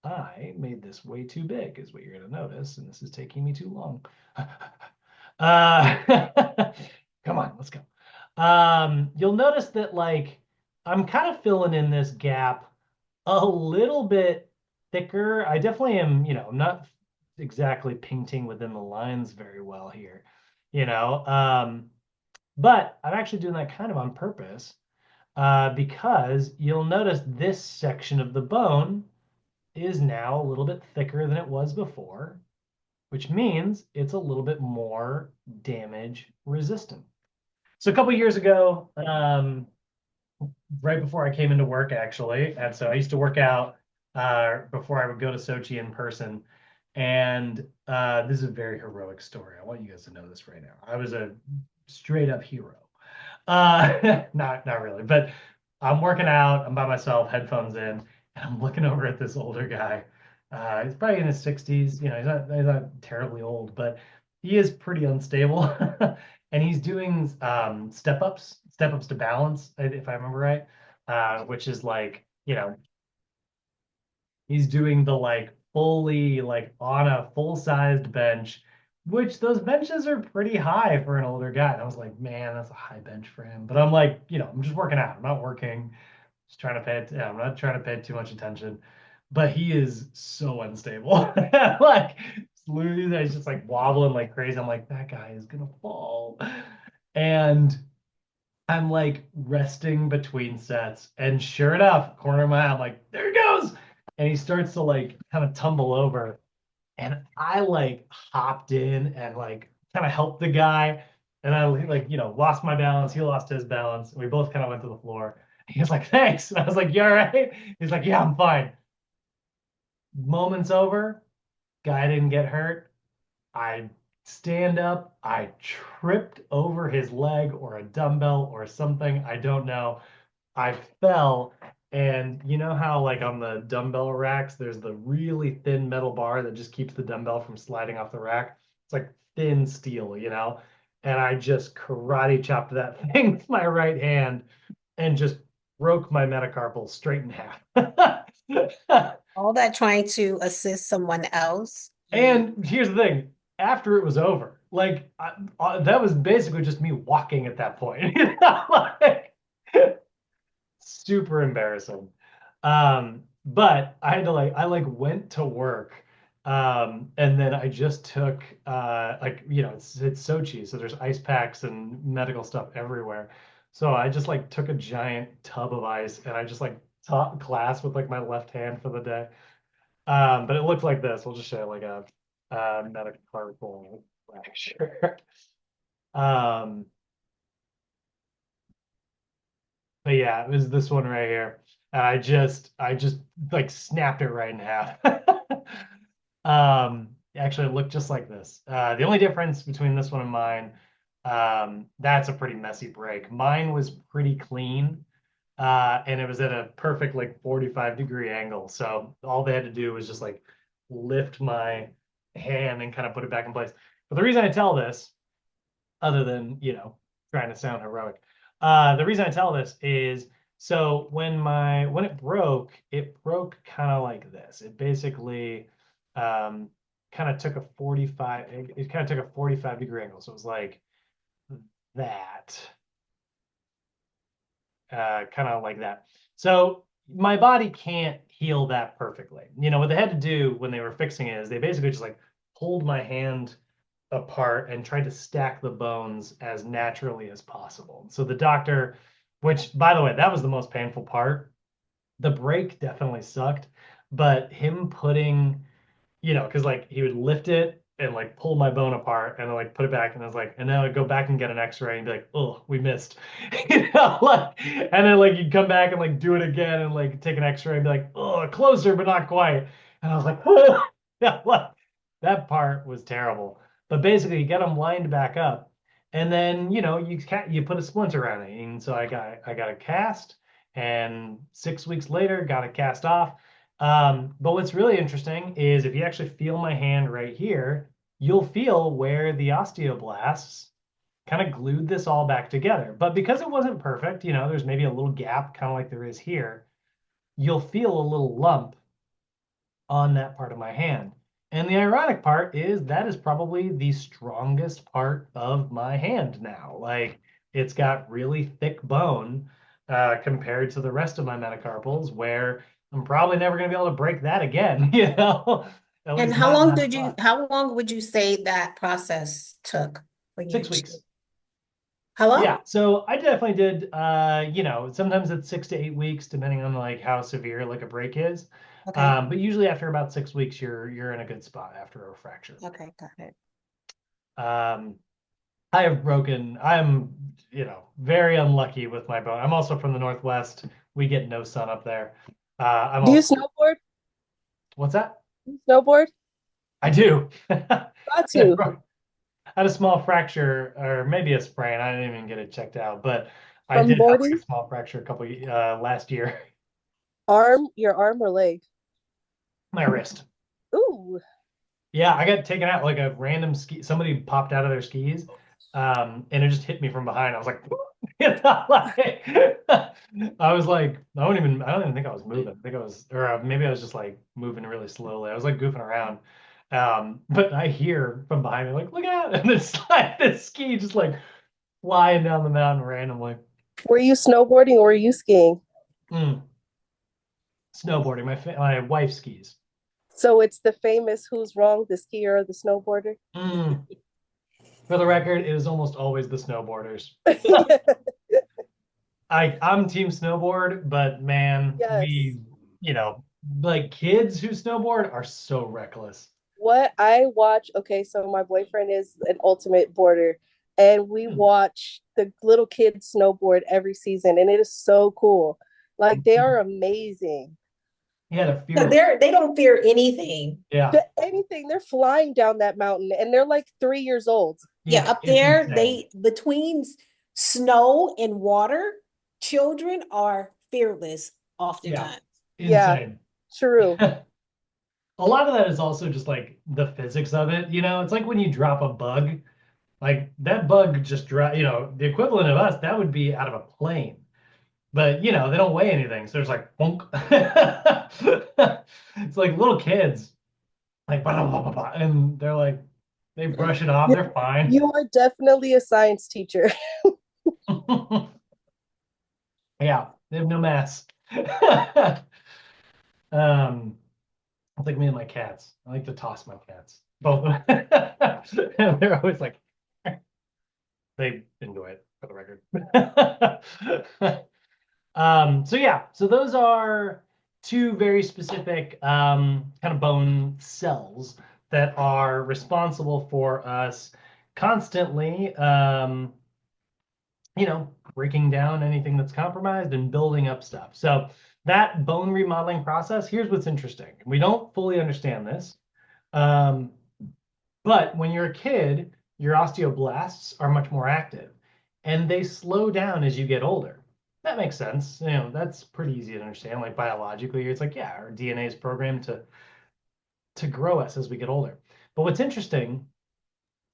I made this way too big is what you're going to notice, and this is taking me too long. Come on, let's go. You'll notice that like I'm kind of filling in this gap a little bit thicker. I definitely am, not exactly painting within the lines very well here, but I'm actually doing that kind of on purpose because you'll notice this section of the bone is now a little bit thicker than it was before, which means it's a little bit more damage resistant. So a couple years ago, right before I came into work, actually, and so I used to work out before I would go to Sochi in person. And this is a very heroic story. I want you guys to know this right now. I was a straight up hero. Not really, but I'm working out. I'm by myself, headphones in, and I'm looking over at this older guy. He's probably in his 60s. He's not terribly old, but he is pretty unstable. And he's doing step-ups to balance, if I remember right, which is like, he's doing the like fully like on a full-sized bench, which those benches are pretty high for an older guy. And I was like, man, that's a high bench for him. But I'm like, I'm just working out. I'm not working. Just trying to I'm not trying to pay too much attention. But he is so unstable. Like he's just like wobbling like crazy. I'm like, that guy is gonna fall. And I'm like resting between sets, and sure enough, corner of my eye, I'm like, there he goes. And he starts to like kind of tumble over. And I like hopped in and like kind of helped the guy. And I like, lost my balance. He lost his balance. And we both kind of went to the floor. He was like, thanks. And I was like, you all right? He's like, yeah, I'm fine. Moments over, guy didn't get hurt. I stand up, I tripped over his leg or a dumbbell or something. I don't know. I fell, and you know how like on the dumbbell racks, there's the really thin metal bar that just keeps the dumbbell from sliding off the rack. It's like thin steel, you know? And I just karate chopped that thing with my right hand and just broke my metacarpal straight in half. All that trying to assist someone else. And here's the thing, after it was over, like that was basically just me walking at that point. You know? Like, super embarrassing. But I had to I like went to work. And then I just took like, you know, it's Sochi, so there's ice packs and medical stuff everywhere. So I just like took a giant tub of ice and I just like taught class with like my left hand for the day. But it looked like this. We'll just show you like a metacarpal fracture. Um, but yeah, it was this one right here. And I just like snapped it right in half. Actually, it looked just like this. The only difference between this one and mine, that's a pretty messy break. Mine was pretty clean, and it was at a perfect like 45-degree angle. So all they had to do was just like lift my hand and kind of put it back in place. But the reason I tell this, other than, you know, trying to sound heroic, the reason I tell this is so when it broke kind of like this. It basically kind of took a 45, it kind of took a 45-degree angle. So it was like that. Kind of like that. So my body can't heal that perfectly. You know, what they had to do when they were fixing it is they basically just like pulled my hand apart and tried to stack the bones as naturally as possible. So the doctor, which by the way, that was the most painful part. The break definitely sucked, but him putting, you know, because like he would lift it and like pull my bone apart and then like put it back, and I was like, and then I'd go back and get an X-ray and be like, oh, we missed, you know, like, and then like you'd come back and like do it again and like take an X-ray and be like, oh, closer but not quite, and I was like, oh, yeah, like, that part was terrible. But basically, you get them lined back up, and then you know you put a splinter on it, and so I got a cast, and 6 weeks later got it cast off. But what's really interesting is if you actually feel my hand right here, you'll feel where the osteoblasts kind of glued this all back together. But because it wasn't perfect, you know, there's maybe a little gap, kind of like there is here, you'll feel a little lump on that part of my hand. And the ironic part is that is probably the strongest part of my hand now. Like it's got really thick bone compared to the rest of my metacarpals, where I'm probably never going to be able to break that again, you know? At And least not in that spot. how long would you say that process took for you? 6 weeks. How long? Yeah, so I definitely did, you know, sometimes it's 6 to 8 weeks, depending on like how severe like a break is. Okay. But usually after about 6 weeks, you're in a good spot after a fracture. Okay, got it. I'm, you know, very unlucky with my bone. I'm also from the Northwest. We get no sun up there. Do you snowboard? What's that? Snowboard? I do. Got to. I had a small fracture, or maybe a sprain. I didn't even get it checked out, but I From did have like boarding? a small fracture a couple last year. Your arm or leg? My wrist. Ooh. Yeah, I got taken out like a random ski. Somebody popped out of their skis, and it just hit me from behind. I was like, you know, like I was like, I don't even think I was moving. I think I was, or maybe I was just like moving really slowly. I was like goofing around. But I hear from behind me, like, look out, and it's like this ski just like flying down the mountain randomly. Were you snowboarding or were you skiing? Snowboarding. My wife skis. So it's the famous who's wrong, the skier or the snowboarder? For the record, it is almost always the snowboarders. I'm team snowboard, but man, Yes. you know, like kids who snowboard are so reckless. What I watch, okay, so my boyfriend is an ultimate boarder. and we watch the little kids snowboard every season, and it is so cool. Like they are amazing. Yeah, the So fear. they don't fear anything. Yeah, Anything, they're flying down that mountain, and they're like 3 years old. Yeah, yeah, up it's there, insane. between snow and water, children are fearless Yeah, oftentimes. Yeah, insane. true. A lot of that is also just like the physics of it. It's like when you drop a bug, like that bug just drop, the equivalent of us, that would be out of a plane. But they don't weigh anything, so it's like bonk. It's like little kids, like blah, blah, blah, blah, and they're like they brush it off, You, they're fine. you are definitely a science teacher. Yeah, they have no mass. It's like me and my cats. I like to toss my cats. Both of them. And they're always like they enjoy it for the record. So yeah, so those are two very specific kind of bone cells that are responsible for us constantly, breaking down anything that's compromised and building up stuff. So that bone remodeling process, here's what's interesting. We don't fully understand this, but when you're a kid, your osteoblasts are much more active and they slow down as you get older. That makes sense. That's pretty easy to understand. Like biologically, it's like, yeah, our DNA is programmed to grow us as we get older. But what's interesting,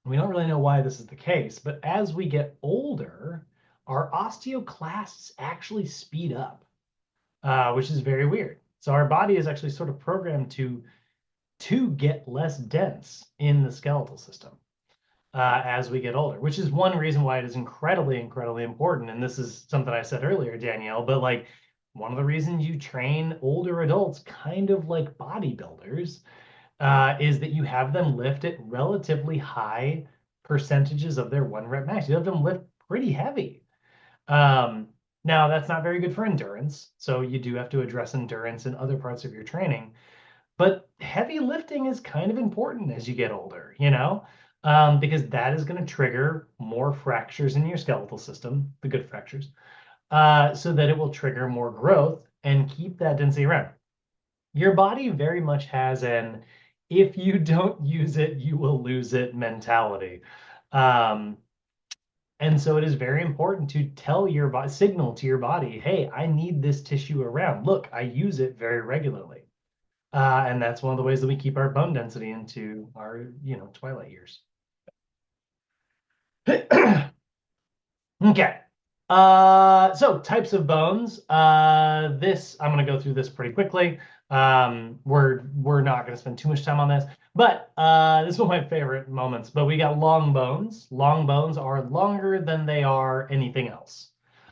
we don't really know why this is the case, but as we get older, our osteoclasts actually speed up, which is very weird. So our body is actually sort of programmed to get less dense in the skeletal system as we get older, which is one reason why it is incredibly, incredibly important. And this is something I said earlier, Danielle, but like one of the reasons you train older adults, kind of like bodybuilders, is that you have them lift at relatively high percentages of their 1 rep max. You have them lift pretty heavy. Now, that's not very good for endurance. So you do have to address endurance in other parts of your training. But heavy lifting is kind of important as you get older, because that is going to trigger more fractures in your skeletal system, the good fractures, so that it will trigger more growth and keep that density around. Your body very much has an if you don't use it, you will lose it mentality. Um, and so it is very important to tell your body, signal to your body, hey, I need this tissue around. Look, I use it very regularly. And that's one of the ways that we keep our bone density into our, twilight years. Okay. So types of bones. This I'm going to go through this pretty quickly. We're not going to spend too much time on this, but this is one of my favorite moments. But we got long bones. Long bones are longer than they are anything else.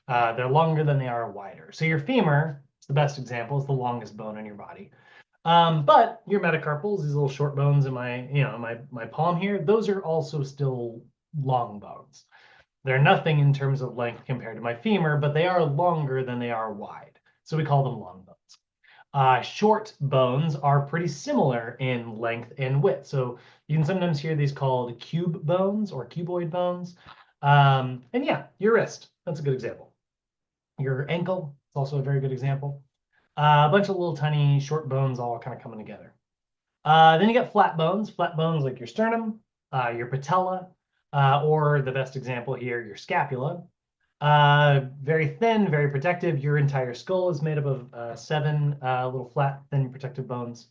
They're longer than they are wider. So your femur, it's the best example, is the longest bone in your body. But your metacarpals, these little short bones in my palm here, those are also still long bones. They're nothing in terms of length compared to my femur, but they are longer than they are wide. So we call them long bones. Short bones are pretty similar in length and width. So you can sometimes hear these called cube bones or cuboid bones. And yeah, your wrist, that's a good example. Your ankle is also a very good example. A bunch of little tiny short bones all kind of coming together. Then you got flat bones like your sternum, your patella, or the best example here, your scapula. Very thin, very protective. Your entire skull is made up of 7 little flat, thin, protective bones.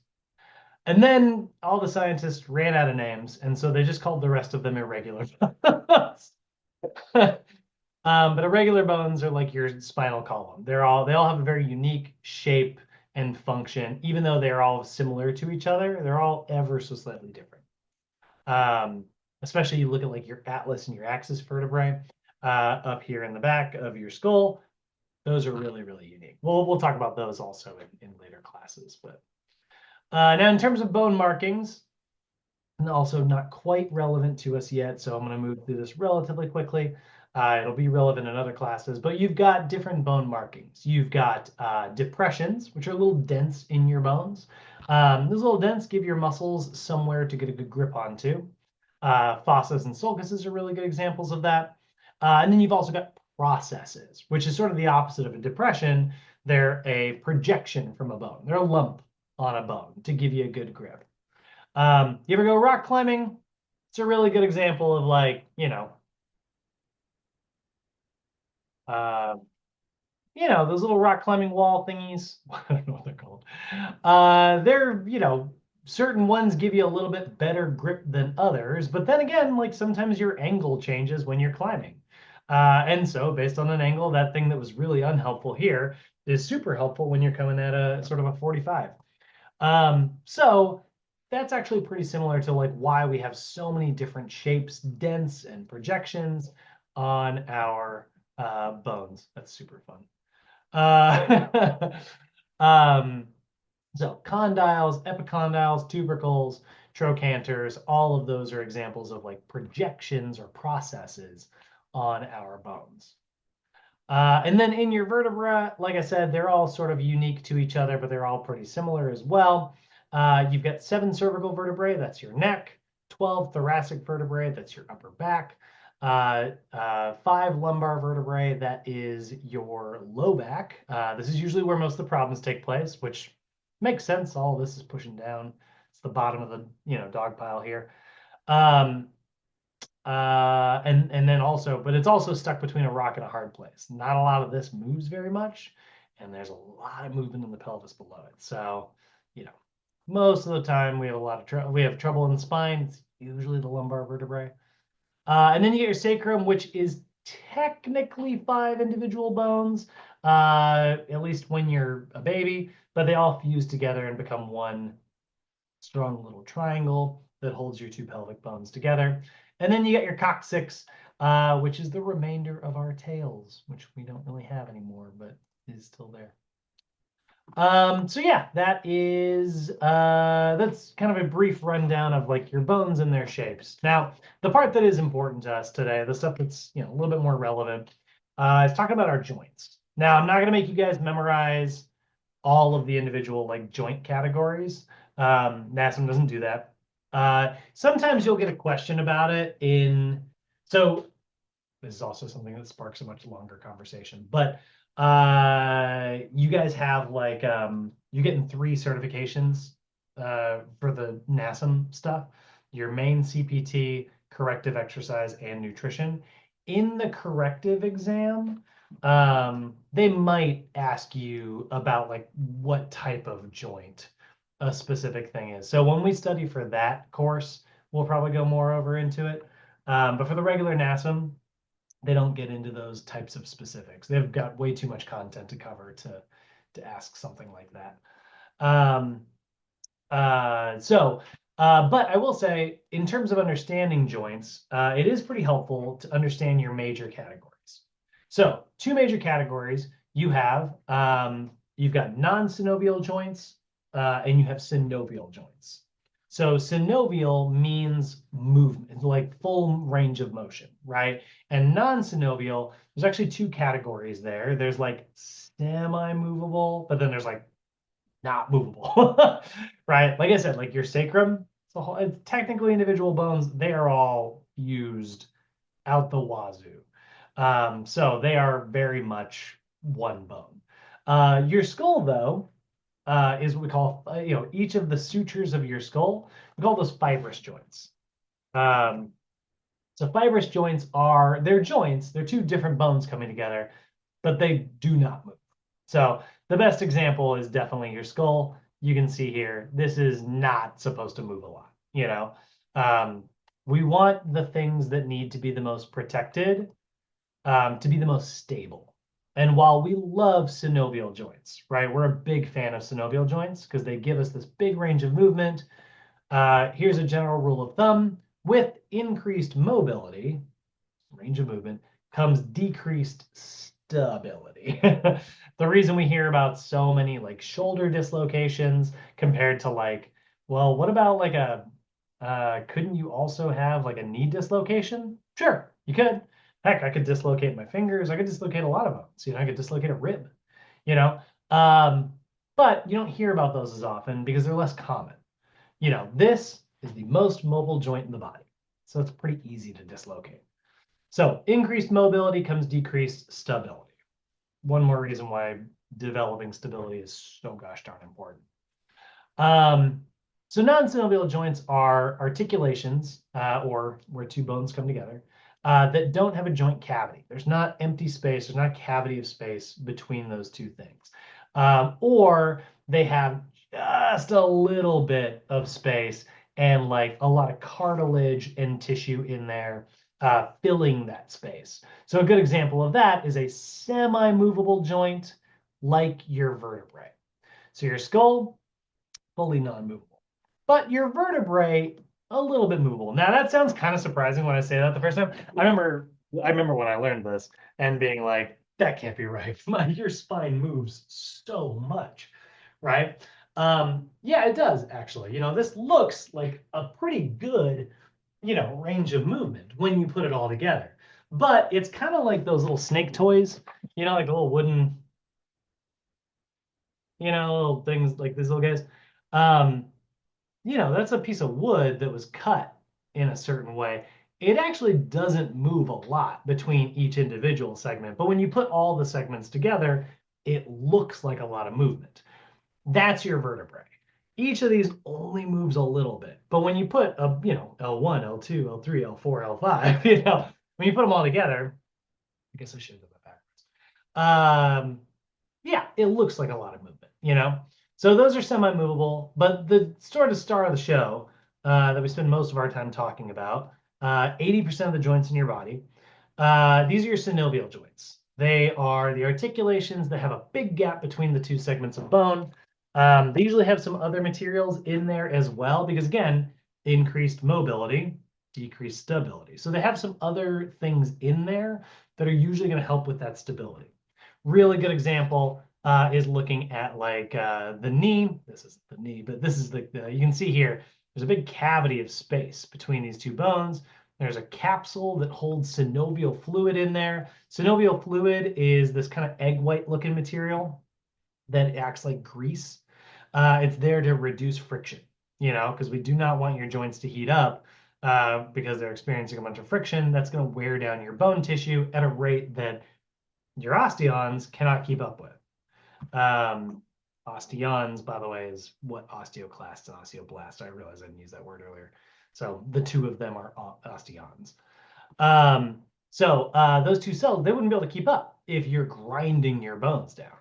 And then all the scientists ran out of names, and so they just called the rest of them irregular bones. But irregular bones are like your spinal column. They all have a very unique shape and function, even though they're all similar to each other. They're all ever so slightly different. Especially you look at like your atlas and your axis vertebrae up here in the back of your skull. Those are really, really unique. We'll talk about those also in later classes. But now in terms of bone markings, and also not quite relevant to us yet, so I'm going to move through this relatively quickly. It'll be relevant in other classes, but you've got different bone markings. You've got depressions, which are a little dense in your bones. Those little dents give your muscles somewhere to get a good grip onto. Fossas and sulcuses are really good examples of that. And then you've also got processes, which is sort of the opposite of a depression. They're a projection from a bone. They're a lump on a bone to give you a good grip. You ever go rock climbing? It's a really good example of like, uh, those little rock climbing wall thingies. I don't know what they're called. They're, certain ones give you a little bit better grip than others, but then again, like sometimes your angle changes when you're climbing. And so based on an angle, that thing that was really unhelpful here is super helpful when you're coming at a sort of a 45. So that's actually pretty similar to like why we have so many different shapes, dents, and projections on our bones. That's super fun. Um, so condyles, epicondyles, tubercles, trochanters, all of those are examples of like projections or processes on our bones. And then in your vertebra, like I said, they're all sort of unique to each other, but they're all pretty similar as well. You've got 7 cervical vertebrae, that's your neck, 12 thoracic vertebrae, that's your upper back, 5 lumbar vertebrae, that is your low back. This is usually where most of the problems take place, which makes sense. All of this is pushing down. It's the bottom of the dog pile here. And then also, but it's also stuck between a rock and a hard place. Not a lot of this moves very much, and there's a lot of movement in the pelvis below it. So, most of the time we have a lot of trouble. We have trouble in the spine. It's usually the lumbar vertebrae. And then you get your sacrum, which is technically 5 individual bones, at least when you're a baby, but they all fuse together and become one strong little triangle that holds your 2 pelvic bones together. And then you get your coccyx, which is the remainder of our tails, which we don't really have anymore, but is still there. So yeah, that's kind of a brief rundown of like your bones and their shapes. Now, the part that is important to us today, the stuff that's a little bit more relevant, is talking about our joints. Now, I'm not going to make you guys memorize all of the individual like joint categories. NASM doesn't do that. Sometimes you'll get a question about it so this is also something that sparks a much longer conversation, but you guys have like, you're getting 3 certifications for the NASM stuff, your main CPT, corrective exercise, and nutrition. In the corrective exam, they might ask you about like what type of joint a specific thing is. So when we study for that course, we'll probably go more over into it. But for the regular NASM, they don't get into those types of specifics. They've got way too much content to cover to ask something like that. But I will say, in terms of understanding joints, it is pretty helpful to understand your major categories. So 2 major categories you have. You've got non-synovial joints, and you have synovial joints. So synovial means movement, like full range of motion, right? And non-synovial, there's actually 2 categories there. There's like semi-movable, but then there's like not movable, right? Like I said, like your sacrum, it's technically individual bones. They are all used out the wazoo. So they are very much one bone. Your skull, though, is what we call, each of the sutures of your skull, we call those fibrous joints. So fibrous joints they're joints, they're 2 different bones coming together, but they do not move. So the best example is definitely your skull. You can see here, this is not supposed to move a lot, we want the things that need to be the most protected, to be the most stable. And while we love synovial joints, right? We're a big fan of synovial joints because they give us this big range of movement. Here's a general rule of thumb. With increased mobility, range of movement, comes decreased stability. The reason we hear about so many like shoulder dislocations compared to like, well, what about like couldn't you also have like a knee dislocation? Sure, you could. Heck, I could dislocate my fingers. I could dislocate a lot of bones. I could dislocate a rib, but you don't hear about those as often because they're less common. This is the most mobile joint in the body. So it's pretty easy to dislocate. So increased mobility comes decreased stability. One more reason why developing stability is so gosh darn important. So non-synovial joints are articulations, or where two bones come together, that don't have a joint cavity. There's not empty space, there's not a cavity of space between those two things. Or they have just a little bit of space and like a lot of cartilage and tissue in there, filling that space. So a good example of that is a semi-movable joint like your vertebrae. So your skull, fully non-movable, but your vertebrae, a little bit movable. Now that sounds kind of surprising when I say that the first time. I remember when I learned this and being like, that can't be right. Your spine moves so much, right? Yeah, it does actually. This looks like a pretty good, range of movement when you put it all together. But it's kind of like those little snake toys, like the little wooden, little things like these little guys. Um, that's a piece of wood that was cut in a certain way. It actually doesn't move a lot between each individual segment, but when you put all the segments together, it looks like a lot of movement. That's your vertebrae. Each of these only moves a little bit, but when you put L1, L2, L3, L4, L5, when you put them all together, I guess I should have done that backwards. Yeah, it looks like a lot of movement. So those are semi-movable, but the sort of star of the show that we spend most of our time talking about, 80% of the joints in your body, these are your synovial joints. They are the articulations that have a big gap between the two segments of bone. They usually have some other materials in there as well, because again, increased mobility, decreased stability. So they have some other things in there that are usually going to help with that stability. Really good example is looking at like the knee. This isn't the knee, but this is you can see here, there's a big cavity of space between these two bones. There's a capsule that holds synovial fluid in there. Synovial fluid is this kind of egg white looking material that acts like grease. It's there to reduce friction, because we do not want your joints to heat up because they're experiencing a bunch of friction. That's going to wear down your bone tissue at a rate that your osteons cannot keep up with. Osteons, by the way, is what osteoclast and osteoblast. I realized I didn't use that word earlier. So the two of them are osteons. So those two cells, they wouldn't be able to keep up if you're grinding your bones down.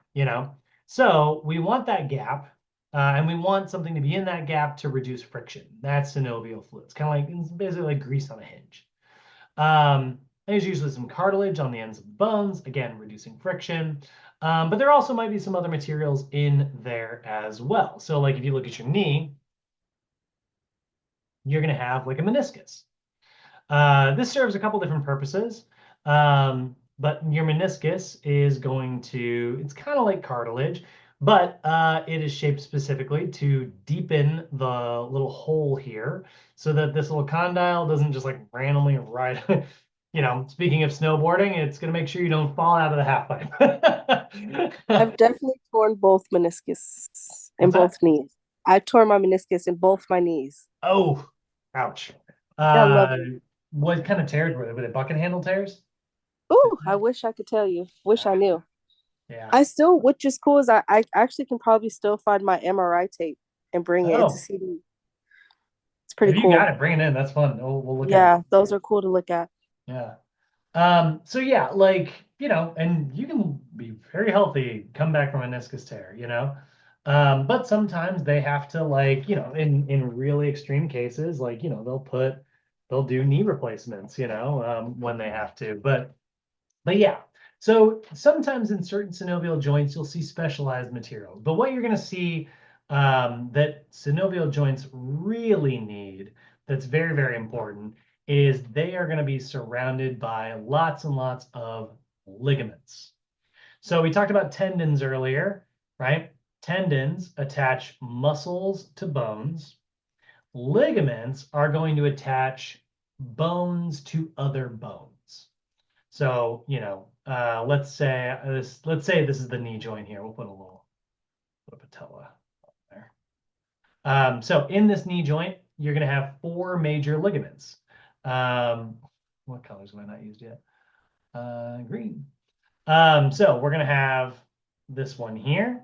So we want that gap, and we want something to be in that gap to reduce friction. That's synovial fluid. It's kind of like, it's basically like grease on a hinge. There's usually some cartilage on the ends of the bones, again, reducing friction. But there also might be some other materials in there as well. So like if you look at your knee, you're going to have like a meniscus. This serves a couple different purposes. But your meniscus is it's kind of like cartilage, but it is shaped specifically to deepen the little hole here so that this little condyle doesn't just like randomly ride. Speaking of snowboarding, it's going to make sure you don't fall out of the half pipe. I've definitely torn both meniscus in both knees. I tore my meniscus in both my knees. Oh, ouch. I love it. What kind of tears were they? Were they bucket handle tears? Ooh, I wish I could tell you. Wish I knew. Yeah. Which is cool, is I actually can probably still find my MRI tape and bring it. It's a CD. It's pretty If cool. you got it, bring it in. That's fun. We'll look at it. Yeah, those are cool to look at. Yeah. So yeah, and you can be very healthy, come back from a meniscus tear, but sometimes they have to in really extreme cases, they'll do knee replacements, when they have to, but yeah. So sometimes in certain synovial joints, you'll see specialized materials, but what you're going to see that synovial joints really need, that's very, very important, is they are going to be surrounded by lots and lots of ligaments. So we talked about tendons earlier, right? Tendons attach muscles to bones. Ligaments are going to attach bones to other bones. So, let's say this is the knee joint here. We'll put a patella there. So in this knee joint, you're going to have four major ligaments. What colors have I not used yet? Green. So we're going to have this one here,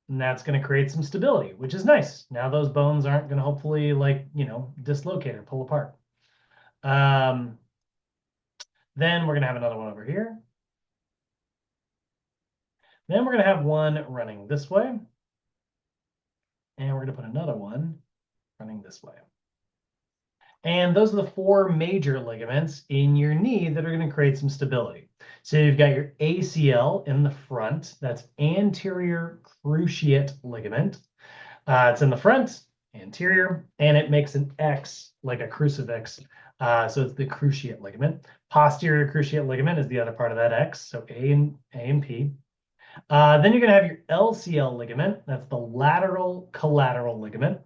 and that's going to create some stability, which is nice. Now those bones aren't going to hopefully dislocate or pull apart. Then we're going to have another one over here. Then we're going to have one running this way. And we're going to put another one running this way. And those are the four major ligaments in your knee that are going to create some stability. So you've got your ACL in the front. That's anterior cruciate ligament. It's in the front, anterior, and it makes an X like a crucifix. So it's the cruciate ligament. Posterior cruciate ligament is the other part of that X. So A and P. Then you're going to have your LCL ligament. That's the lateral collateral ligament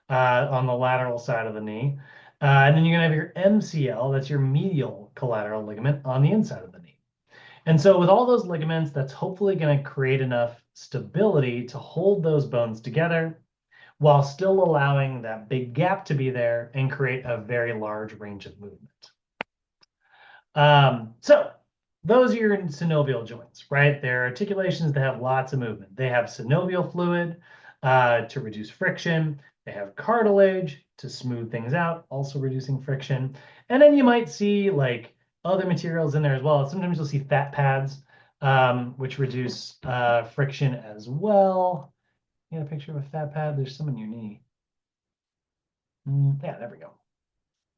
on the lateral side of the knee. And then you're going to have your MCL. That's your medial collateral ligament on the inside of the knee. And so with all those ligaments, that's hopefully going to create enough stability to hold those bones together while still allowing that big gap to be there and create a very large range of movement. So those are your synovial joints, right? They're articulations that have lots of movement. They have synovial fluid to reduce friction. They have cartilage to smooth things out, also reducing friction. And then you might see like other materials in there as well. Sometimes you'll see fat pads, which reduce friction as well. You got a picture of a fat pad? There's some in your knee. Yeah, there we go.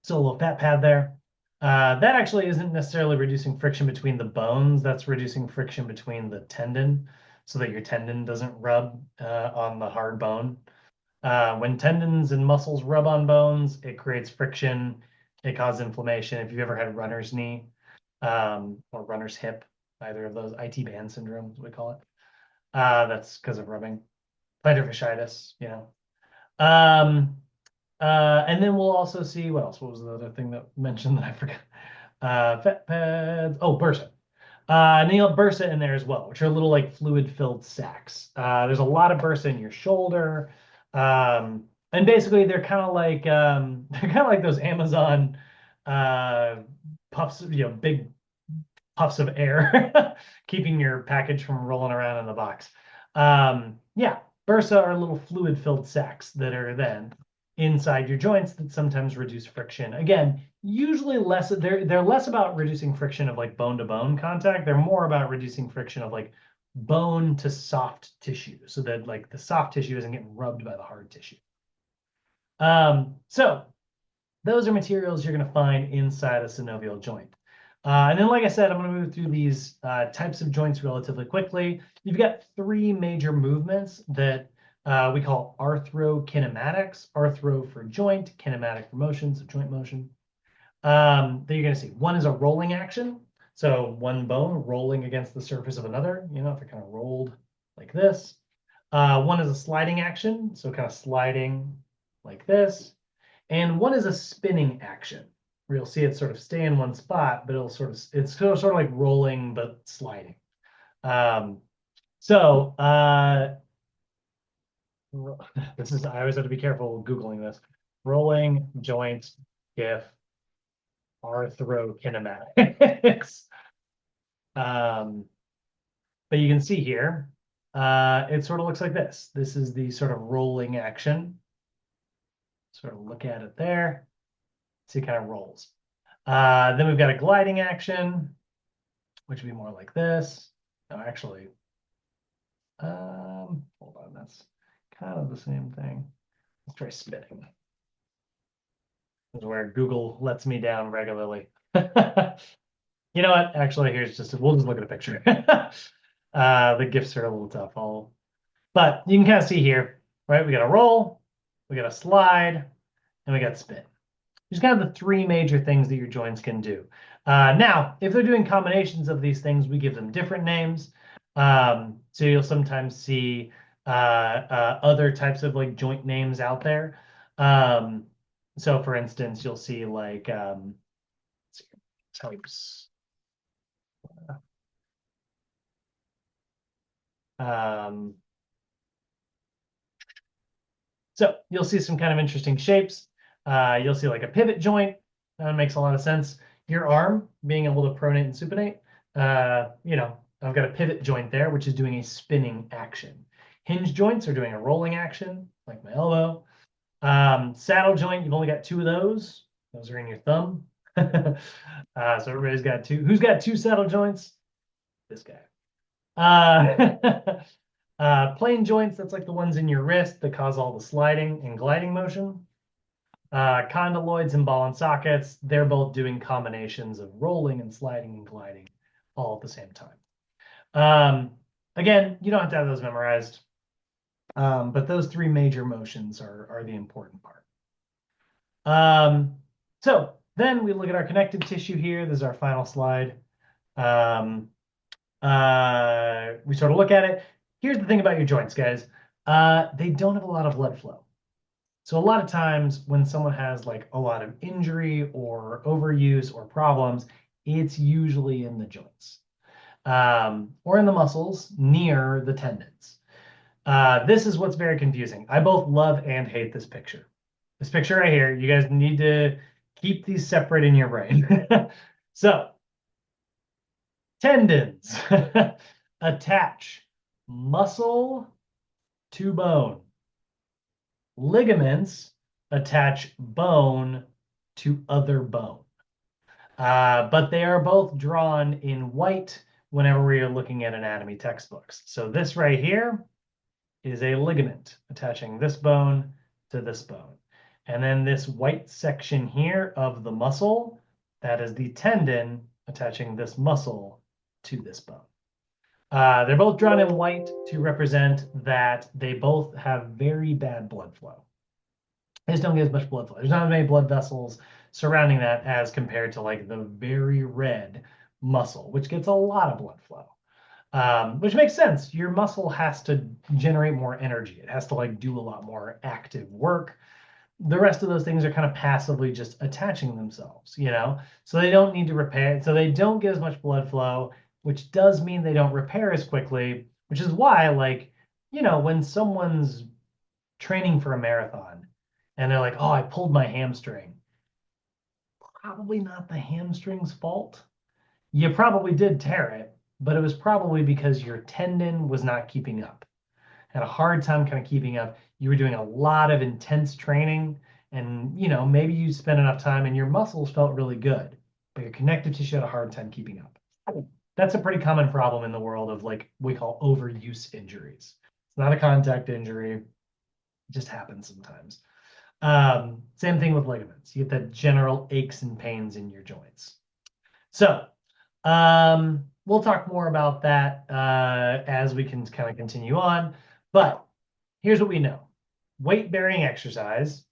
So a little fat pad there. That actually isn't necessarily reducing friction between the bones. That's reducing friction between the tendon so that your tendon doesn't rub on the hard bone. When tendons and muscles rub on bones, it creates friction. It causes inflammation. If you've ever had runner's knee or runner's hip, either of those, IT band syndrome, we call it. That's because of rubbing. Plantar fasciitis, you know. And then we'll also see, what else? What was the other thing that mentioned that I forgot? Fat pads. Oh, bursa. And then you'll have bursa in there as well, which are little like fluid-filled sacs. There's a lot of bursa in your shoulder. And basically they're kind of like those Amazon puffs, big puffs of air, keeping your package from rolling around in the box. Yeah, bursa are little fluid-filled sacs that are then inside your joints that sometimes reduce friction. Again, usually less, they're less about reducing friction of like bone-to-bone contact. They're more about reducing friction of like bone to soft tissue so that like the soft tissue isn't getting rubbed by the hard tissue. So those are materials you're going to find inside a synovial joint. And then, like I said, I'm going to move through these types of joints relatively quickly. You've got three major movements that we call arthrokinematics. Arthro for joint, kinematic for motion, so joint motion. That you're going to see. One is a rolling action. So one bone rolling against the surface of another, if it kind of rolled like this. One is a sliding action. So kind of sliding like this. And one is a spinning action, where you'll see it sort of stay in one spot, but it's sort of like rolling, but sliding. This is, I always have to be careful Googling this. Rolling joint GIF arthrokinematics. But you can see here, it sort of looks like this. This is the sort of rolling action. Sort of look at it there. See, it kind of rolls. Then we've got a gliding action, which would be more like this. No, actually, hold on, that's kind of the same thing. Let's try spinning. This is where Google lets me down regularly. You know what? Actually, we'll just look at a picture. The GIFs are a little tough, but you can kind of see here, right? We got a roll, we got a slide, and we got spin. There's kind of the three major things that your joints can do. Now, if they're doing combinations of these things, we give them different names. So you'll sometimes see other types of like joint names out there. So for instance, you'll see like types. So you'll see some kind of interesting shapes. You'll see like a pivot joint, That makes a lot of sense. Your arm being able to pronate and supinate, I've got a pivot joint there, which is doing a spinning action. Hinge joints are doing a rolling action, like my elbow. Saddle joint, you've only got 2 of those. Those are in your thumb. So everybody's got 2. Who's got 2 saddle joints? This guy. Plane joints, that's like the ones in your wrist that cause all the sliding and gliding motion. Condyloids and ball and sockets, they're both doing combinations of rolling and sliding and gliding all at the same time. Again, you don't have to have those memorized, but those 3 major motions are the important part. So then we look at our connective tissue here. This is our final slide. We sort of look at it. Here's the thing about your joints, guys. They don't have a lot of blood flow. So a lot of times when someone has like a lot of injury or overuse or problems, it's usually in the joints or in the muscles near the tendons. This is what's very confusing. I both love and hate this picture. This picture right here, you guys need to keep these separate in your brain. So, tendons attach muscle to bone. Ligaments attach bone to other bone. But they are both drawn in white whenever we are looking at anatomy textbooks. So this right here is a ligament attaching this bone to this bone. And then this white section here of the muscle, that is the tendon attaching this muscle to this bone. They're both drawn in white to represent that they both have very bad blood flow. They just don't get as much blood flow. There's not as many blood vessels surrounding that as compared to like the very red muscle, which gets a lot of blood flow. Which makes sense. Your muscle has to generate more energy. It has to like do a lot more active work. The rest of those things are kind of passively just attaching themselves, so they don't need to repair. So they don't get as much blood flow, which does mean they don't repair as quickly, which is why, like, when someone's training for a marathon and they're like, oh, I pulled my hamstring. Probably not the hamstring's fault. You probably did tear it, but it was probably because your tendon was not keeping up. Had a hard time kind of keeping up. You were doing a lot of intense training, and maybe you spent enough time and your muscles felt really good, but your connective tissue had a hard time keeping up. That's a pretty common problem in the world of like we call overuse injuries. It's not a contact injury. It just happens sometimes. Same thing with ligaments. You get that general aches and pains in your joints. So we'll talk more about that as we can kind of continue on. But here's what we know. Weight-bearing exercise,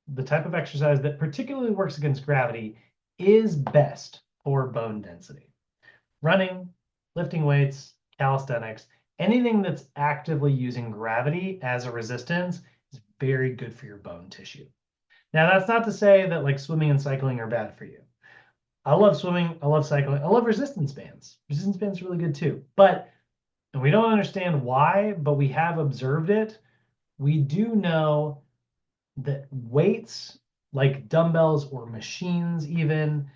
the type of exercise that particularly works against gravity, is best for bone density. Running, lifting weights, calisthenics, anything that's actively using gravity as a resistance is very good for your bone tissue. Now, that's not to say that like swimming and cycling are bad for you. I love swimming. I love cycling. I love resistance bands. Resistance bands are really good too. And we don't understand why, but we have observed it. We do know that weights like dumbbells or machines, even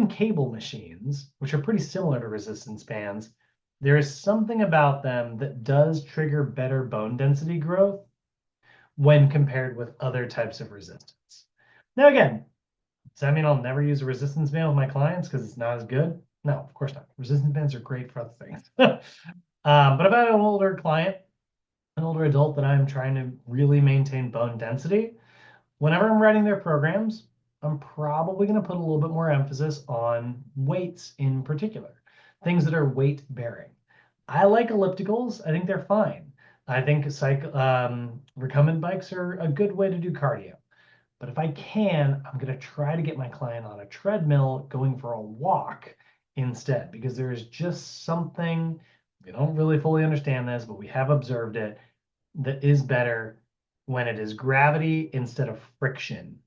cable machines, which are pretty similar to resistance bands, there is something about them that does trigger better bone density growth when compared with other types of resistance. Now, again, does that mean I'll never use a resistance band with my clients because it's not as good? No, of course not. Resistance bands are great for other things. But if I have an older client, an older adult that I'm trying to really maintain bone density, whenever I'm writing their programs, I'm probably going to put a little bit more emphasis on weights in particular, things that are weight bearing. I like ellipticals. I think they're fine. I think recumbent bikes are a good way to do cardio. But if I can, I'm going to try to get my client on a treadmill going for a walk instead, because there is just something, we don't really fully understand this, but we have observed it, that is better when it is gravity instead of friction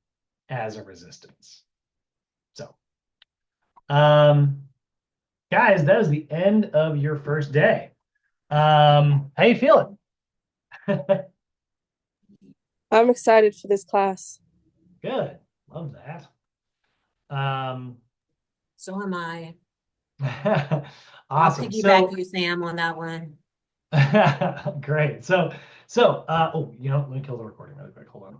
as a resistance. So, guys, that is the end of your first day. How you feeling? I'm excited for this class. Good. Love that. So am I. I'll Awesome. piggyback you, Sam, on that one. Great. Oh, let me kill the recording really quick. Hold on.